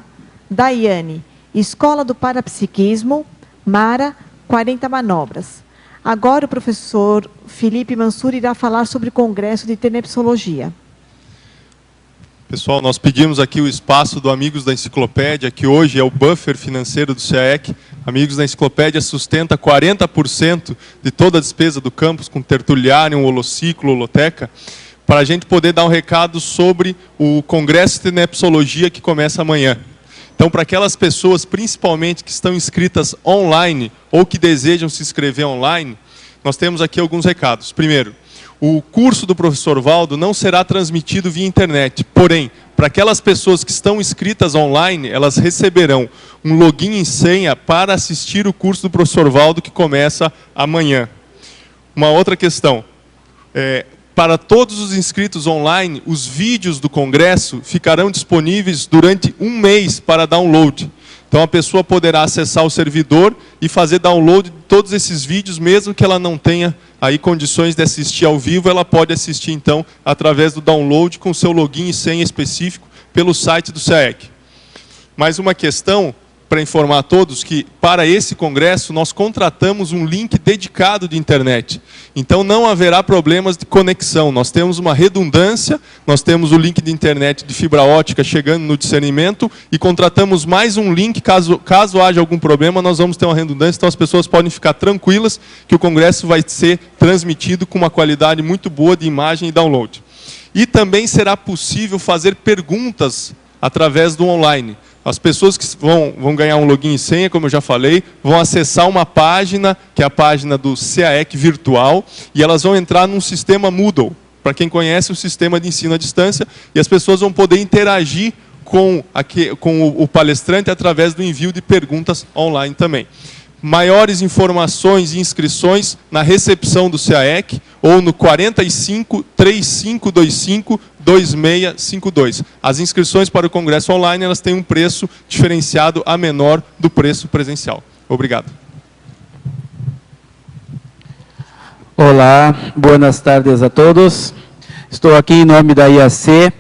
L: Daiane, Escola do Parapsiquismo, Mara, 40 manobras. Agora o professor Felipe Mansur irá falar sobre o Congresso de Tenepsologia.
J: Pessoal, nós pedimos aqui o espaço do Amigos da Enciclopédia, que hoje é o buffer financeiro do CAEC. Amigos da Enciclopédia sustenta 40% de toda a despesa do campus, com tertuliário, holociclo, holoteca, para a gente poder dar um recado sobre o Congresso de Tenepsologia que começa amanhã. Então, para aquelas pessoas, principalmente, que estão inscritas online ou que desejam se inscrever online, nós temos aqui alguns recados. Primeiro, o curso do professor Valdo não será transmitido via internet, porém, para aquelas pessoas que estão inscritas online, elas receberão um login e senha para assistir o curso do professor Valdo que começa amanhã. Uma outra questão, para todos os inscritos online, os vídeos do congresso ficarão disponíveis durante um mês para download. Então a pessoa poderá acessar o servidor e fazer download de todos esses vídeos, mesmo que ela não tenha aí condições de assistir ao vivo, ela pode assistir, então, através do download com seu login e senha específico pelo site do SEAEC. Mais uma questão, para informar a todos, que para esse congresso nós contratamos um link dedicado de internet. Então não haverá problemas de conexão. Nós temos uma redundância, nós temos o link de internet de fibra ótica chegando no discernimento e contratamos mais um link, caso haja algum problema, nós vamos ter uma redundância, então as pessoas podem ficar tranquilas que o congresso vai ser transmitido com uma qualidade muito boa de imagem e download. E também será possível fazer perguntas através do online. As pessoas que vão ganhar um login e senha, como eu já falei, vão acessar uma página, que é a página do SEAEC virtual, e elas vão entrar num sistema Moodle, para quem conhece o sistema de ensino à distância, e as pessoas vão poder interagir com o palestrante através do envio de perguntas online também. Maiores informações e inscrições na recepção do SEAEC ou no 45 3525 2652. As inscrições para o congresso online, elas têm um preço diferenciado a menor do preço presencial. Obrigado.
M: Olá, boas tardes a todos. Estou aqui em nome da IAC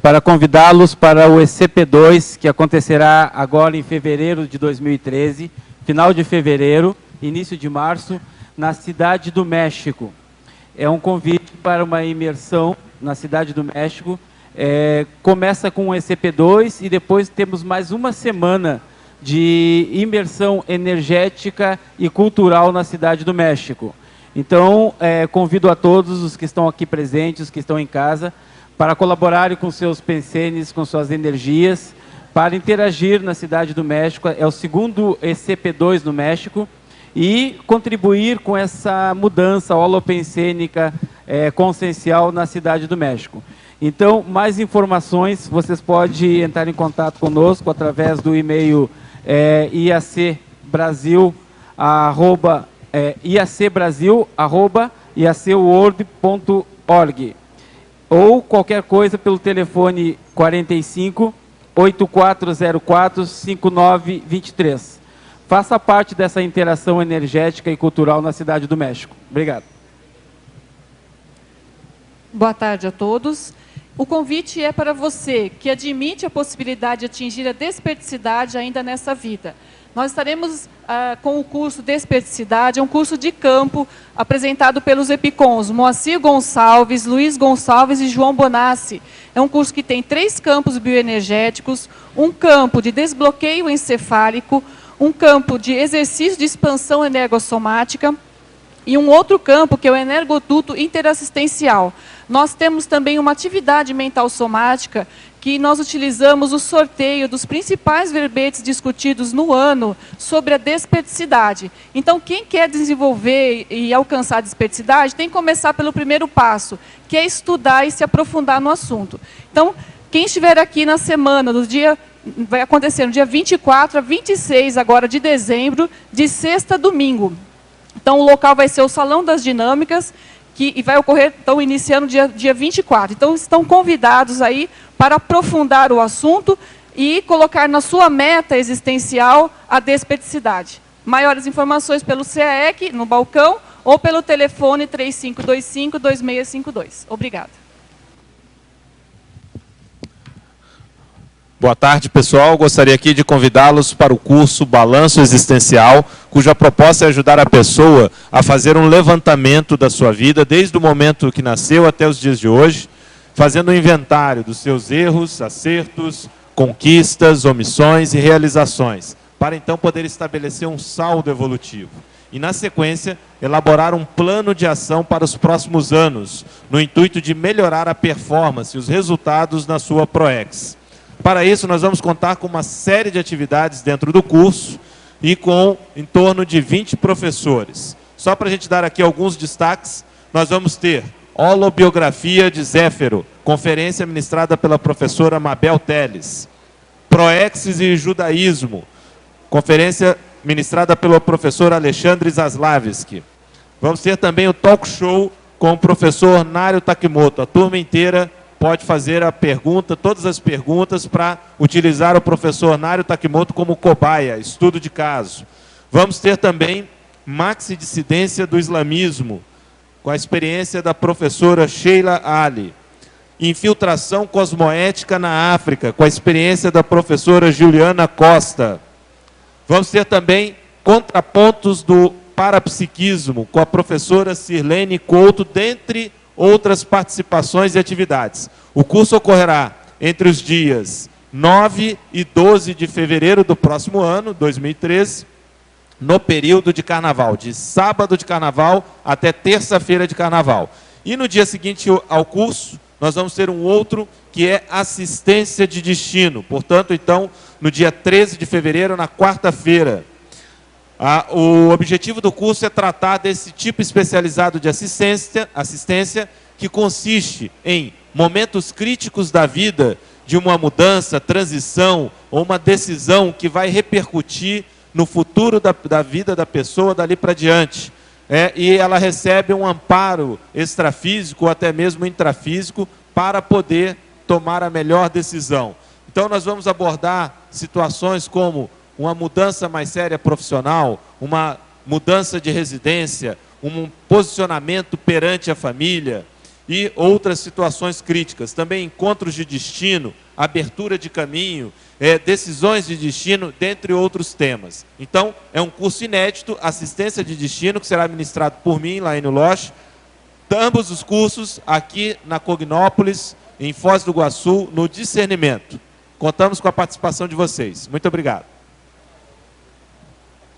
M: para convidá-los para o ECP2, que acontecerá agora em fevereiro de 2013, final de fevereiro, início de março, na Cidade do México. É um convite para uma imersão na Cidade do México. Começa com o ECP2 e depois temos mais uma semana de imersão energética e cultural na Cidade do México. Então, convido a todos os que estão aqui presentes, os que estão em casa, para colaborarem com seus pensenes, com suas energias, para interagir na Cidade do México. É o segundo ECP2 no México, e contribuir com essa mudança holopensênica consciencial na Cidade do México. Então, mais informações, vocês podem entrar em contato conosco através do e-mail iacbrasil@iacworld.org, ou qualquer coisa pelo telefone 45 8404 5923. Faça parte dessa interação energética e cultural na Cidade do México. Obrigado.
N: Boa tarde a todos. O convite é para você que admite a possibilidade de atingir a desperticidade ainda nessa vida. Nós estaremos com o curso Desperticidade, é um curso de campo apresentado pelos EPICONs, Moacir Gonçalves, Luiz Gonçalves e João Bonassi. É um curso que tem 3 campos bioenergéticos, um campo de desbloqueio encefálico, um campo de exercício de expansão energossomática e um outro campo que é o energoduto interassistencial. Nós temos também uma atividade mental somática que nós utilizamos o sorteio dos principais verbetes discutidos no ano sobre a desperticidade. Então, quem quer desenvolver e alcançar a desperticidade tem que começar pelo primeiro passo, que é estudar e se aprofundar no assunto. Então, quem estiver aqui na semana, do dia, vai acontecer no dia 24 a 26 agora de dezembro, de sexta a domingo. Então, o local vai ser o Salão das Dinâmicas, que vai ocorrer, então, iniciando dia 24. Então, estão convidados aí para aprofundar o assunto e colocar na sua meta existencial a desperticidade. Maiores informações pelo SEAEC, no balcão, ou pelo telefone 3525-2652. Obrigada.
F: Boa tarde, pessoal. Gostaria aqui de convidá-los para o curso Balanço Existencial, cuja proposta é ajudar a pessoa a fazer um levantamento da sua vida, desde o momento que nasceu até os dias de hoje, fazendo um inventário dos seus erros, acertos, conquistas, omissões e realizações, para então poder estabelecer um saldo evolutivo. E, na sequência, elaborar um plano de ação para os próximos anos, no intuito de melhorar a performance e os resultados na sua ProEx. Para isso, nós vamos contar com uma série de atividades dentro do curso e com em torno de 20 professores. Só para a gente dar aqui alguns destaques, nós vamos ter Holobiografia de Zéfiro, conferência ministrada pela professora Mabel Teles. Proexis e Judaísmo, conferência ministrada pelo professor Alexandre Zaslavski. Vamos ter também o talk show com o professor Nário Takimoto. A turma inteira pode fazer a pergunta, todas as perguntas, para utilizar o professor Nário Takimoto como cobaia, estudo de caso. Vamos ter também Maxi Dissidência do Islamismo, com a experiência da professora Sheila Ali. Infiltração cosmoética na África, com a experiência da professora Juliana Costa. Vamos ter também contrapontos do parapsiquismo, com a professora Sirlene Couto, dentre outras participações e atividades. O curso ocorrerá entre os dias 9 e 12 de fevereiro do próximo ano, 2013, no período de carnaval, de sábado de carnaval até terça-feira de carnaval. E no dia seguinte ao curso, nós vamos ter um outro que é assistência de destino. Portanto, então, no dia 13 de fevereiro, na quarta-feira. O objetivo do curso é tratar desse tipo especializado de assistência que consiste em momentos críticos da vida, de uma mudança, transição ou uma decisão que vai repercutir no futuro da vida da pessoa dali para diante. E ela recebe um amparo extrafísico ou até mesmo intrafísico para poder tomar a melhor decisão. Então nós vamos abordar situações como uma mudança mais séria profissional, uma mudança de residência, um posicionamento perante a família e outras situações críticas. Também encontros de destino, abertura de caminho, decisões de destino, dentre outros temas. Então, é um curso inédito, assistência de destino, que será ministrado por mim, Laínio Loche. Ambos os cursos aqui na Cognópolis, em Foz do Iguaçu, no Discernimento. Contamos com a participação de vocês. Muito obrigado.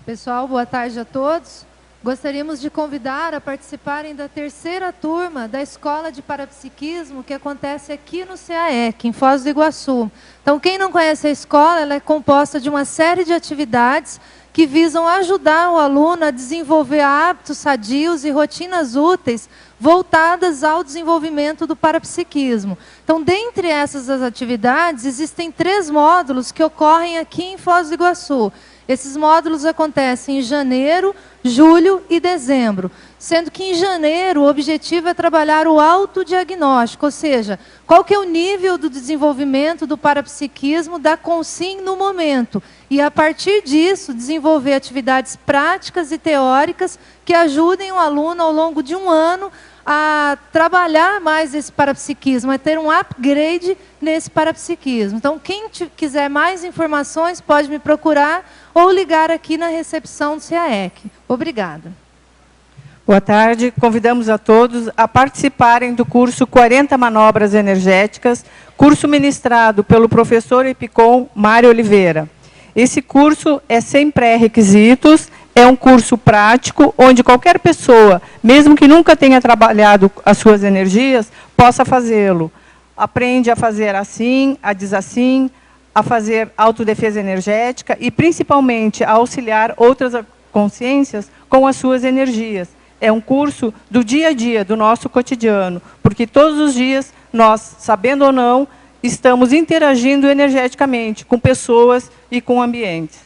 O: Pessoal, boa tarde a todos. Gostaríamos de convidar a participarem da terceira turma da Escola de Parapsiquismo, que acontece aqui no CAEC, em Foz do Iguaçu. Então, quem não conhece a escola, ela é composta de uma série de atividades que visam ajudar o aluno a desenvolver hábitos sadios e rotinas úteis voltadas ao desenvolvimento do parapsiquismo. Então, dentre essas atividades, existem 3 módulos que ocorrem aqui em Foz do Iguaçu. Esses módulos acontecem em janeiro, julho e dezembro, sendo que em janeiro o objetivo é trabalhar o autodiagnóstico, ou seja, qual que é o nível do desenvolvimento do parapsiquismo da Consim no momento, e a partir disso desenvolver atividades práticas e teóricas que ajudem o aluno ao longo de um ano a trabalhar mais esse parapsiquismo, a ter um upgrade nesse parapsiquismo. Então, quem quiser mais informações pode me procurar ou ligar aqui na recepção do CAEC. Obrigada.
P: Boa tarde. Convidamos a todos a participarem do curso 40 Manobras Energéticas, curso ministrado pelo professor Epicom Mário Oliveira. Esse curso é sem pré-requisitos, é um curso prático, onde qualquer pessoa, mesmo que nunca tenha trabalhado as suas energias, possa fazê-lo. Aprende a fazer assim, a desassim, a fazer autodefesa energética e, principalmente, a auxiliar outras consciências com as suas energias. É um curso do dia a dia, do nosso cotidiano, porque todos os dias nós, sabendo ou não, estamos interagindo energeticamente com pessoas e com ambientes.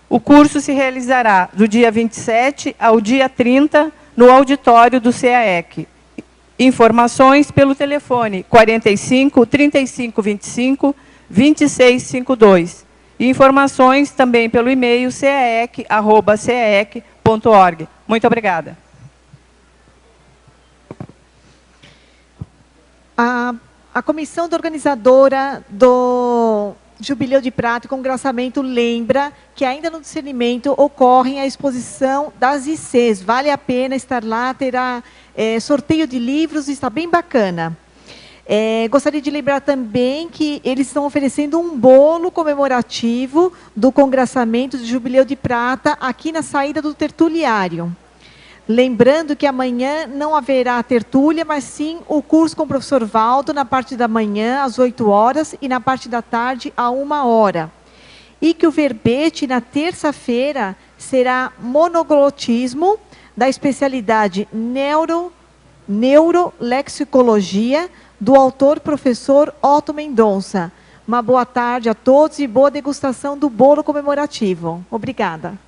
P: O curso se realizará do dia 27 ao dia 30 no auditório do CAEC. Informações pelo telefone 45 35 25 26 52. E informações também pelo e-mail caec@caec.org. Muito obrigada.
L: A comissão organizadora do Jubileu de Prata e Congraçamento lembra que ainda no discernimento ocorre a exposição das ICs. Vale a pena estar lá, terá sorteio de livros, está bem bacana. Gostaria de lembrar também que eles estão oferecendo um bolo comemorativo do congraçamento de Jubileu de Prata aqui na saída do tertuliário. Lembrando que amanhã não haverá tertúlia, mas sim o curso com o professor Valdo, na parte da manhã, às 8 horas, e na parte da tarde, à 1 hora. E que o verbete, na terça-feira, será monoglotismo, da especialidade neurolexicologia, do autor professor Otto Mendonça. Uma boa tarde a todos e boa degustação do bolo comemorativo. Obrigada.